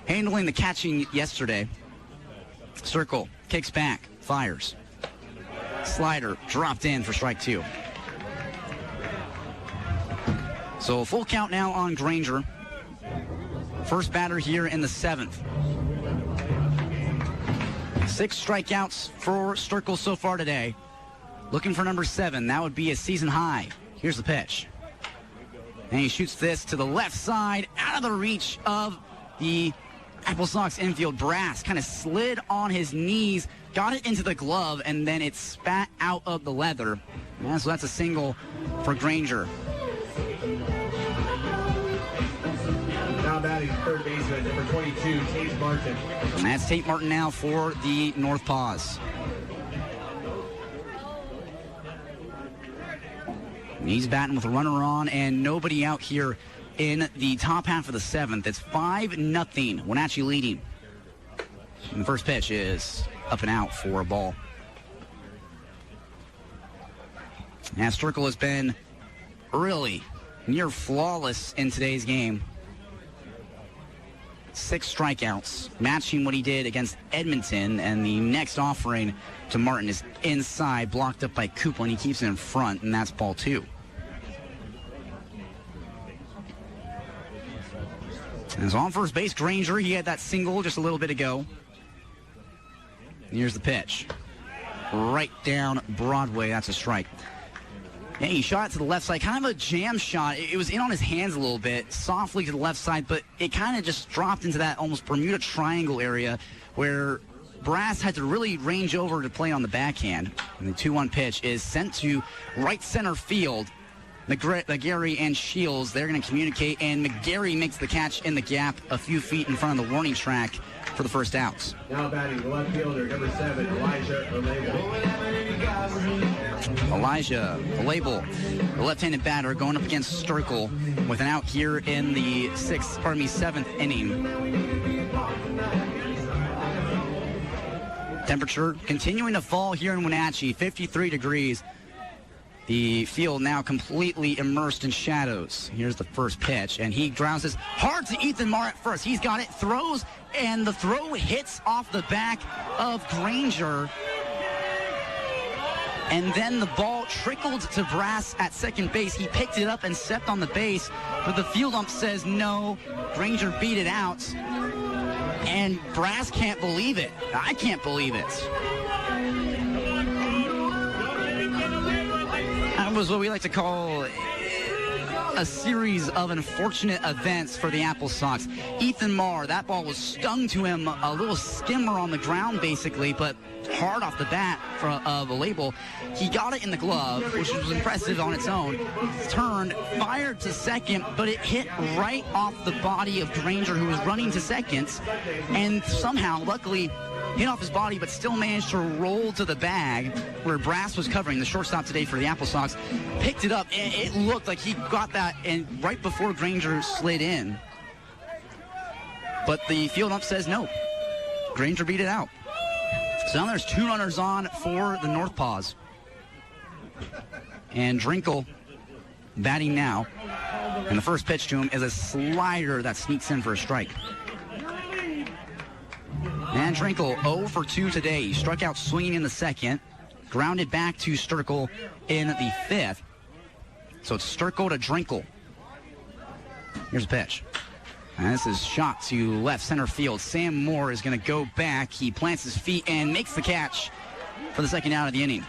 handling the catching yesterday. Sterkel kicks back, fires. Slider dropped in for strike 2. So a full count now on Granger. First batter here in the 7th. 6 strikeouts for Sterkel so far today. Looking for number 7. That would be a season high. Here's the pitch. And he shoots this to the left side, out of the reach of the AppleSox infield. Brass kind of slid on his knees, got it into the glove, and then it spat out of the leather. And so that's a single for Granger. Now batting third baseman, number 22, Tate Martin. And that's Tate Martin now for the NorthPaws. He's batting with a runner on and nobody out here in the top half of the 7th. It's 5-0. Wenatchee leading. And the first pitch is up and out for a ball. Now Sterkel has been really near flawless in today's game. 6 strikeouts, matching what he did against Edmonton, and the next offering to Martin is inside, blocked up by Coupland. He keeps it in front, and that's ball 2. And so on first base, Granger, he had that single just a little bit ago. Here's the pitch. Right down Broadway, that's a strike. Yeah, he shot it to the left side, kind of a jam shot. It was in on his hands a little bit, softly to the left side, but it kind of just dropped into that almost Bermuda Triangle area where Brass had to really range over to play on the backhand. And the 2-1 pitch is sent to right center field. McGarry and Shields, they're going to communicate, and McGarry makes the catch in the gap a few feet in front of the warning track for the first outs. Now batting the left fielder, number 7, Elijah Label, the left-handed batter, going up against Sterkel with an out here in the 7th inning. Temperature continuing to fall here in Wenatchee, 53 degrees. The field now completely immersed in shadows. Here's the first pitch, and he grounds this hard to Ethan Marr at first. He's got it, throws, and the throw hits off the back of Granger. And then the ball trickled to Brass at second base. He picked it up and stepped on the base, but the field ump says no. Granger beat it out, and Brass can't believe it. I can't believe it. That was what we like to call a series of unfortunate events for the AppleSox. Ethan Marr, that ball was stung to him, a little skimmer on the ground basically, but hard off the bat of a label. He got it in the glove, which was impressive on its own. Turned, fired to second, but it hit right off the body of Granger, who was running to second, and somehow, luckily, hit off his body, but still managed to roll to the bag where Brass was covering, the shortstop today for the AppleSox. Picked it up, and it looked like he got that and right before Granger slid in. But the field ump says no. Granger beat it out. So now there's 2 runners on for the NorthPaws. And Drinkle batting now. And the first pitch to him is a slider that sneaks in for a strike. And Drinkle 0 for 2 today. He struck out swinging in the 2nd. Grounded back to Sterkel in the 5th. So it's Sterkel to Drinkle. Here's a pitch. And this is shot to left center field. Sam Moore is going to go back. He plants his feet and makes the catch for the second out of the inning.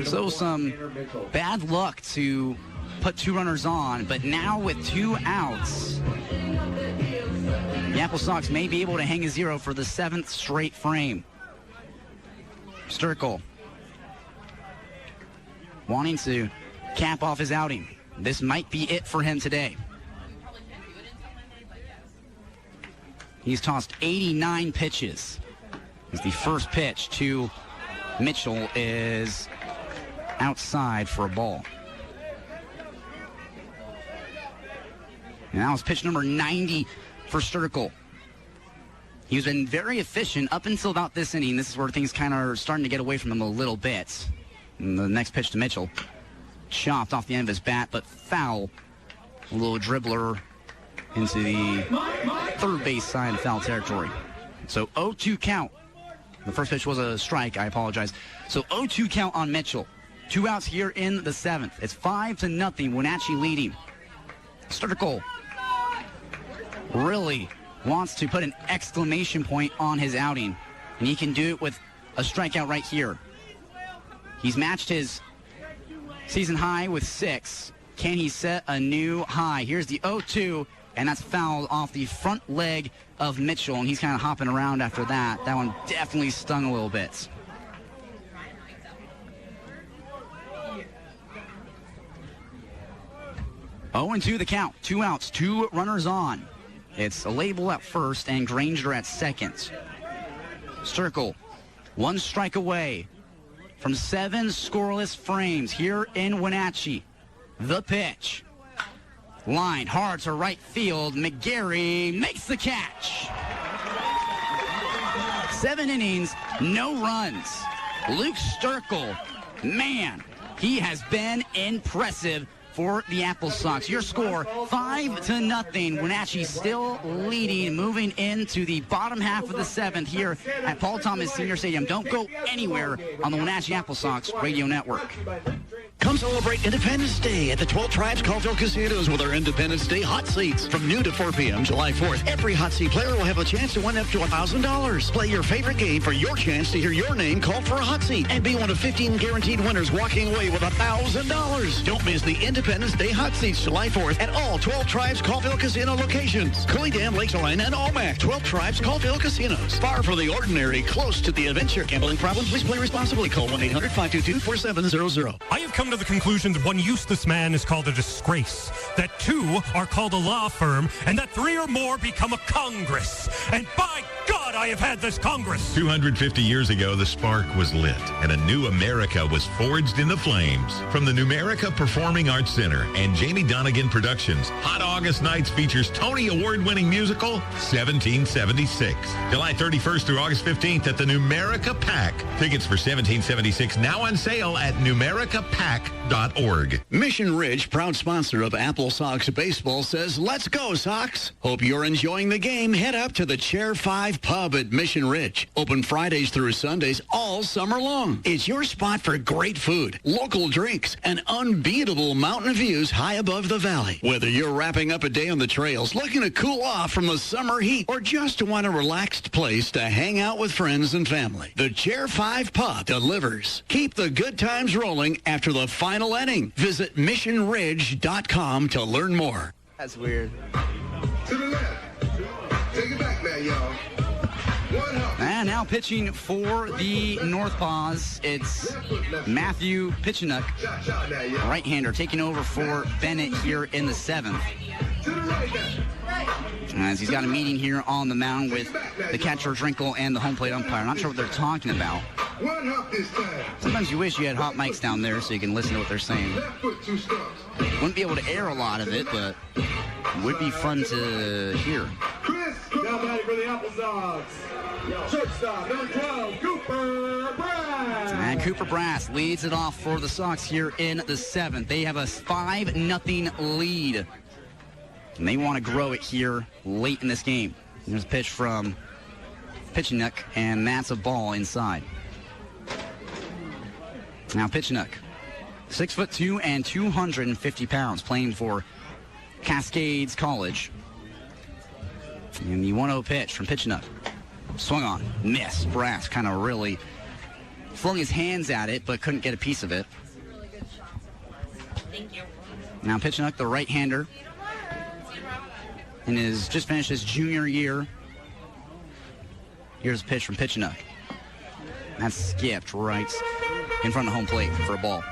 So some bad luck to put 2 runners on, but now with 2 outs, the AppleSox may be able to hang a 0 for the 7th straight frame. Sterkel wanting to cap off his outing. This might be it for him today. He's tossed 89 pitches. The first pitch to Mitchell is outside for a ball. And that was pitch number 90 for Sterkel. He's been very efficient up until about this inning. This is where things kind of are starting to get away from him a little bit. And the next pitch to Mitchell, chopped off the end of his bat, but foul. A little dribbler into the third base side of foul territory. So 0-2 count. The first pitch was a strike. I apologize. So 0-2 count on Mitchell. 2 outs here in the 7th. It's 5-0. Wenatchee leading. Sterkel really wants to put an exclamation point on his outing, and he can do it with a strikeout right here. He's matched his season high with 6. Can he set a new high? Here's the 0-2, and that's fouled off the front leg of Mitchell, and he's kind of hopping around after that. That one definitely stung a little bit. Oh, and 2 the count. 2 outs, 2 runners on. It's a label at first and Granger at second. Sterkel, 1 strike away from 7 scoreless frames here in Wenatchee. The pitch. Line hard to right field. McGarry makes the catch. 7 innings, no runs. Luke Sterkel, man, he has been impressive for the AppleSox. Your score, 5-0. Wenatchee still leading, moving into the bottom half of the 7th here at Paul Thomas Senior Stadium. Don't go anywhere on the Wenatchee AppleSox Radio Network. Come celebrate Independence Day at the 12 Tribes Colville Casinos with our Independence Day hot seats from noon to 4 p.m. July 4th. Every hot seat player will have a chance to win up to $1,000. Play your favorite game for your chance to hear your name called for a hot seat and be one of 15 guaranteed winners walking away with $1,000. Don't miss the Independence Day hot seats July 4th at all 12 Tribes Colville Casino locations. Cooley Dam, Lake Saline, and Omak. 12 Tribes Colville Casinos. Far from the ordinary, close to the adventure. Gambling problem? Please play responsibly. Call 1-800-522-4700. I have come to the conclusion that one useless man is called a disgrace, that 2 are called a law firm, and that 3 or more become a Congress. And by God, I have had this Congress. 250 years ago, the spark was lit, and a new America was forged in the flames. From the Numerica Performing Arts Center and Jamie Donegan Productions, Hot August Nights features Tony Award-winning musical 1776. July 31st through August 15th at the Numerica Pack. Tickets for 1776 now on sale at numericapack.org. Mission Ridge, proud sponsor of AppleSox Baseball, says, let's go, Sox. Hope you're enjoying the game. Head up to the Chair 5 Pub at Mission Ridge. Open Fridays through Sundays all summer long. It's your spot for great food, local drinks, and unbeatable mountain views high above the valley. Whether you're wrapping up a day on the trails, looking to cool off from the summer heat, or just want a relaxed place to hang out with friends and family, the Chair 5 Pub delivers. Keep the good times rolling after the final inning. Visit missionridge.com to learn more. That's weird. To the left. Take it back now, y'all. And now pitching for the NorthPaws, it's Matthew Pitchenuk, right-hander, taking over for Bennett here in the 7th. As he's got a meeting here on the mound with the catcher, Drinkle, and the home plate umpire. Not sure what they're talking about. Sometimes you wish you had hot mics down there so you can listen to what they're saying. Wouldn't be able to air a lot of it, but would be fun to hear. Now batting for the AppleSox. Shortstop, number 12, Cooper Brass. And Cooper Brass leads it off for the Sox here in the 7th. They have a 5-0 lead. And they want to grow it here late in this game. There's a pitch from Pitchenuk, and that's a ball inside. Now Pitchenuk, 6'2" and 250 pounds, playing for Cascades College. And the 1-0 pitch from Pitchenuk. Swung on, missed. Brass kind of really flung his hands at it, but couldn't get a piece of it. Thank you. Now Pitchenuk, the right-hander, and has just finished his junior year. Here's a pitch from Pitchenuk. That's skipped right in front of home plate for a ball.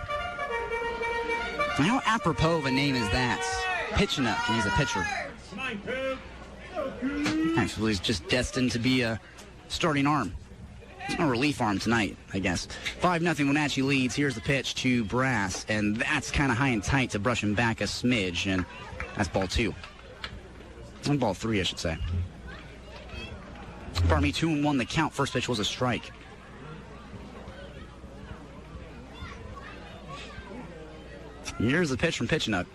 How apropos of a name is that? Pitchenuk, and he's a pitcher. Actually, he's just destined to be a starting arm. A relief arm tonight, I guess. 5-0 Wenatchee leads. Here's the pitch to Brass, and that's kind of high and tight to brush him back a smidge, and that's ball 2. And ball 3, I should say. Pardon me, 2-1 the count. First pitch was a strike. Here's the pitch from Pitchenook.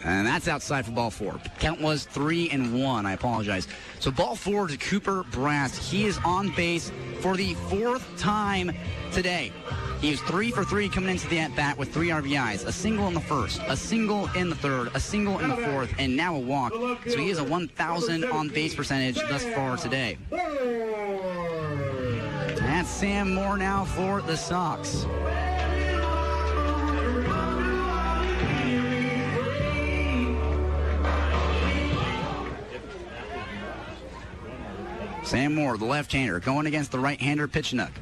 And that's outside for ball 4. Count was 3-1. I apologize. So ball 4 to Cooper Brass. He is on base for the 4th time today. He was 3 for 3 coming into the at-bat with 3 RBIs. A single in the first, a single in the third, a single in the fourth, and now a walk. So he is a 1,000 on-base percentage thus far today. That's Sam Moore now for the Sox. Sam Moore, the left-hander, going against the right-hander, Pitchenook.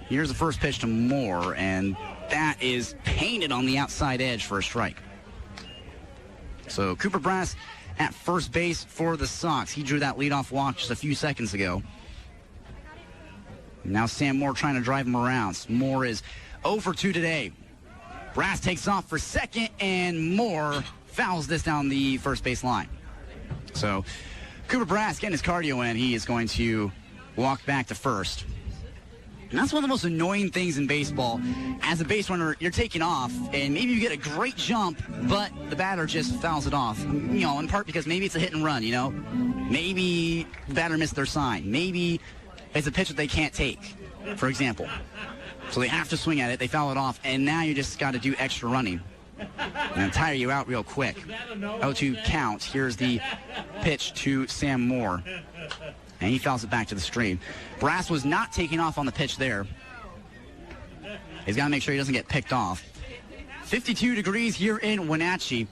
Here's the first pitch to Moore, and that is painted on the outside edge for a strike. So Cooper Brass at first base for the Sox. He drew that leadoff walk just a few seconds ago. Now Sam Moore trying to drive him around. Moore is 0 for 2 today. Brass takes off for second, and Moore fouls this down the first base line. So Cooper Brass getting his cardio in. He is going to walk back to first. And that's one of the most annoying things in baseball. As a base runner, you're taking off, and maybe you get a great jump, but the batter just fouls it off. You know, in part because maybe it's a hit and run, you know. Maybe the batter missed their sign. Maybe it's a pitch that they can't take, for example. So they have to swing at it. They foul it off, and now you just got to do extra running. And tire you out real quick. 0-2 count. Here's the pitch to Sam Moore. And he fouls it back to the stream. Brass was not taking off on the pitch there. He's got to make sure he doesn't get picked off. 52 degrees here in Wenatchee.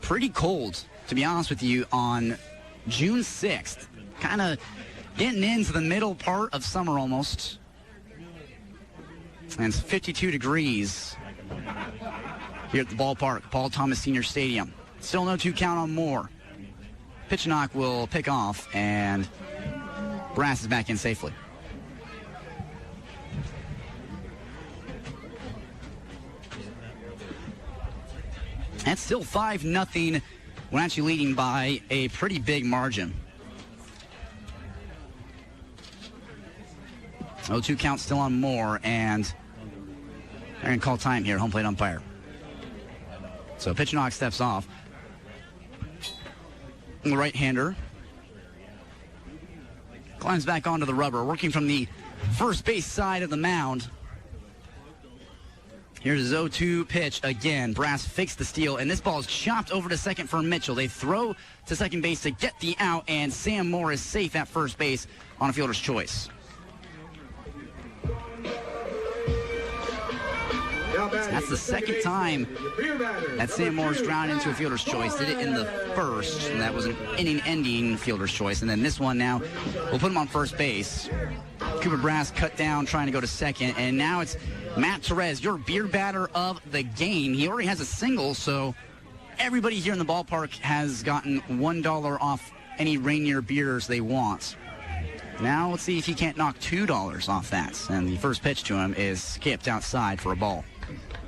Pretty cold, to be honest with you, on June 6th. Kind of getting into the middle part of summer almost. And it's 52 degrees here at the ballpark, Paul Thomas Senior Stadium. Still no 2 count on Moore. Pitchenock will pick off, and Brass is back in safely. That's still 5-0. Wenatchee leading by a pretty big margin. 0-2 count still on Moore, and they're going to call time here, home plate umpire. So Pitchenock steps off. The right-hander climbs back onto the rubber, working from the first base side of the mound. Here's his 0-2 pitch again. Brass fakes the steal, and this ball is chopped over to second for Mitchell. They throw to second base to get the out, and Sam Moore is safe at first base on a fielder's choice. That's the second time that Sam Moore's ground into a fielder's choice. Did it in the first, and that was an inning-ending fielder's choice. And then this one now, we'll put him on first base. Cooper Brass cut down, trying to go to second. And now it's Matt Torres, your beer batter of the game. He already has a single, so everybody here in the ballpark has gotten $1 off any Rainier beers they want. Now let's see if he can't knock $2 off that. And the first pitch to him is skipped outside for a ball.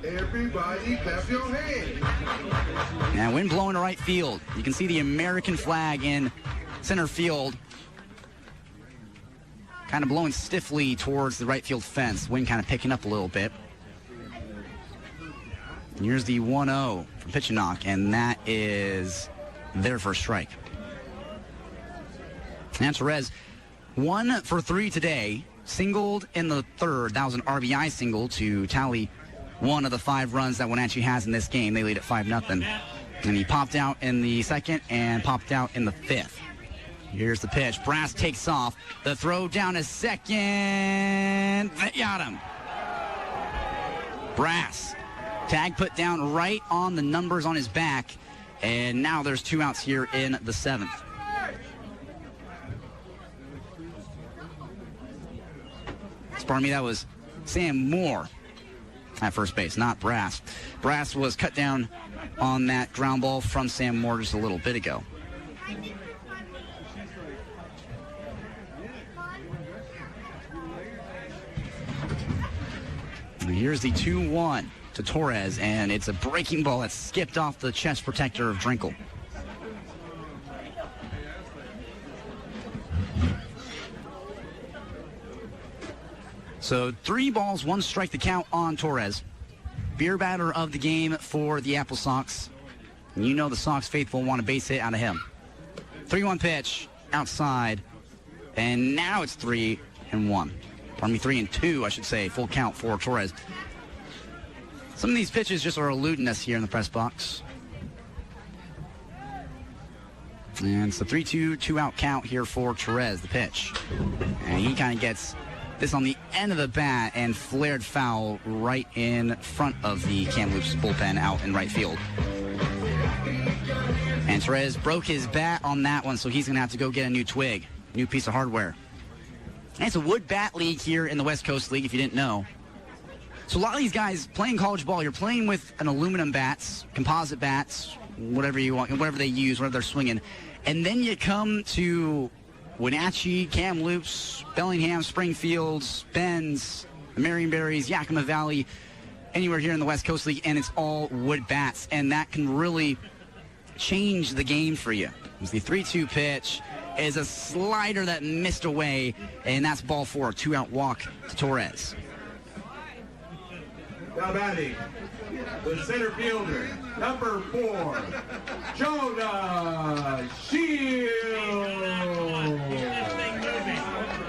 Everybody clap your hands. Now wind blowing to right field. You can see the American flag in center field. Kind of blowing stiffly towards the right field fence. Wind kind of picking up a little bit. Here's the 1-0 from Pitchenock, and that is their first strike. And Torres 1 for 3 today. Singled in the third. That was an RBI single to tally one of the 5 runs that Wenatchee has in this game. They lead at 5-0. And he popped out in the second and popped out in the 5th. Here's the pitch. Brass takes off. The throw down to second. They got him. Brass. Tag put down right on the numbers on his back. And now there's 2 outs here in the 7th. Pardon me, that was Sam Moore at first base, not Brass. Brass was cut down on that ground ball from Sam Moore just a little bit ago. And here's the 2-1 to Torres, and it's a breaking ball that skipped off the chest protector of Sterkel. So 3 balls, 1 strike to count on Torres. Beer batter of the game for the AppleSox. And you know the Sox faithful want a base hit out of him. 3-1 pitch outside. And now it's 3-1. Pardon me, 3-2, I should say. Full count for Torres. Some of these pitches just are eluding us here in the press box. And it's a 3-2, 2-out count here for Torres, the pitch. And he kind of gets this on the end of the bat and flared foul right in front of the Kamloops bullpen out in right field. And Torres broke his bat on that one, so he's going to have to go get a new twig, new piece of hardware. And it's a wood bat league here in the West Coast League, if you didn't know. So a lot of these guys playing college ball, you're playing with an aluminum bats, composite bats, whatever you want, whatever they use, whatever they're swinging. And then you come to Wenatchee, Kamloops, Bellingham, Springfield, Benz, the Marionberries, Yakima Valley, anywhere here in the West Coast League, and it's all wood bats, and that can really change the game for you. It's the 3-2 pitch is a slider that missed away, and that's ball 4, 2-out walk to Torres. Now batting, the center fielder, number 4, Jonah Shields.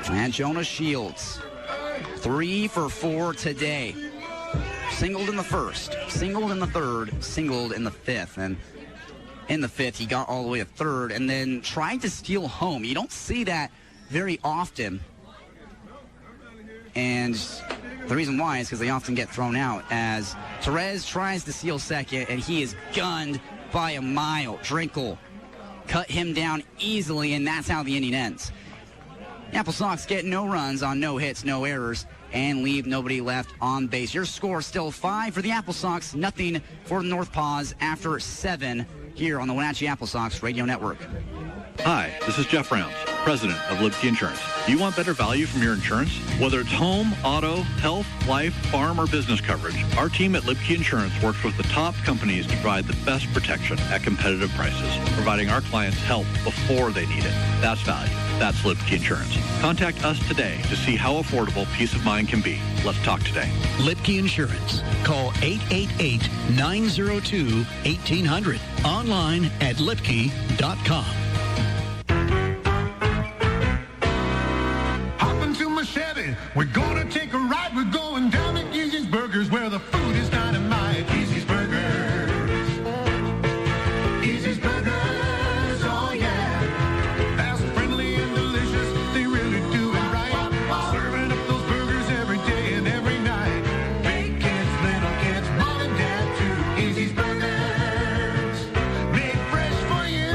And Jonah Shields, 3 for 4 today. Singled in the first, singled in the third, singled in the fifth. And in the fifth, he got all the way to third and then tried to steal home. You don't see that very often. And the reason why is because they often get thrown out, as Torres tries to steal second, and he is gunned by a mile. Sterkel cut him down easily, and that's how the inning ends. The AppleSox get no runs on no hits, no errors, and leave nobody left on base. Your score still 5 for the AppleSox, nothing for the NorthPaws after 7 here on the Wenatchee AppleSox Radio Network. Hi, this is Jeff Rounds, president of Lipke Insurance. Do you want better value from your insurance? Whether it's home, auto, health, life, farm, or business coverage, our team at Lipke Insurance works with the top companies to provide the best protection at competitive prices, providing our clients help before they need it. That's value. That's Lipke Insurance. Contact us today to see how affordable peace of mind can be. Let's talk today. Lipke Insurance. Call 888-902-1800. Online at lipke.com. We're gonna take a ride. We're going down to Easy's Burgers, where the food is dynamite. Easy's Burgers. Easy's Burgers, oh yeah. Fast, friendly, and delicious. They really do it right. Serving up those burgers every day and every night. Big kids, little kids, mom and dad too. Easy's Burgers. Made fresh for you.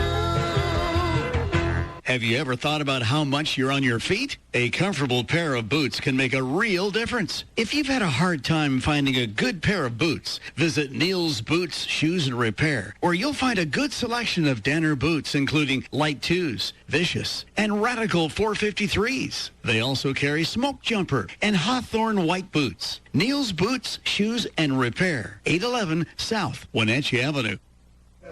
Have you ever thought about how much you're on your feet? A comfortable pair of boots can make a real difference. If you've had a hard time finding a good pair of boots, visit Neil's Boots, Shoes and Repair, where you'll find a good selection of Danner boots, including Light 2s, Vicious, and Radical 453s. They also carry Smoke Jumper and Hawthorne white boots. Neil's Boots, Shoes and Repair, 811 South Wenatchee Avenue.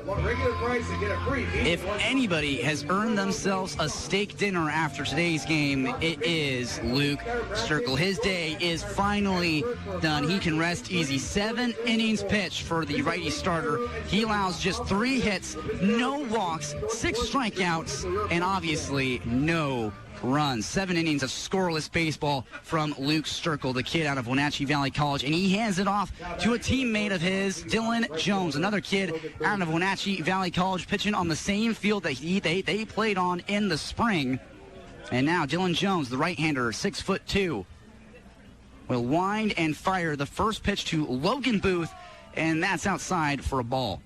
Regular price and get a free. If anybody has earned themselves a steak dinner after today's game, it is Luke Sterkel. His day is finally done. He can rest easy. 7 innings pitched for the righty starter. He allows just 3 hits, no walks, 6 strikeouts, and obviously no runs. 7 innings of scoreless baseball from Luke Sterkel, the kid out of Wenatchee Valley College, and he hands it off to a teammate of his, Dylan Jones, another kid out of Wenatchee Valley College, pitching on the same field that they played on in the spring. And now Dylan Jones, the right-hander, 6'2", will wind and fire the first pitch to Logan Booth, and that's outside for a ball.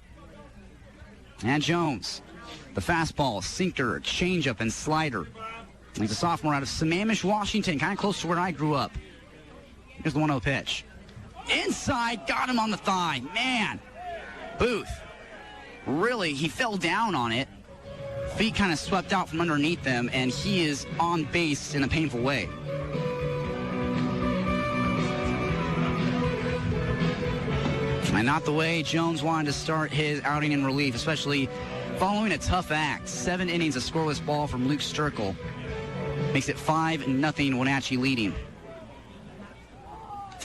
And Jones, the fastball, sinker, changeup, and slider. He's a sophomore out of Sammamish, Washington, kind of close to where I grew up. Here's the 1-0 pitch. Inside, got him on the thigh. Man, Booth really, he fell down on it. Feet kind of swept out from underneath him, and he is on base in a painful way. And not the way Jones wanted to start his outing in relief, especially following a tough act. 7 innings of scoreless ball from Luke Sterkel. Makes it 5-0, Wenatchee leading.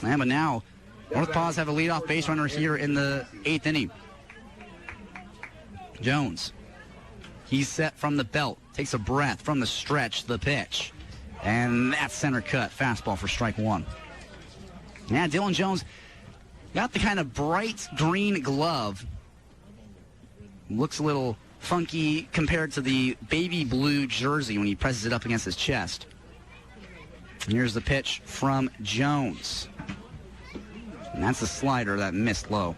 Yeah, but now, NorthPaws have a leadoff base runner here in the 8th inning. Jones. He's set from the belt. Takes a breath from the stretch, the pitch. And that's center cut. Fastball for strike 1. Yeah, Dylan Jones got the kind of bright green glove. Looks a little funky compared to the baby blue jersey when he presses it up against his chest. And here's the pitch from Jones. And that's the slider that missed low.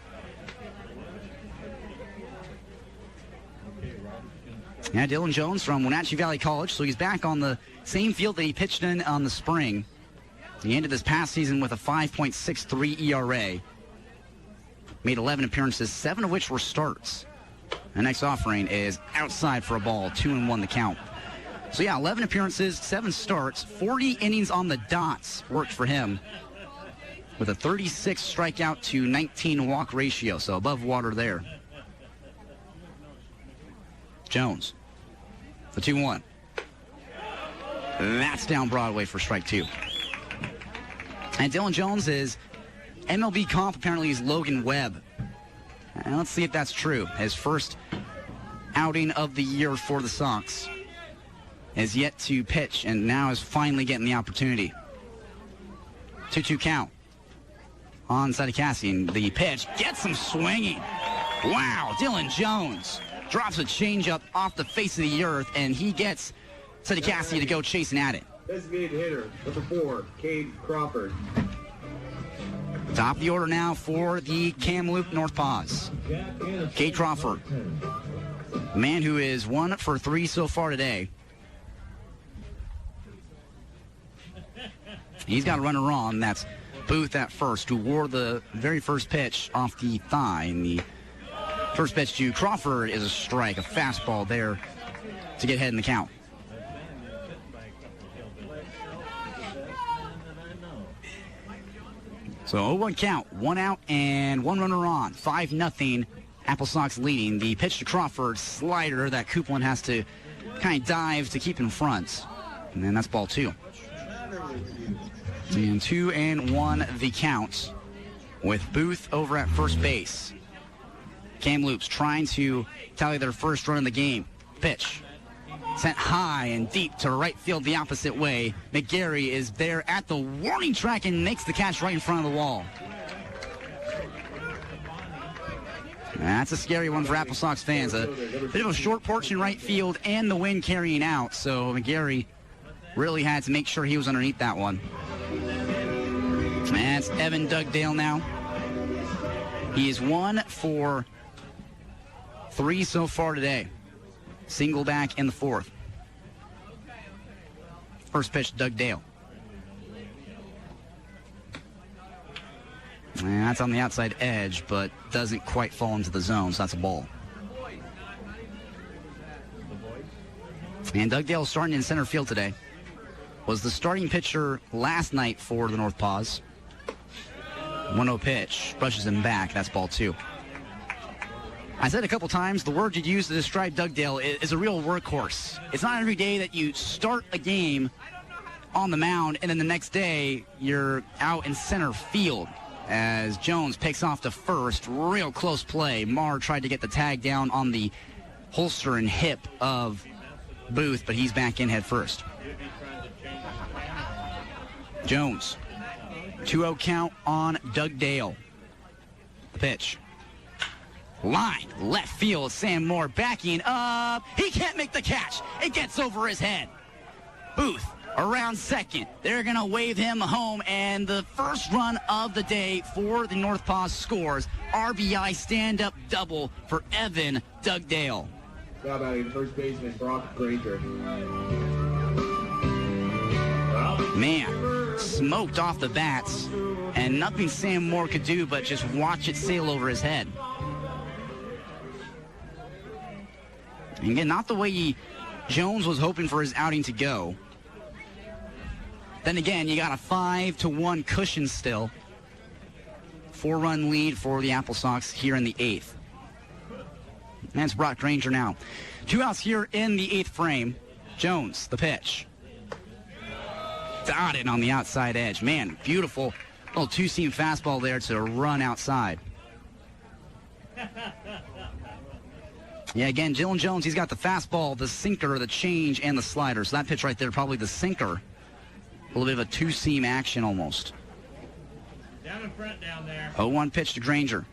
Yeah, Dylan Jones from Wenatchee Valley College, so he's back on the same field that he pitched in on the spring. He ended this past season with a 5.63 ERA. Made 11 appearances, 7 of which were starts. The next offering is outside for a ball, 2-1 the count. So yeah, 11 appearances, 7 starts, 40 innings on the dots worked for him with a 36 strikeout to 19 walk ratio, so above water there. Jones, the 2-1. That's down Broadway for strike 2. And Dylan Jones is MLB comp apparently is Logan Webb. And let's see if that's true. His first outing of the year for the Sox is yet to pitch and now is finally getting the opportunity. 2-2 count on Sadikasi, and the pitch gets him swinging. Wow, Dylan Jones drops a changeup off the face of the earth, and he gets Sadikasi to go chasing at it. Designated hitter, number 4, Cade Crawford. Top of the order now for the Kamloops NorthPaws. Cade Crawford, a man who is 1 for 3 so far today. He's got a runner on. That's Booth at first, who wore the very first pitch off the thigh. And the first pitch to Crawford is a strike, a fastball there to get ahead in the count. So 0-1 count, 1 out and 1 runner on, 5-0. AppleSox leading. The pitch to Crawford, slider that Coupland has to kind of dive to keep in front. And then that's ball 2. And 2-1 the count with Booth over at first base. Kamloops trying to tally their first run in the game. Pitch sent high and deep to right field the opposite way. McGarry is there at the warning track and makes the catch right in front of the wall. That's a scary one for AppleSox fans. A bit of a short porch in right field and the wind carrying out, so McGarry really had to make sure he was underneath that one. And it's Evan Dugdale now. He is 1 for 3 so far today. Single back in the 4th. First pitch, Dugdale. And that's on the outside edge, but doesn't quite fall into the zone, so that's a ball. And Dugdale starting in center field today. Was the starting pitcher last night for the NorthPaws. 1-0 pitch, brushes him back, that's ball 2. I said a couple times, the word you'd use to describe Dugdale is a real workhorse. It's not every day that you start a game on the mound and then the next day you're out in center field. As Jones picks off to first, real close play. Marr tried to get the tag down on the holster and hip of Booth, but he's back in head first. Jones, 2-0 count on Dugdale. Pitch. Line, left field, Sam Moore backing up. He can't make the catch. It gets over his head. Booth around second. They're going to wave him home, and the first run of the day for the NorthPaws scores. RBI stand-up double for Evan Dugdale. Now batting first baseman Brock Granger. Man, smoked off the bats, and nothing Sam Moore could do but just watch it sail over his head. And again, not the way Jones was hoping for his outing to go. Then again, you got a 5-1 cushion still. 4-run lead for the AppleSox here in the 8th. And it's Brock Granger now. 2 outs here in the 8th frame. Jones, the pitch. Dotted on the outside edge. Man, beautiful little two-seam fastball there to run outside. Yeah, again, Dylan Jones, he's got the fastball, the sinker, the change, and the slider. So that pitch right there, probably the sinker. A little bit of a two-seam action almost. Down in front down there. 0-1 pitch to Granger.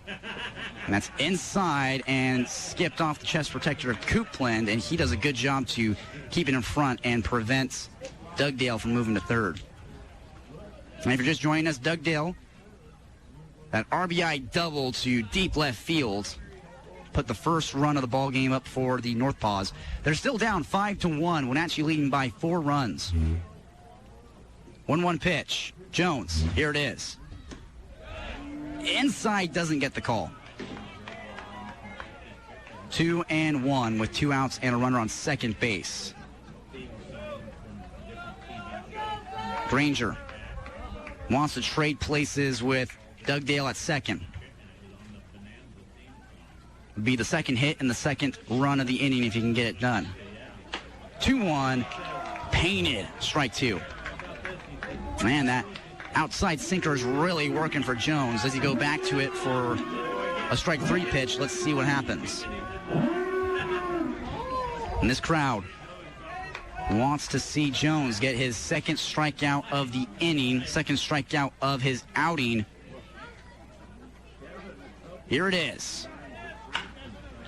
And that's inside and skipped off the chest protector of Coupland, and he does a good job to keep it in front and prevents Dugdale from moving to third. And if you're just joining us, Dugdale, that RBI double to deep left field, put the first run of the ball game up for the NorthPaws. They're still down 5-1. Wenatchee leading by 4 runs. 1-1 pitch. Jones, here it is. Inside, doesn't get the call. 2-1 with 2 outs and a runner on second base. Granger wants to trade places with Dugdale at second. Would be the second hit and the second run of the inning if you can get it done. 2-1, painted, strike 2. Man, that outside sinker is really working for Jones. Does he go back to it for a strike 3 pitch? Let's see what happens. And this crowd wants to see Jones get his second strikeout of the inning, second strikeout of his outing. Here it is.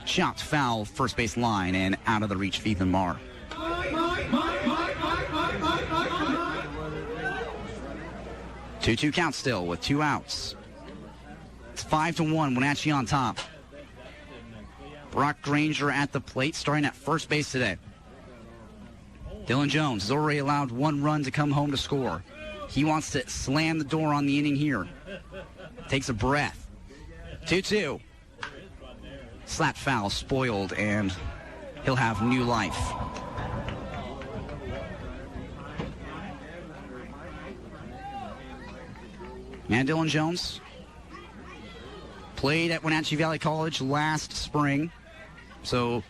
Chopped foul, first base line, and out of the reach of Ethan Marr. 2-2 count still with 2 outs. It's 5-1, Wenatchee on top. Brock Granger at the plate, starting at first base today. Dylan Jones has already allowed 1 run to come home to score. He wants to slam the door on the inning here. Takes a breath. 2-2. Slap foul, spoiled, and he'll have new life. And Dylan Jones played at Wenatchee Valley College last spring, so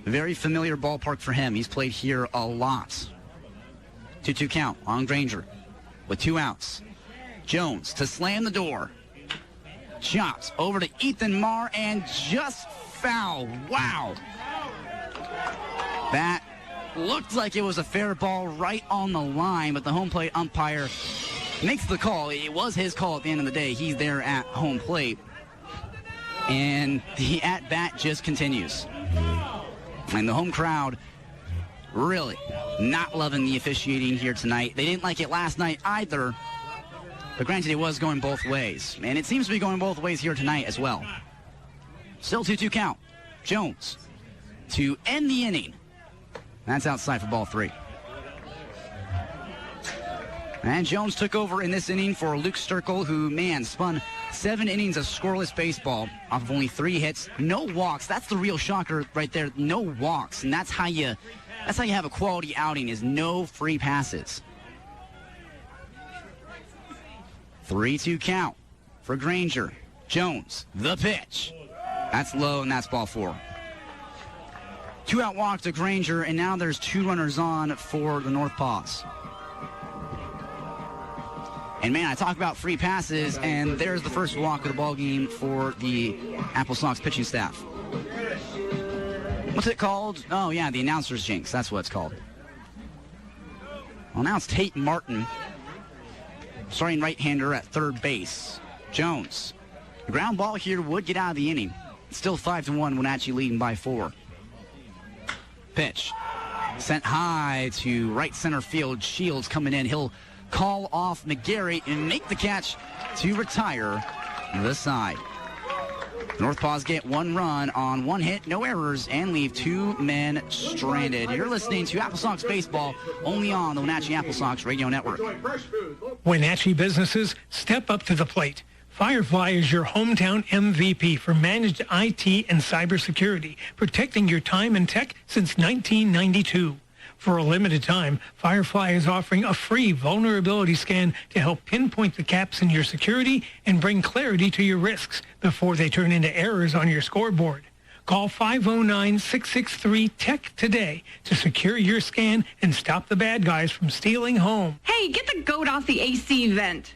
very familiar ballpark for him. He's played here a lot. 2-2 count on Granger with 2 outs. Jones to slam the door. Chops over to Ethan Marr and just foul. Wow. That looked like it was a fair ball right on the line, but the home plate umpire makes the call. It was his call at the end of the day. He's there at home plate. And the at-bat just continues. And the home crowd really not loving the officiating here tonight. They didn't like it last night either. But granted, it was going both ways. And it seems to be going both ways here tonight as well. Still 2-2 count. Jones to end the inning. That's outside for ball 3. And Jones took over in this inning for Luke Sterkel, who, man, spun 7 innings of scoreless baseball off of only 3 hits, no walks. That's the real shocker right there. No walks, and that's how you have a quality outing, is no free passes. 3-2 count for Granger. Jones, the pitch. That's low, and that's ball 4. 2-out walk to Granger, and now there's 2 runners on for the NorthPaws. And, man, I talk about free passes, and there's the first walk of the ball game for the AppleSox pitching staff. What's it called? Oh, yeah, the announcer's jinx. That's what it's called. Well, now it's Tate Martin, starting right-hander at third base. Jones. The ground ball here would get out of the inning. It's still 5-1, Wenatchee leading by 4. Pitch. Sent high to right center field. Shields coming in. He'll call off McGarry and make the catch to retire the side. NorthPaws get 1 run on 1 hit, no errors, and leave 2 men stranded. You're listening to AppleSox Baseball, only on the Wenatchee AppleSox Radio Network. Wenatchee businesses, step up to the plate. Firefly is your hometown MVP for managed IT and cybersecurity, protecting your time and tech since 1992. For a limited time, Firefly is offering a free vulnerability scan to help pinpoint the gaps in your security and bring clarity to your risks before they turn into errors on your scoreboard. Call 509-663-TECH today to secure your scan and stop the bad guys from stealing home. Hey, get the goat off the AC vent.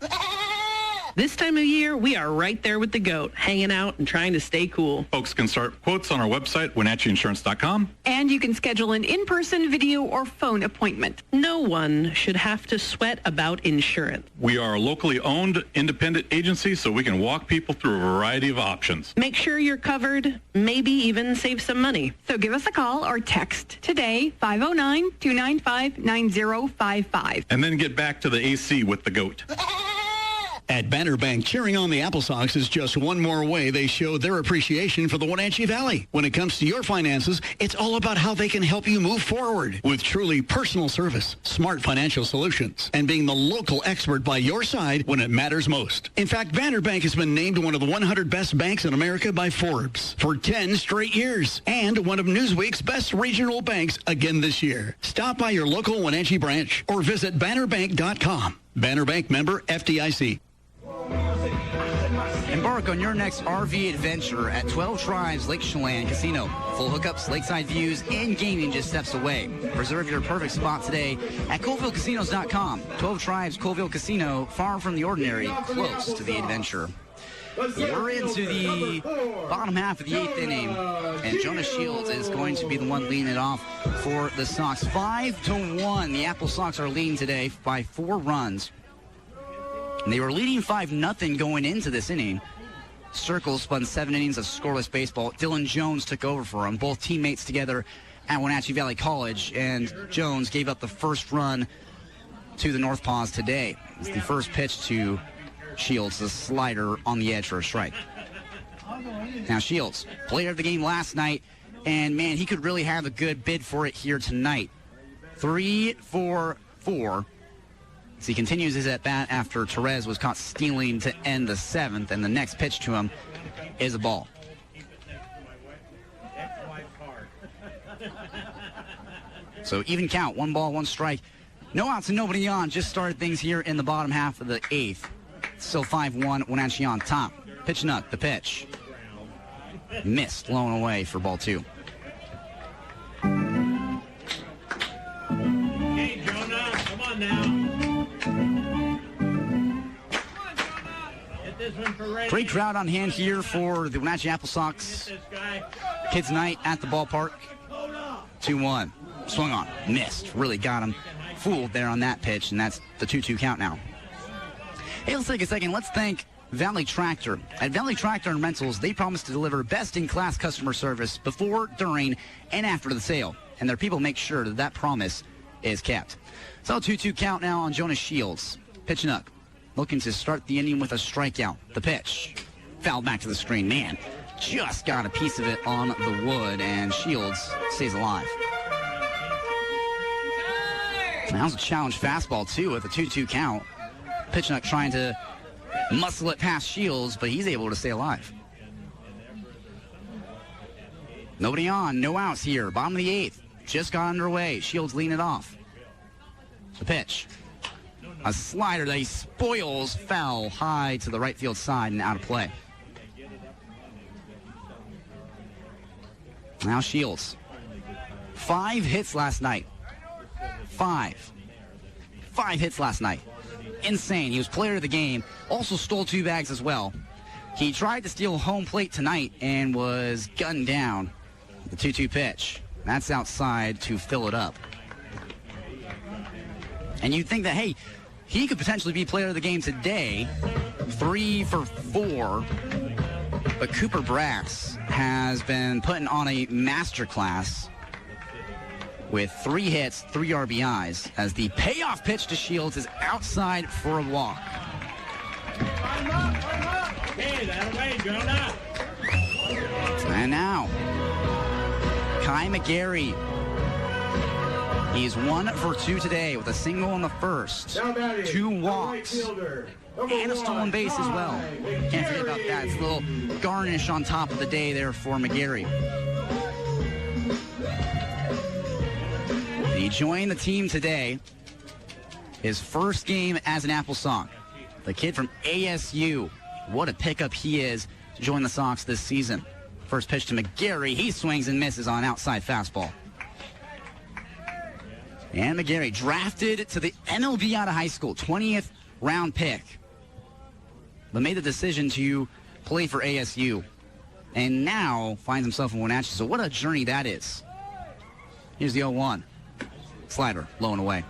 This time of year, we are right there with the goat, hanging out and trying to stay cool. Folks can start quotes on our website, WenatcheeInsurance.com. And you can schedule an in-person video or phone appointment. No one should have to sweat about insurance. We are a locally owned independent agency, so we can walk people through a variety of options. Make sure you're covered, maybe even save some money. So give us a call or text today, 509-295-9055. And then get back to the AC with the goat. At Banner Bank, cheering on the AppleSox is just one more way they show their appreciation for the Wenatchee Valley. When it comes to your finances, it's all about how they can help you move forward with truly personal service, smart financial solutions, and being the local expert by your side when it matters most. In fact, Banner Bank has been named one of the 100 best banks in America by Forbes for 10 straight years and one of Newsweek's best regional banks again this year. Stop by your local Wenatchee branch or visit bannerbank.com. Banner Bank, member FDIC. Embark on your next RV adventure at 12 Tribes Lake Chelan Casino. Full hookups, lakeside views, and gaming just steps away. Reserve your perfect spot today at ColvilleCasinos.com. 12 Tribes Colville Casino, far from the ordinary, close to the adventure. We're into the bottom half of the 8th inning, and Jonah Shields is going to be the one leading it off for the Sox. 5-1. The AppleSox are leading today by 4 runs. And they were leading 5-0 going into this inning. Sterkel spun 7 innings of scoreless baseball. Dylan Jones took over for him, both teammates together at Wenatchee Valley College, and Jones gave up the first run to the NorthPaws today. It's the first pitch to Shields, the slider on the edge for a strike. Now Shields, player of the game last night, and man, he could really have a good bid for it here tonight. 3-for-4. As he continues his at-bat after Torres was caught stealing to end the 7th, and the next pitch to him is a ball. So even count, 1 ball, 1 strike. No outs and nobody on. Just started things here in the bottom half of the 8th. Still 5-1, Wenatchee on top. Pitch nut, the pitch. Missed, blown away for ball 2. Hey, Jonah, come on now. Great crowd on hand here for the Wenatchee AppleSox Kids Night at the ballpark. 2-1. Swung on. Missed. Really got him fooled there on that pitch, and that's the 2-2 count now. Hey, let's take a second. Let's thank Valley Tractor. At Valley Tractor and Rentals, they promise to deliver best-in-class customer service before, during, and after the sale. And their people make sure that that promise is kept. So 2-2 count now on Jonah Shields. Pitching up. Looking to start the inning with a strikeout. The pitch. Fouled back to the screen. Man, just got a piece of it on the wood, and Shields stays alive. That was a challenge fastball, too, with a 2-2 count. Pitchnuck trying to muscle it past Shields, but he's able to stay alive. Nobody on. No outs here. Bottom of the 8th. Just got underway. Shields leading it off. The pitch. A slider that he spoils, foul high to the right field side and out of play. Now Shields. 5 hits last night. 5 hits last night. Insane. He was player of the game. Also stole 2 bags as well. He tried to steal home plate tonight and was gunned down. The 2-2 pitch. That's outside to fill it up. And you'd think that, hey, he could potentially be player of the game today. 3 for 4. But Cooper Brass has been putting on a masterclass with 3 hits, 3 RBIs, as the payoff pitch to Shields is outside for a walk. Hey, that away, Jonah. And now, Kai McGarry He's 1 for 2 today with a single in the first, 2 walks, and a stolen base as well. Can't forget about that. It's a little garnish on top of the day there for McGarry. He joined the team today. His first game as an AppleSox. The kid from ASU. What a pickup he is to join the Sox this season. First pitch to McGarry. He swings and misses on outside fastball. And McGarry drafted to the MLB out of high school. 20th round pick. But made the decision to play for ASU. And now finds himself in Wenatchee. So what a journey that is. Here's the 0-1. Slider, low and away.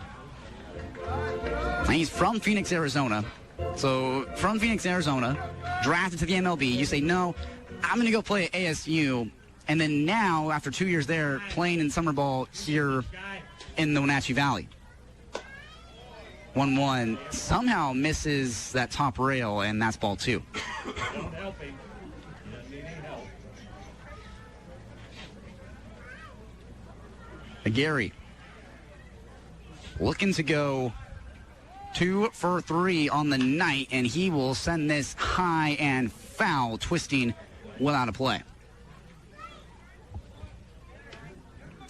And he's from Phoenix, Arizona. So from Phoenix, Arizona, drafted to the MLB. You say, no, I'm going to go play at ASU. And then now, after 2 years there, playing in summer ball here in the Wenatchee Valley. 1-1, somehow misses that top rail, and that's ball 2. Gary looking to go 2 for 3 on the night, and he will send this high and foul, twisting without a play.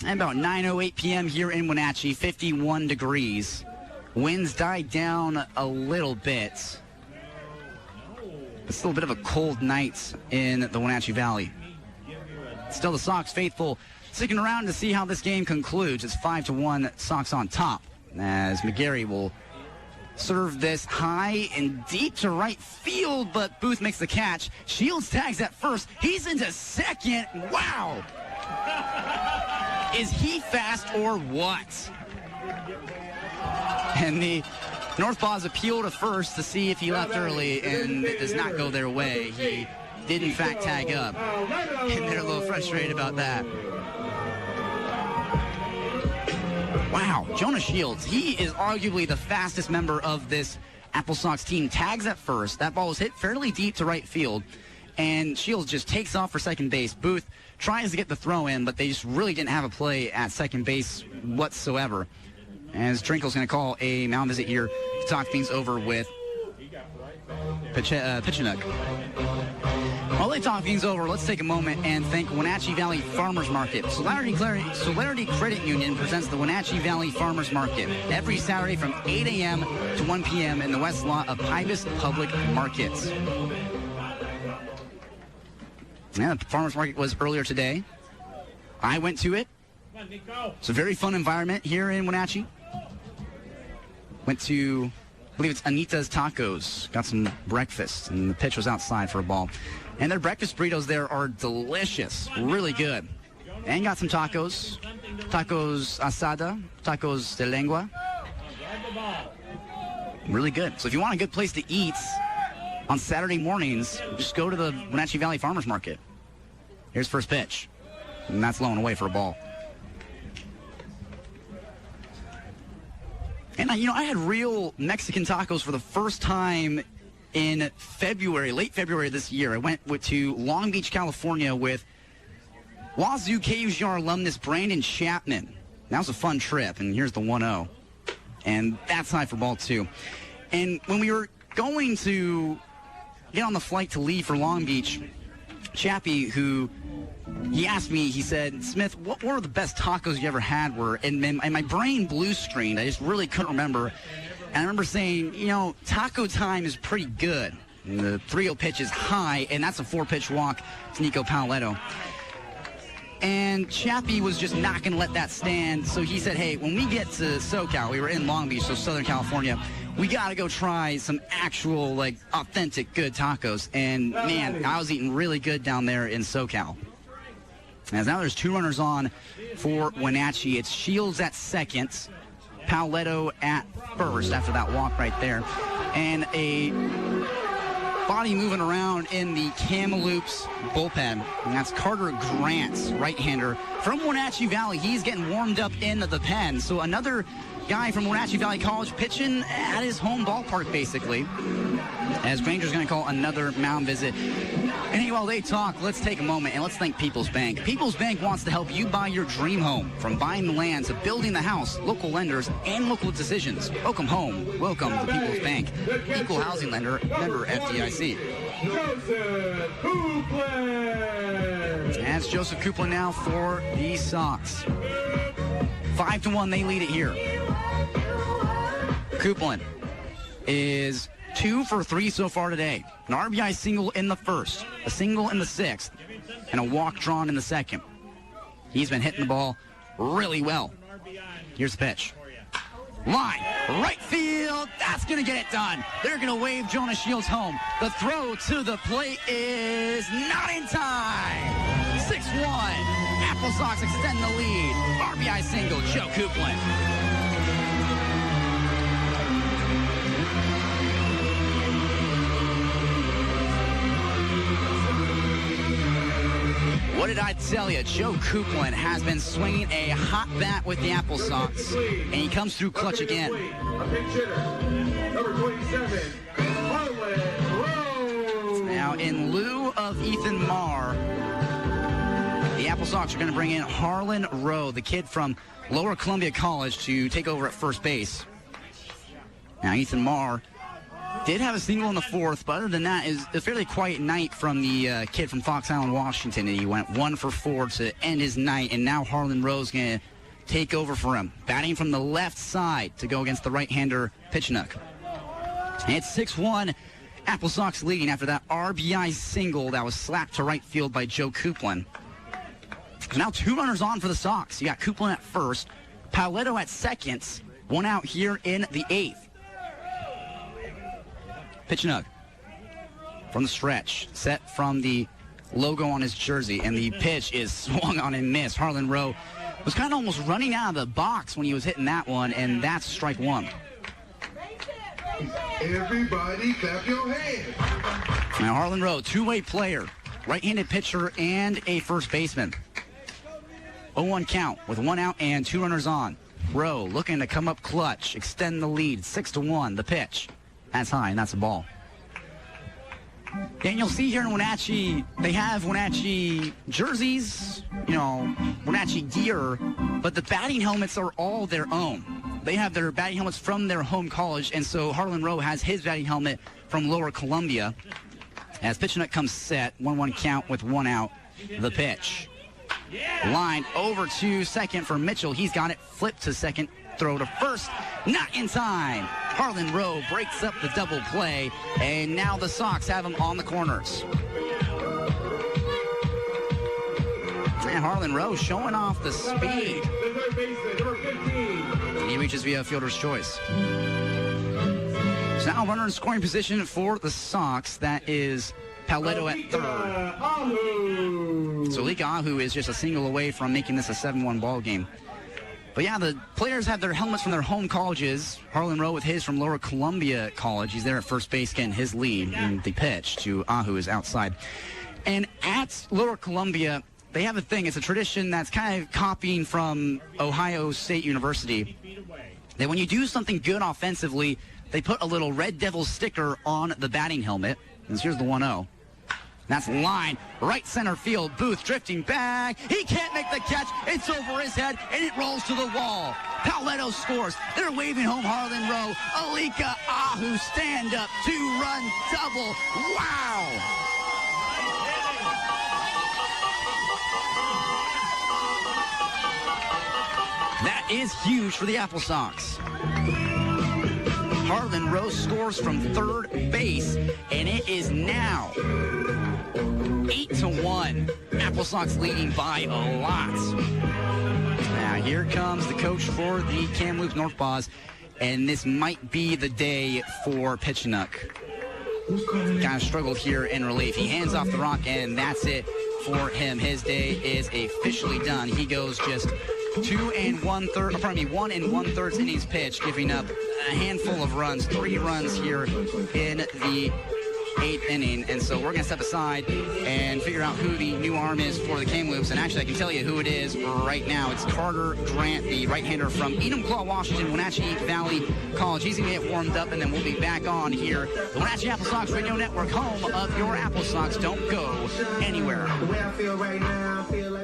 And about 9:08 p.m. here in Wenatchee, 51 degrees. Winds died down a little bit. It's still a bit of a cold night in the Wenatchee Valley. Still the Sox faithful sticking around to see how this game concludes. It's 5-1, Sox on top, as McGarry will serve this high and deep to right field, but Booth makes the catch. Shields tags at first. He's into second. Wow! Is he fast or what? And the NorthPaws appeal to first to see if he left early, and it does not go their way. He did, in fact, tag up, and they're a little frustrated about that. Wow, Jonah Shields, he is arguably the fastest member of this AppleSox team. Tags at first. That ball was hit fairly deep to right field, and Shields just takes off for second base. Booth tries to get the throw in, but they just really didn't have a play at second base whatsoever. As Drinkel's going to call a mound visit here to talk things over with Pitchinook. While they talk things over, let's take a moment and thank Wenatchee Valley Farmers Market. Solarity Credit Union presents the Wenatchee Valley Farmers Market every Saturday from 8 a.m. to 1 p.m. in the west lot of Pybus Public Markets. Yeah, the farmers market was earlier today. I went to it. It's a very fun environment here in Wenatchee. Went to, I believe it's Anita's Tacos. Got some breakfast, and the pitch was outside for a ball. And their breakfast burritos there are delicious, really good. And got some tacos. Tacos asada, tacos de lengua. Really good. So if you want a good place to eat on Saturday mornings, just go to the Wenatchee Valley Farmers Market. Here's first pitch. And that's low and away for a ball. And, I had real Mexican tacos for the first time in February, late February this year. I went to Long Beach, California with Wazoo KUGR alumnus Brandon Chapman. That was a fun trip, and here's the 1-0. And that's high for ball 2. And when we were going to get on the flight to leave for Long Beach, Chappie, he asked me, he said, Smith, what were the best tacos you ever had and my brain blue screened. I just really couldn't remember. And I remember saying, taco time is pretty good. And the 3-0 pitch is high, and that's a 4-pitch walk to Nico Paoletto. And Chappie was just not going to let that stand. So he said, hey, when we get to SoCal, we were in Long Beach, so Southern California, we got to go try some actual, authentic good tacos. And, man, I was eating really good down there in SoCal. As now there's 2 runners on for Wenatchee. It's Shields at second, Paoletto at first after that walk right there. And a body moving around in the Kamloops bullpen. And that's Carter Grant, right-hander from Wenatchee Valley. He's getting warmed up in the pen. So another guy from Wenatchee Valley College pitching at his home ballpark, basically. As Granger's going to call another mound visit. And hey, while they talk, let's take a moment and let's thank People's Bank. People's Bank wants to help you buy your dream home. From buying the land to building the house, local lenders and local decisions. Welcome home. Welcome to People's Bank. Equal housing lender, member FDIC. Joseph Coupland. And it's Joseph Coupland now for the Sox. 5-1, they lead it here. Coupland is 2 for 3 so far today. An RBI single in the first, a single in the sixth, and a walk drawn in the second. He's been hitting the ball really well. Here's the pitch. Line, right field, that's going to get it done. They're going to wave Jonah Shields home. The throw to the plate is not in time. 6-1, AppleSox extend the lead. RBI single, Joe Coupland. What did I tell you? Joe Coupland has been swinging a hot bat with the AppleSox, and he comes through clutch again. Number 27, Harlan Rowe. Now, in lieu of Ethan Marr, the AppleSox are going to bring in Harlan Rowe, the kid from Lower Columbia College, to take over at first base. Now, Ethan Marr did have a single in the fourth, but other than that, is a fairly quiet night from the kid from Fox Island, Washington. And he went 1 for 4 to end his night, and now Harlan Rowe's going to take over for him, batting from the left side to go against the right-hander Pitchnook. It's 6-1, AppleSox leading after that RBI single that was slapped to right field by Joe Coupland. Now 2 runners on for the Sox. You got Coupland at first, Paletto at second, 1 out here in the 8th. Pitchnook from the stretch, set from the logo on his jersey, and the pitch is swung on and missed. Harlan Rowe was kind of almost running out of the box when he was hitting that one, and that's strike 1. Everybody clap your hands. Now Harlan Rowe, two-way player, right-handed pitcher and a first baseman. 0-1 count with 1 out and 2 runners on. Rowe looking to come up clutch, extend the lead, 6-1, the pitch. That's high, and that's a ball. And you'll see here in Wenatchee, they have Wenatchee jerseys, Wenatchee gear, but the batting helmets are all their own. They have their batting helmets from their home college, and so Harlan Rowe has his batting helmet from Lower Columbia. As Pitchnook comes set, 1-1 count with 1 out, the pitch. Line over to second for Mitchell. He's got it, flipped to second, throw to first, not in time. Harlan Rowe breaks up the double play, and now the Sox have him on the corners. And Harlan Rowe showing off the speed. He reaches via fielder's choice. So now runner in scoring position for the Sox. That is Paletto at third. So Lika Ahu is just a single away from making this a 7-1 ball game. But yeah, the players have their helmets from their home colleges. Harlan Rowe with his from Lower Columbia College. He's there at first base getting his lead. And the pitch to Ahu is outside. And at Lower Columbia, they have a thing. It's a tradition that's kind of copying from Ohio State University. That when you do something good offensively, they put a little Red Devil sticker on the batting helmet. And here's the 1-0. That's line, right center field. Booth drifting back. He can't make the catch. It's over his head, and it rolls to the wall. Paletto scores. They're waving home Harlan Rowe. Alika Ahu stand-up 2-run double. Wow! That is huge for the AppleSox. Harlan Rowe scores from third base, and it is now 8-1. AppleSox leading by a lot. Now here comes the coach for the Kamloops NorthPaws, and this might be the day for Pitchnook. Kind of struggled here in relief. He hands off the rock, and that's it for him. His day is officially done. He goes just 1 1/3 innings pitched, giving up a handful of runs, 3 runs here in the 8th inning. And so we're going to step aside and figure out who the new arm is for the Kamloops. And actually, I can tell you who it is right now. It's Carter Grant, the right-hander from Enumclaw, Washington, Wenatchee Valley College. He's going to get warmed up, and then we'll be back on here. The Wenatchee AppleSox Radio Network, home of your AppleSox. Don't go anywhere.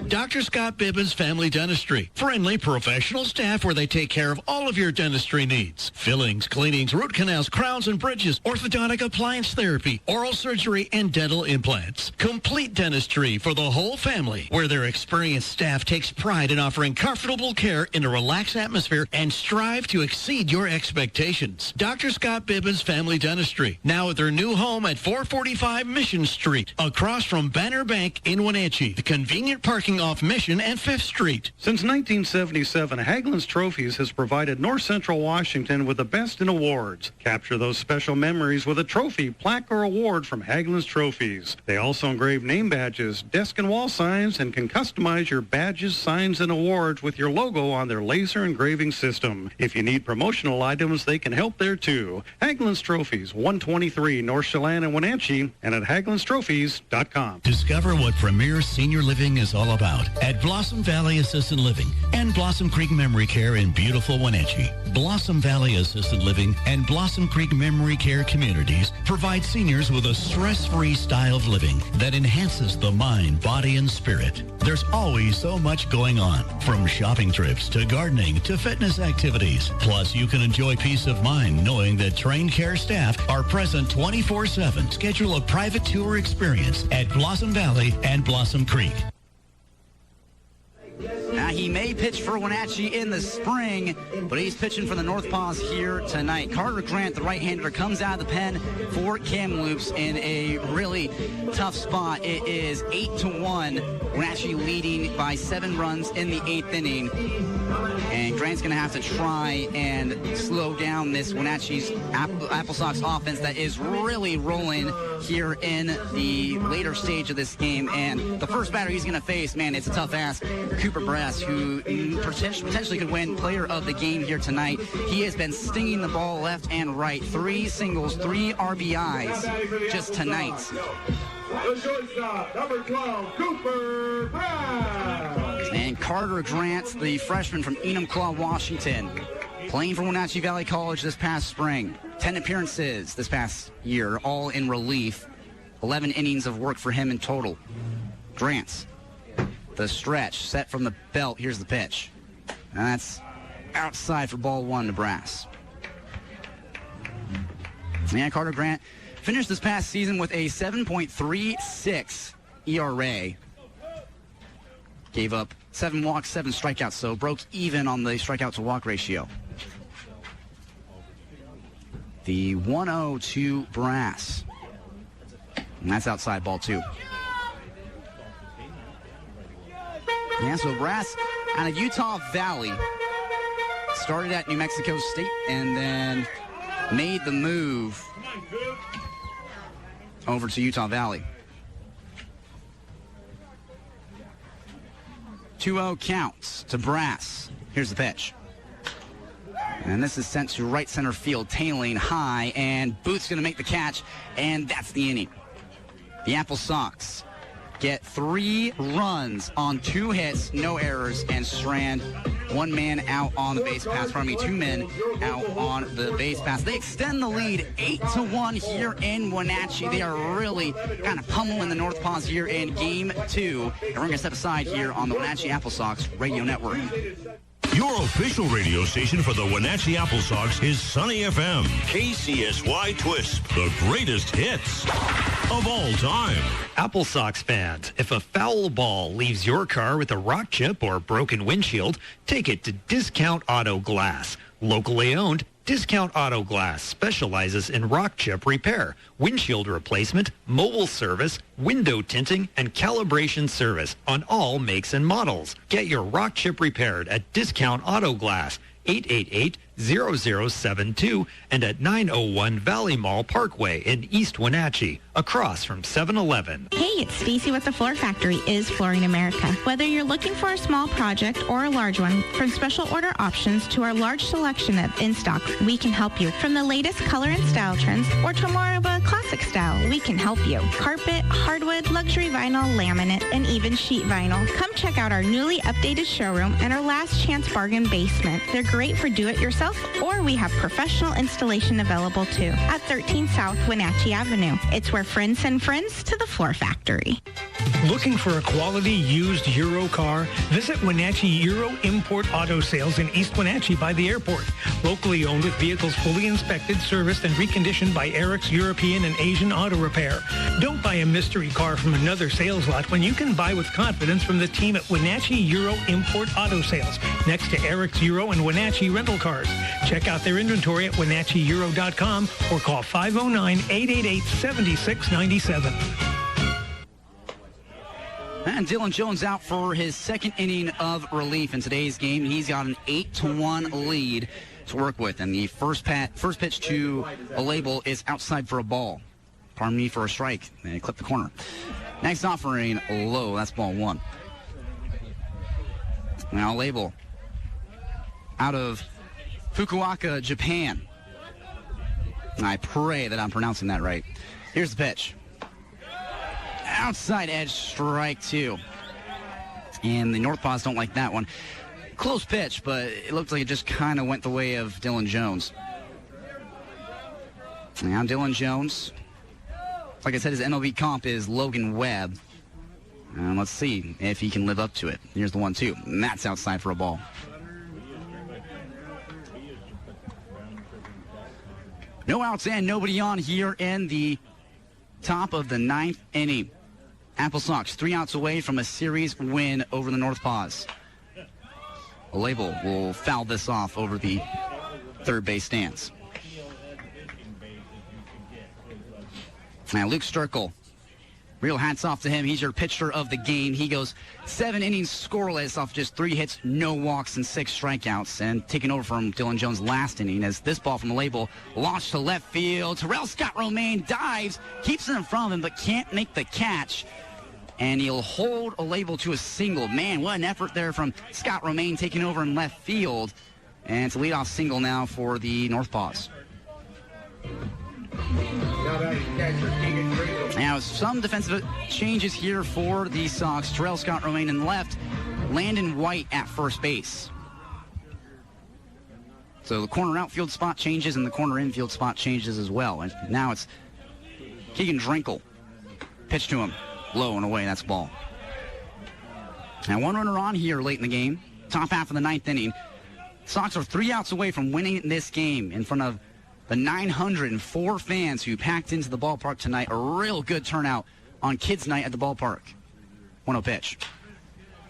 Dr. Scott Bibbins Family Dentistry. Friendly, professional staff where they take care of all of your dentistry needs. Fillings, cleanings, root canals, crowns and bridges, orthodontic appliance therapy, oral surgery, and dental implants. Complete dentistry for the whole family, where their experienced staff takes pride in offering comfortable care in a relaxed atmosphere and strive to exceed your expectations. Dr. Scott Bibbins Family Dentistry, now at their new home at 445 Mission Street, across from Banner Bank in Wenatchee. The convenient parking off Mission and 5th Street. Since 1977, Hagelin's Trophies has provided North Central Washington with the best in awards. Capture those special memories with a trophy, plaque, or award from Hagelin's Trophies. They also engrave name badges, desk and wall signs, and can customize your badges, signs, and awards with your logo on their laser engraving system. If you need promotional items, they can help there too. Hagelin's Trophies, 123 North Chelan in Wenatchee, and at Hagelin'sTrophies.com. Discover what Premier Senior Living is all about at Blossom Valley Assisted Living and Blossom Creek Memory Care in beautiful Wenatchee. Blossom Valley Assisted Living and Blossom Creek Memory Care communities provide seniors with a stress-free style of living that enhances the mind, body, and spirit. There's always so much going on, from shopping trips to gardening to fitness activities. Plus, you can enjoy peace of mind knowing that trained care staff are present 24/7. Schedule a private tour experience at Blossom Valley and Blossom Creek. Now, he may pitch for Wenatchee in the spring, but he's pitching for the NorthPaws here tonight. Carter Grant, the right-hander, comes out of the pen for Kamloops in a really tough spot. It is 8-1. Wenatchee leading by 7 runs in the 8th inning. And Grant's going to have to try and slow down this Wenatchee's AppleSox offense that is really rolling here in the later stage of this game. And the first batter he's going to face, man, it's a tough ask. Cooper Brass, who potentially could win player of the game here tonight. He has been stinging the ball left and right. 3 singles, 3 RBIs just tonight. The shortstop, number 12, Cooper Brass. And Carter Grant, the freshman from Enumclaw, Washington, playing for Wenatchee Valley College this past spring. 10 appearances this past year, all in relief. 11 innings of work for him in total. Grant, the stretch, set from the belt. Here's the pitch. And that's outside for ball 1 to Brass. Yeah, Carter Grant finished this past season with a 7.36 ERA. Gave up 7 walks, 7 strikeouts, so broke even on the strikeout to walk ratio. The 1-0 to Brass. And that's outside ball 2. Yeah, so Brass out of Utah Valley. Started at New Mexico State and then made the move over to Utah Valley. 2-0 counts to Brass. Here's the pitch. And this is sent to right center field, tailing high, and Booth's going to make the catch, and that's the inning. The AppleSox get 3 runs on 2 hits, no errors, and strand 1 man out on the base pass. 2 men out on the base pass. They extend the lead 8-1 here in Wenatchee. They are really kind of pummeling the NorthPaws here in Game 2. And we're going to step aside here on the Wenatchee AppleSox Radio Network. Your official radio station for the Wenatchee AppleSox is Sunny FM, KCSY Twist, the greatest hits of all time. AppleSox fans, if a foul ball leaves your car with a rock chip or broken windshield, take it to Discount Auto Glass. Locally owned, Discount Auto Glass specializes in rock chip repair, windshield replacement, mobile service, window tinting, and calibration service on all makes and models. Get your rock chip repaired at Discount Auto Glass, 888-786-0072 and at 901 Valley Mall Parkway in East Wenatchee, across from 7-Eleven. Hey, it's Stacy with the Floor Factory is Flooring America. Whether you're looking for a small project or a large one, from special order options to our large selection of in-stock, we can help you. From the latest color and style trends or to more of a classic style, we can help you. Carpet, hardwood, luxury vinyl, laminate, and even sheet vinyl. Come check out our newly updated showroom and our last chance bargain basement. They're great for do-it-yourself, or we have professional installation available too at 13 South Wenatchee Avenue. It's where friends send friends to the Floor Factory. Looking for a quality used Euro car? Visit Wenatchee Euro Import Auto Sales in East Wenatchee by the airport. Locally owned with vehicles fully inspected, serviced, and reconditioned by Eric's European and Asian Auto Repair. Don't buy a mystery car from another sales lot when you can buy with confidence from the team at Wenatchee Euro Import Auto Sales, next to Eric's Euro and Wenatchee Rental Cars. Check out their inventory at WenatcheeEuro.com or call 509-888-7697. And Dylan Jones out for his second inning of relief in today's game. He's got an 8-1 lead to work with. And the first pitch to a label is outside for a ball. Pardon me, for a strike. And clip the corner. Next offering, low. That's ball one. Now label out of Fukuoka, Japan. I pray that I'm pronouncing that right. Here's the pitch. Outside edge, strike two. And the NorthPaws don't like that one. Close pitch, but it looked like it just kind of went the way of Dylan Jones. Now Dylan Jones, like I said, his MLB comp is Logan Webb. And let's see if he can live up to it. Here's the 1-2, and that's outside for a ball. No outs and nobody on here in the top of the ninth inning. AppleSox 3 outs away from a series win over the NorthPaws. A label will foul this off over the third base stands. Now Luke Sterkel, real hats off to him. He's your pitcher of the game. He goes 7 innings scoreless off just 3 hits, no walks, and 6 strikeouts. And taking over from Dylan Jones' last inning as this ball from the label launched to left field. Terrell Scott Romaine dives, keeps it in front of him, but can't make the catch. And he'll hold a label to a single. Man, what an effort there from Scott Romaine taking over in left field. And it's a leadoff single now for the NorthPaws. Now, some defensive changes here for the Sox. Terrell Scott Romaine in left, Landon White at first base. So the corner outfield spot changes and the corner infield spot changes as well. And now it's Keegan Drinkle. Pitch to him. Low and away. That's ball. Now, one runner on here late in the game. Top half of the ninth inning. Sox are 3 outs away from winning this game in front of the 904 fans who packed into the ballpark tonight. A real good turnout on Kids Night at the ballpark. 1-0 pitch.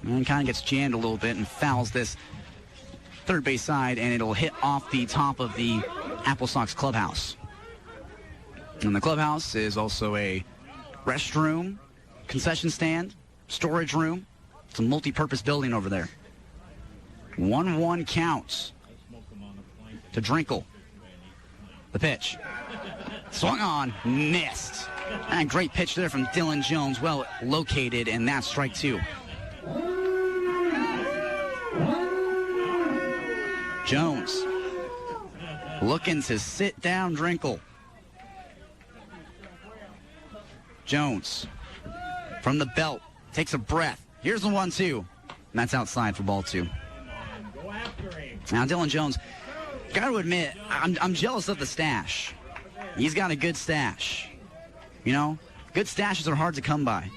And kind of gets jammed a little bit and fouls this third base side, and it'll hit off the top of the AppleSox clubhouse. And the clubhouse is also a restroom, concession stand, storage room. It's a multi-purpose building over there. 1-1 counts to Drinkle. The pitch. Swung on, missed. And great pitch there from Dylan Jones. Well located, and that's strike 2. Jones looking to sit down Drinkle. Jones from the belt takes a breath. Here's the 1-2. And that's outside for ball 2. Now Dylan Jones, got to admit, I'm jealous of the stash. He's got a good stash. You know, good stashes are hard to come by.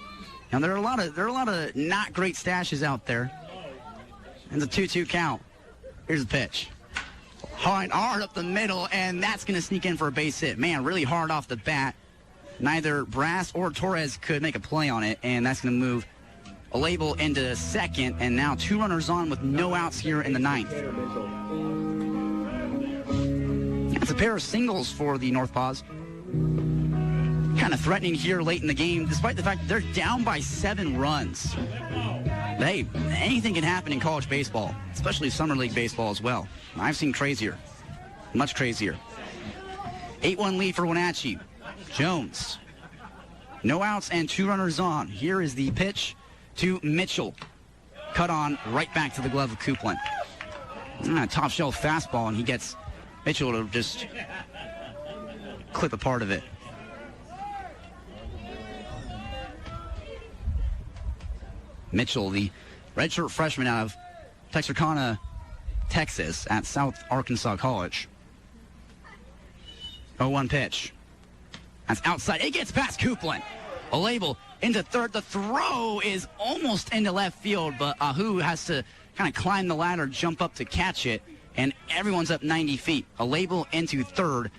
Now there are a lot of not great stashes out there. And it's a 2-2 count. Here's the pitch. Hard up the middle, and that's going to sneak in for a base hit. Man, really hard off the bat. Neither Brass or Torres could make a play on it, and that's going to move a label into second, and now 2 runners on with no outs here in the ninth. That's a pair of singles for the NorthPaws. Kind of threatening here late in the game, despite the fact that they're down by 7 runs. But hey, anything can happen in college baseball, especially Summer League baseball as well. I've seen crazier. Much crazier. 8-1 lead for Wenatchee. Jones. No outs and 2 runners on. Here is the pitch to Mitchell. Cut on right back to the glove of Coupland. Top shelf fastball, and he gets Mitchell to just clip a part of it. Mitchell, the redshirt freshman out of Texarkana, Texas, at South Arkansas College. 0-1 pitch. That's outside. It gets past Coupland. A label into third. The throw is almost into left field, but Ahu has to kind of climb the ladder, jump up to catch it, and everyone's up 90 feet. A label into third,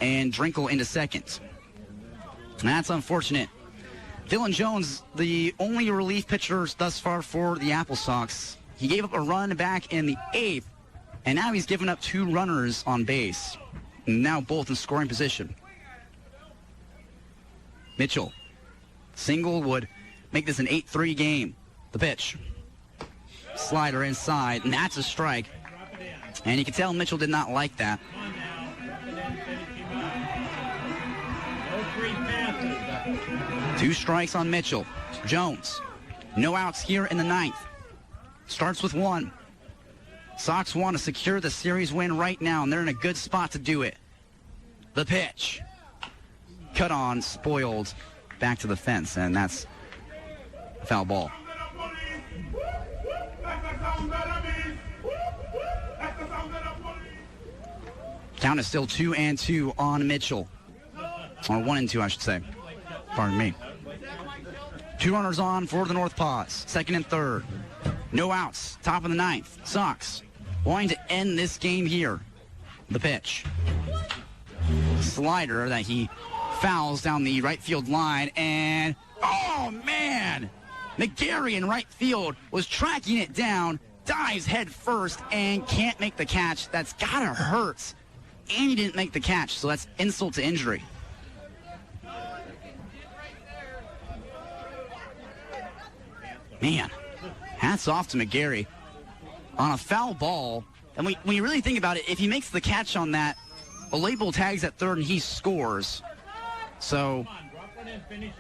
and Drinkle into second. And that's unfortunate. Dylan Jones, the only relief pitcher thus far for the AppleSox. He gave up a run back in the 8th, and now he's given up 2 runners on base. And now both in scoring position. Mitchell. Single would make this an 8-3 game. The pitch. Slider inside, and that's a strike. And you can tell Mitchell did not like that. Two strikes on Mitchell. Jones. No outs here in the 9th. Starts with 1. Sox want to secure the series win right now, and they're in a good spot to do it. The pitch. Cut on, spoiled, back to the fence, and that's a foul ball. Count is still 2-2 on Mitchell. Or 1-2, I should say. Pardon me. 2 runners on for the NorthPaws. Second and third. No outs. Top of the 9th. Sox wanting to end this game here. The pitch. Slider that he fouls down the right field line. And, oh, man! McGarry in right field was tracking it down. Dives head first and can't make the catch. That's gotta hurt. And he didn't make the catch, so that's insult to injury. Man, hats off to McGarry on a foul ball. And when you really think about it, if he makes the catch on that, a label tags at third and he scores. So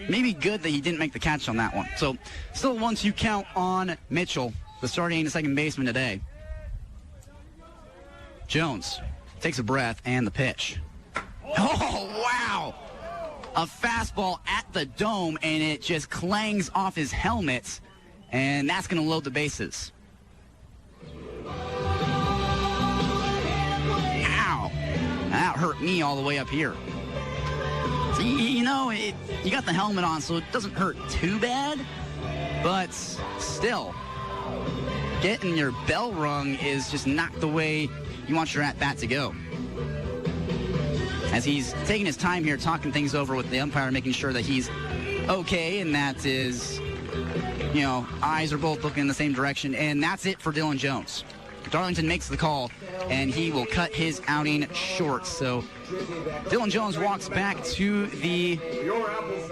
maybe good that he didn't make the catch on that one. So still a 1-2 count on Mitchell, the starting and second baseman today. Jones takes a breath, and the pitch. Oh, wow! A fastball at the dome, and it just clangs off his helmet, and that's going to load the bases. Ow! That hurt me all the way up here. So, you got the helmet on, so it doesn't hurt too bad, but still, getting your bell rung is just not the way you want your at-bat to go. As he's taking his time here, talking things over with the umpire, making sure that he's okay, and that his, eyes are both looking in the same direction. And that's it for Dylan Jones. Darlington makes the call, and he will cut his outing short. So Dylan Jones walks back to the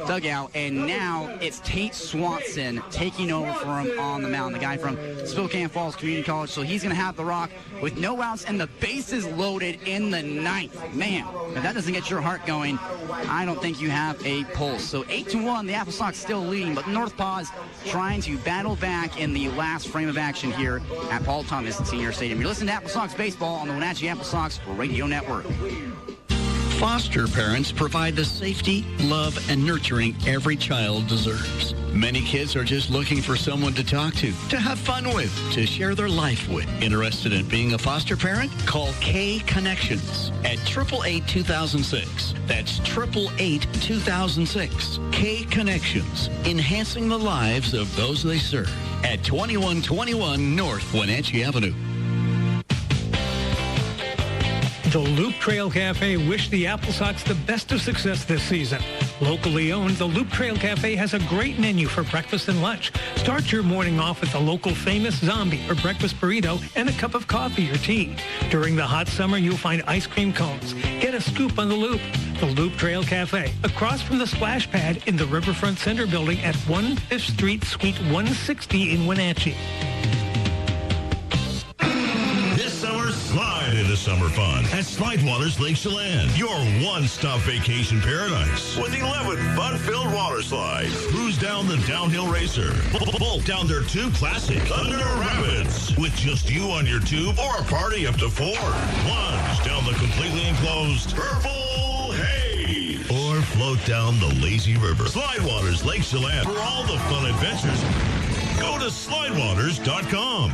dugout, and now it's Tate Swanson taking over for him on the mound, the guy from Spokane Falls Community College. So he's going to have the rock with no outs and the bases loaded in the 9th. Man, if that doesn't get your heart going, I don't think you have a pulse. So 8-1, the AppleSox still leading, but NorthPaws trying to battle back in the last frame of action here at Paul Thomas Senior Stadium. You're listening to AppleSox Baseball on the Wenatchee AppleSox Radio Network. Foster parents provide the safety, love, and nurturing every child deserves. Many kids are just looking for someone to talk to have fun with, to share their life with. Interested in being a foster parent? Call K Connections at 888-2006. That's 888-2006. K Connections, enhancing the lives of those they serve at 2121 North Wenatchee Avenue. The Loop Trail Cafe wish the AppleSox the best of success this season. Locally owned, the Loop Trail Cafe has a great menu for breakfast and lunch. Start your morning off with the local famous zombie or breakfast burrito and a cup of coffee or tea. During the hot summer, you'll find ice cream cones. Get a scoop on the Loop. The Loop Trail Cafe, across from the splash pad in the Riverfront Center building at 1 5th Street, Suite 160 in Wenatchee. This summer, slide into the summer fun at Slidewaters Lake Chelan, your one-stop vacation paradise with 11 fun-filled water slides. Cruise down the downhill racer. Bolt down their tube classic Thunder Rapids with just you on your tube or a party up to 4. Plunge down the completely enclosed Purple Haze or float down the lazy river. Slidewaters Lake Chelan for all the fun adventures. Go to slidewaters.com.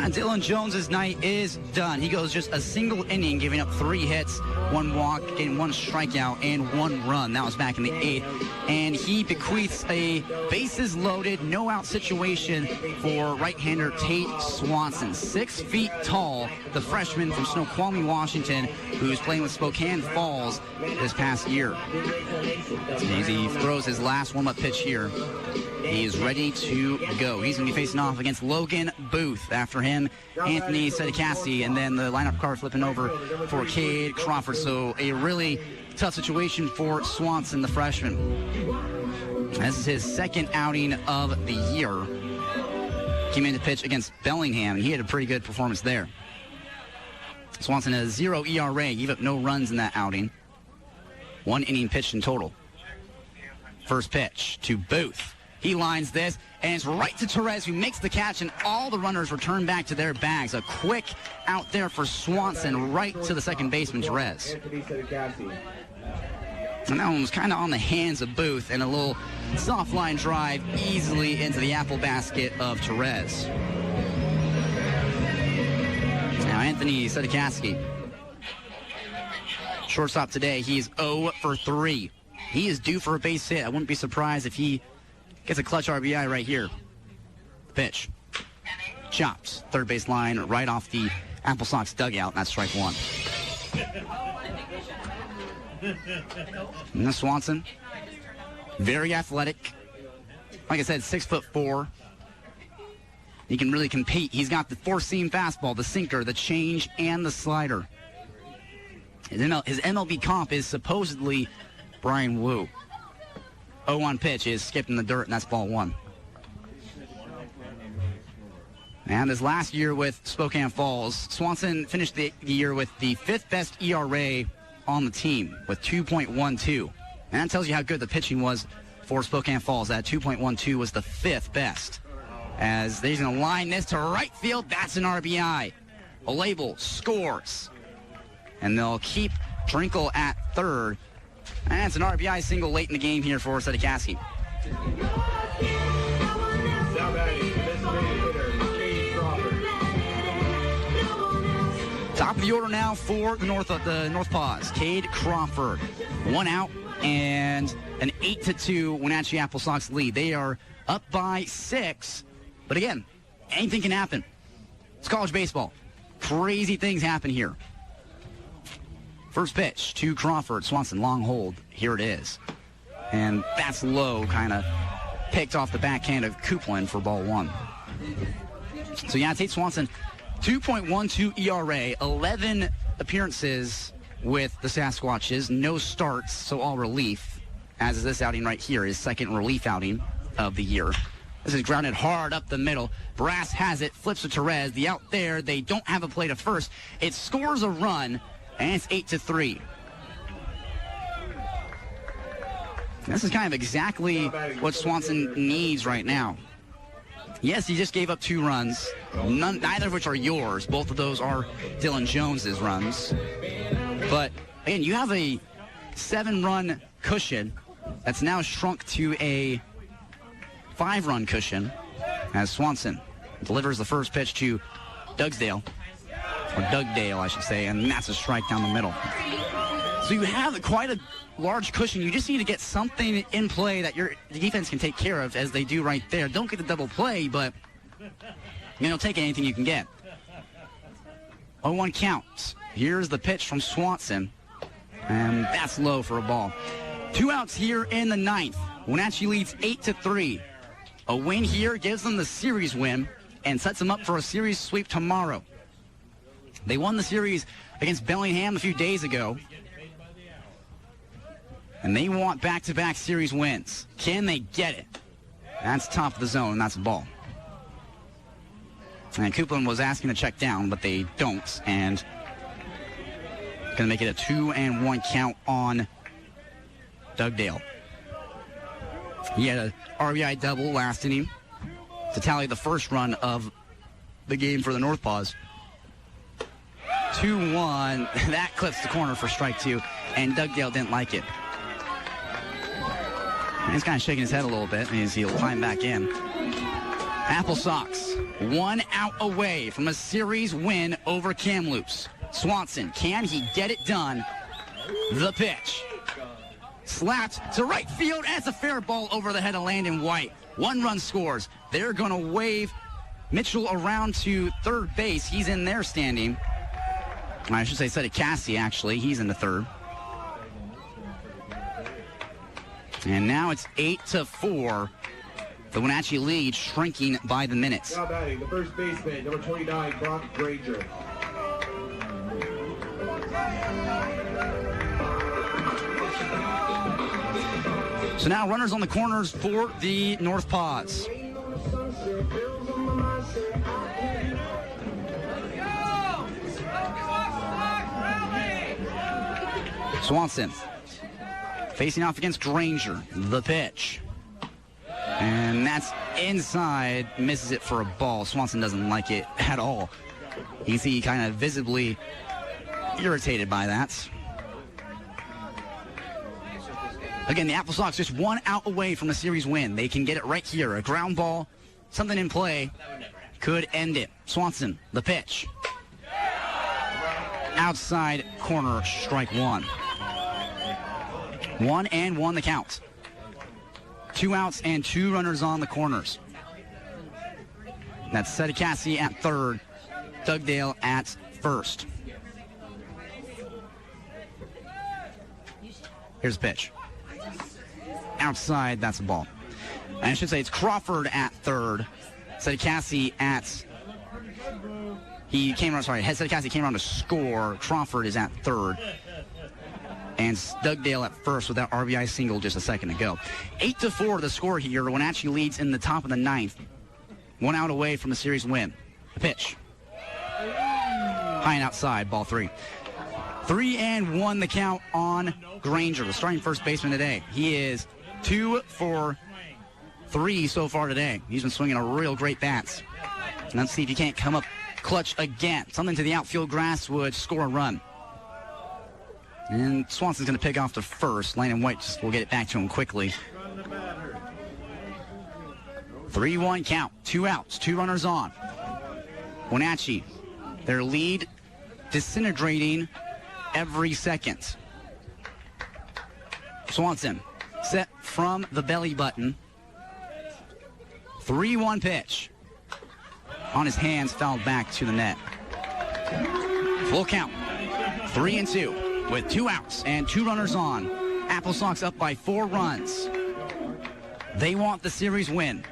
Dylan Jones's night is done. He goes just a single inning, giving up 3 hits, 1 walk, getting 1 strikeout, and 1 run. That was back in the 8th. And he bequeaths a bases-loaded, no-out situation for right-hander Tate Swanson. 6 feet tall, the freshman from Snoqualmie, Washington, who's playing with Spokane Falls this past year. As he throws his last warm-up pitch here, he is ready to go. He's going to be facing off against Logan Booth. After him, Anthony Sedekassi, and then the lineup card flipping over for Cade Crawford. So a really tough situation for Swanson, the freshman. This is his 2nd outing of the year. Came in to pitch against Bellingham, and he had a pretty good performance there. Swanson has 0 ERA, gave up no runs in that outing. 1 inning pitched in total. First pitch to Booth. He lines this, and it's right to Torres, who makes the catch, and all the runners return back to their bags. A quick out there for Swanson, right to the second baseman, Torres. And that one was kind of on the hands of Booth, and a little soft line drive easily into the apple basket of Torres. Now Anthony Sedekassi, shortstop today, he's 0 for 3. He is due for a base hit. I wouldn't be surprised if he gets a clutch RBI right here. Pitch. Chops. Third base line right off the AppleSox dugout. And that's strike 1. And Swanson, very athletic. Like I said, 6'4". He can really compete. He's got the 4-seam fastball, the sinker, the change, and the slider. His MLB comp is supposedly Brian Wu. 0-1 pitch is skipped in the dirt, and that's ball 1. And his last year with Spokane Falls, Swanson finished the year with the 5th best ERA on the team with 2.12. And that tells you how good the pitching was for Spokane Falls. That 2.12 was the 5th best. As they're going to line this to right field, that's an RBI. A label scores. And they'll keep Sterkel at third. And it's an RBI single late in the game here for Sedekassi. Top of the order now for the NorthPaws. Cade Crawford, 1 out and an 8-2 Wenatchee AppleSox lead. They are up by 6, but again, anything can happen. It's college baseball. Crazy things happen here. First pitch to Crawford. Swanson, long hold. Here it is. And that's low, kind of picked off the backhand of Coupland for ball 1. So yeah, Tate Swanson, 2.12 ERA, 11 appearances with the Sasquatches, no starts, so all relief, as is this outing right here, his 2nd relief outing of the year. This is grounded hard up the middle. Brass has it, flips to Torres. The out there, they don't have a play to first. It scores a run, and it's 8-3. This is kind of exactly what Swanson needs right now. Yes, he just gave up 2 runs, neither of which are yours. Both of those are Dylan Jones's runs. But, again, you have a 7-run cushion that's now shrunk to a 5-run cushion as Swanson delivers the first pitch to Dugdale, I should say, and that's a strike down the middle. So you have quite a large cushion. You just need to get something in play that your defense can take care of, as they do right there. Don't get the double play, but take anything you can get. 0-1 count. Here's the pitch from Swanson, and that's low for a ball. 2 outs here in the 9th. Wenatchee leads 8-3. A win here gives them the series win and sets them up for a series sweep tomorrow. They won the series against Bellingham a few days ago, and they want back-to-back series wins. Can they get it? That's top of the zone, and that's a ball. And Coupland was asking to check down, but they don't. And going to make it a 2-1 count on Dugdale. He had a RBI double last inning to tally the first run of the game for the NorthPaws. 2-1. That clips the corner for strike 2, and Dugdale didn't like it. He's kind of shaking his head a little bit as he'll climb back in. AppleSox, 1 out away from a series win over Kamloops. Swanson, can he get it done? The pitch. Slapped to right field, and it's a fair ball over the head of Landon White. 1 run scores. They're going to wave Mitchell around to third base. He's in there standing. I should say Seti Cassie, actually. He's in the third. And now it's 8-4. The Wenatchee lead shrinking by the minutes. Now batting, the first baseman, number 29, Brock Granger. So now runners on the corners for the NorthPaws. Swanson facing off against Granger. The pitch. And that's inside. Misses it for a ball. Swanson doesn't like it at all. You can see he kind of visibly irritated by that. Again, the AppleSox just 1 out away from a series win. They can get it right here. A ground ball, something in play, could end it. Swanson, the pitch. Outside corner, strike 1. 1-1 the count. 2 outs and 2 runners on the corners. That's Seti Cassie at third, Dugdale at first. Here's the pitch. Outside, that's a ball. And I should say it's Crawford at third. Seti Cassie at... Seti Cassie came around to score. Crawford is at third. And Dugdale at first with that RBI single just a second ago. 8-4 the score here. Wenatchee leads in the top of the 9th. 1 out away from a series win. The pitch. High and outside, ball 3. 3-1 the count on Granger, the starting first baseman today. He is 2 for 3 so far today. He's been swinging a real great bats. And let's see if he can't come up clutch again. Something to the outfield grass would score a run. And Swanson's going to pick off to first. Landon White just will get it back to him quickly. 3-1 count. 2 outs. 2 runners on. Wenatchee, their lead disintegrating every second. Swanson set from the belly button. 3-1 pitch. On his hands, fouled back to the net. Full count. 3-2 with 2 outs and 2 runners on. AppleSox up by 4 runs. They want the series win.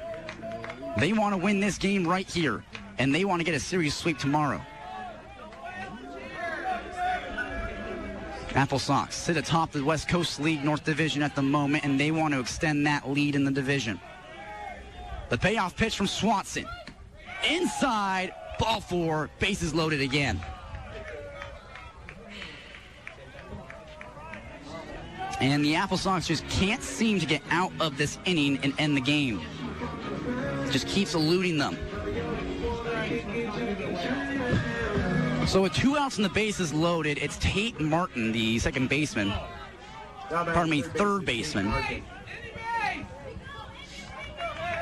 They want to win this game right here, and they want to get a series sweep tomorrow. AppleSox sit atop the West Coast League North Division at the moment, and they want to extend that lead in the division. The payoff pitch from Swanson. Inside, ball 4, bases loaded again. And the AppleSox just can't seem to get out of this inning and end the game. Just keeps eluding them. So with 2 outs and the bases loaded, it's Tate Martin, the second baseman. Third baseman.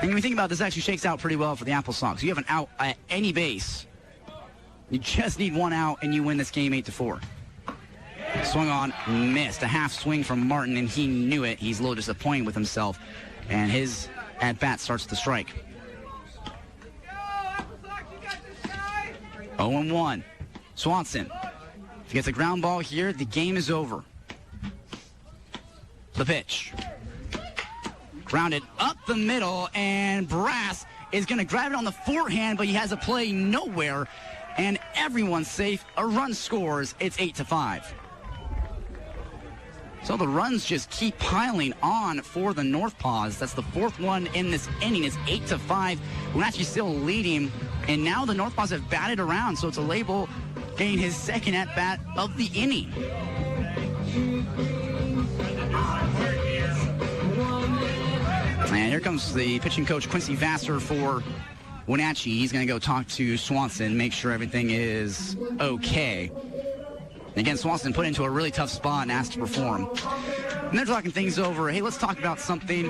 And when you think about it, this actually shakes out pretty well for the AppleSox. You have an out at any base. You just need 1 out and you win this game 8-4. Swung on, missed. A half swing from Martin, and he knew it. He's a little disappointed with himself, and his at-bat starts to strike. 0-1. Swanson. If he gets a ground ball here, the game is over. The pitch. Grounded up the middle, and Brass is going to grab it on the forehand, but he has a play nowhere, and everyone's safe. A run scores. It's 8-5. So the runs just keep piling on for the NorthPaws. That's the 4th one in this inning. It's 8-5. Wenatchee still leading And now the NorthPaws have batted around, so it's a label getting his second at-bat of the inning. And here comes the pitching coach, Quincy Vassar, for Wenatchee. He's going to go talk to Swanson, make sure everything is okay. And again, Swanson put into a really tough spot and asked to perform. And they're talking things over. Hey, let's talk about something.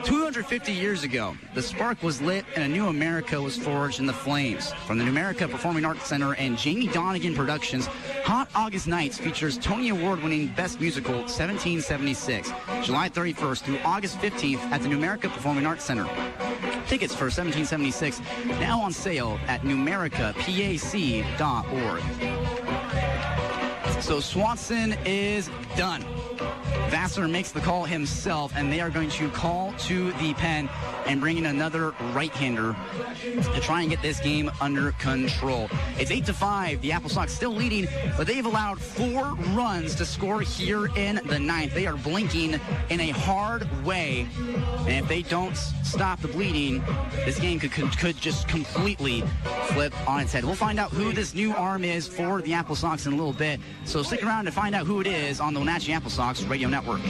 250 years ago, the spark was lit and a new America was forged in the flames. From the New America Performing Arts Center and Jamie Donegan Productions, Hot August Nights features Tony Award-winning Best Musical 1776, July 31st through August 15th at the New America Performing Arts Center. Tickets for 1776 now on sale at numericapac.org. So Swanson is done. Vassar makes the call himself, and they are going to call to the pen and bring in another right-hander to try and get this game under control. It's 8-5. The AppleSox still leading, but they've allowed 4 runs to score here in the ninth. They are blinking in a hard way, and if they don't stop the bleeding, this game could just completely flip on its head. We'll find out who this new arm is for the AppleSox in a little bit, so stick around to find out who it is on the Wenatchee AppleSox Radio Network.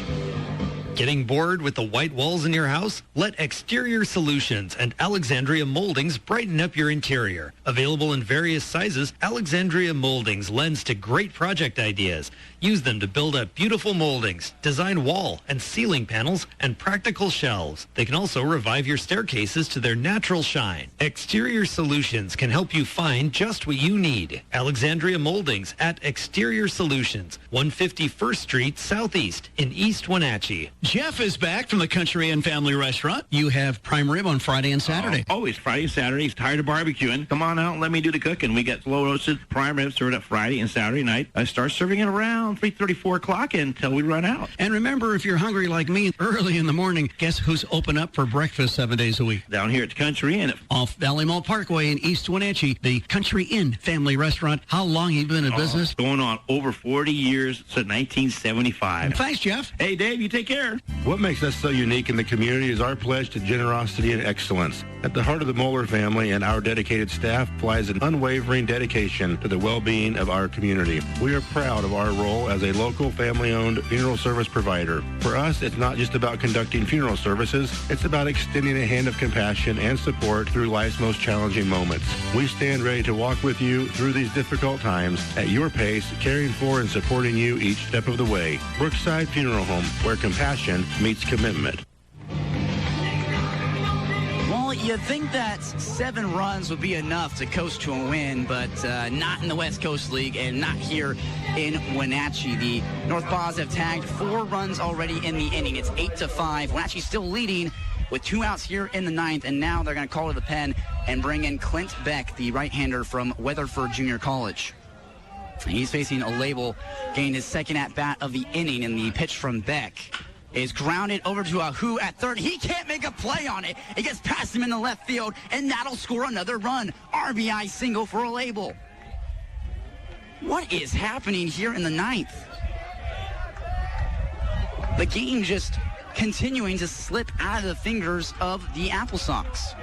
Getting bored with the white walls in your house? Let Exterior Solutions and Alexandria Moldings brighten up your interior. Available in various sizes, Alexandria Moldings lends to great project ideas. Use them to build up beautiful moldings, design wall and ceiling panels, and practical shelves. They can also revive your staircases to their natural shine. Exterior Solutions can help you find just what you need. Alexandria Moldings at Exterior Solutions, 151st Street Southeast in East Wenatchee. Jeff is back from the Country Inn Family Restaurant. You have prime rib on Friday and Saturday. Always Friday and Saturday. He's tired of barbecuing. Come on out and let me do the cooking. We got slow roasted prime rib served up Friday and Saturday night. I start serving it around 3:30, 4 o'clock until we run out. And remember, if you're hungry like me early in the morning, guess who's open up for breakfast 7 days a week? Down here at the Country Inn. Off Valley Mall Parkway in East Wenatchee, the Country Inn Family Restaurant. How long have you been in business? Going on over 40 years, since 1975. Thanks, Jeff. Hey, Dave, you take care. What makes us so unique in the community is our pledge to generosity and excellence. At the heart of the Moeller family and our dedicated staff lies an unwavering dedication to the well-being of our community. We are proud of our role as a local family-owned funeral service provider. For us, it's not just about conducting funeral services, it's about extending a hand of compassion and support through life's most challenging moments. We stand ready to walk with you through these difficult times at your pace, caring for and supporting you each step of the way. Brookside Funeral Home, where compassion meets commitment. Well, you'd think that 7 runs would be enough to coast to a win, but not in the West Coast League and not here in Wenatchee. The NorthPaws have tagged 4 runs already in the inning. It's 8-5. Wenatchee still leading with 2 outs here in the ninth, and now they're going to call to the pen and bring in Clint Beck, the right-hander from Weatherford Junior College. He's facing a label, gained his second at-bat of the inning, and the pitch from Beck is grounded over to Ahu at third. He can't make a play on it. It gets past him in the left field, and that'll score another run. RBI single for a label. What is happening here in the ninth? The game just continuing to slip out of the fingers of the AppleSox.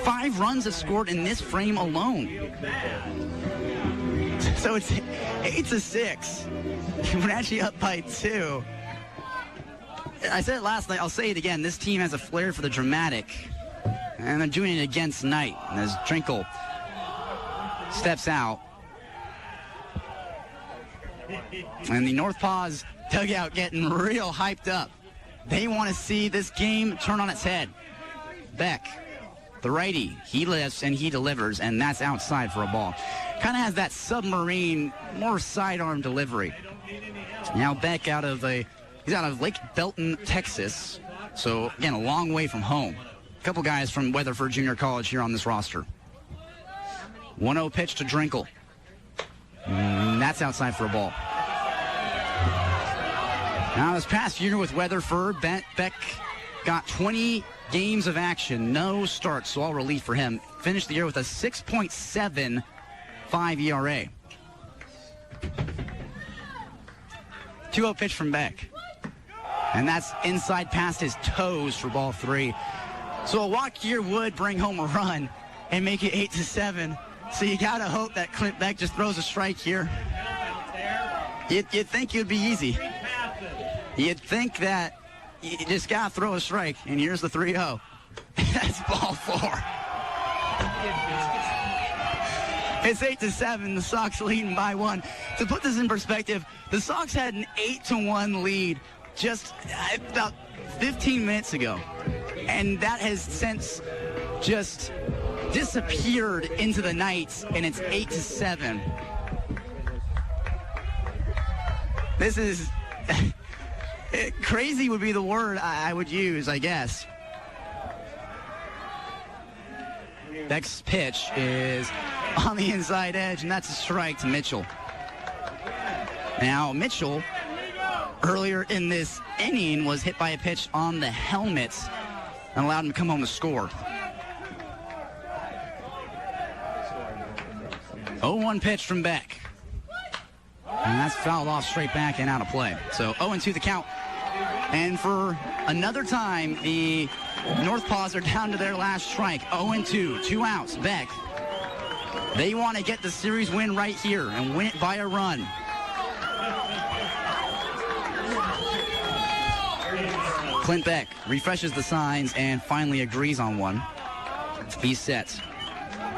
5 runs have scored in this frame alone. So it's 8-6. Wenatchee up by 2. I said it last night, I'll say it again. This team has a flair for the dramatic, and they're doing it again tonight. And as Sterkel steps out, and the NorthPaws dugout getting real hyped up. They want to see this game turn on its head. Beck, the righty, he lifts and he delivers, and that's outside for a ball. Kind of has that submarine, more sidearm delivery. Now Beck he's out of Lake Belton, Texas. So, again, a long way from home. A couple guys from Weatherford Junior College here on this roster. 1-0 pitch to Sterkel. That's outside for a ball. Now, this past year with Weatherford, Beck got 20 games of action, no starts, so all relief for him. Finished the year with a 6.75 ERA. 2-0 pitch from Beck. And that's inside past his toes for ball 3. So a walk here would bring home a run. and make it 8-7. So you got to hope that Clint Beck just throws a strike here. You'd think it'd be easy. You'd think that you just got to throw a strike, and here's the 3-0. That's ball 4. It's 8-7. The Sox leading by 1. To put this in perspective, the Sox had an 8-1 lead just about 15 minutes ago. And that has since just disappeared into the night, and it's 8-7. This is crazy would be the word I would use, I guess. Next pitch is on the inside edge, and that's a strike to Mitchell. Now, Mitchell, earlier in this inning, was hit by a pitch on the helmet and allowed him to come home to score. 0-1 pitch from Beck. And that's fouled off straight back and out of play. So 0-2 the count. And for another time, the NorthPaws are down to their last strike. 0-2, 2 outs. Beck. They want to get the series win right here and win it by a run. Clint Beck refreshes the signs and finally agrees on one. He's set.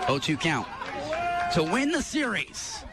0-2 count. To win the series.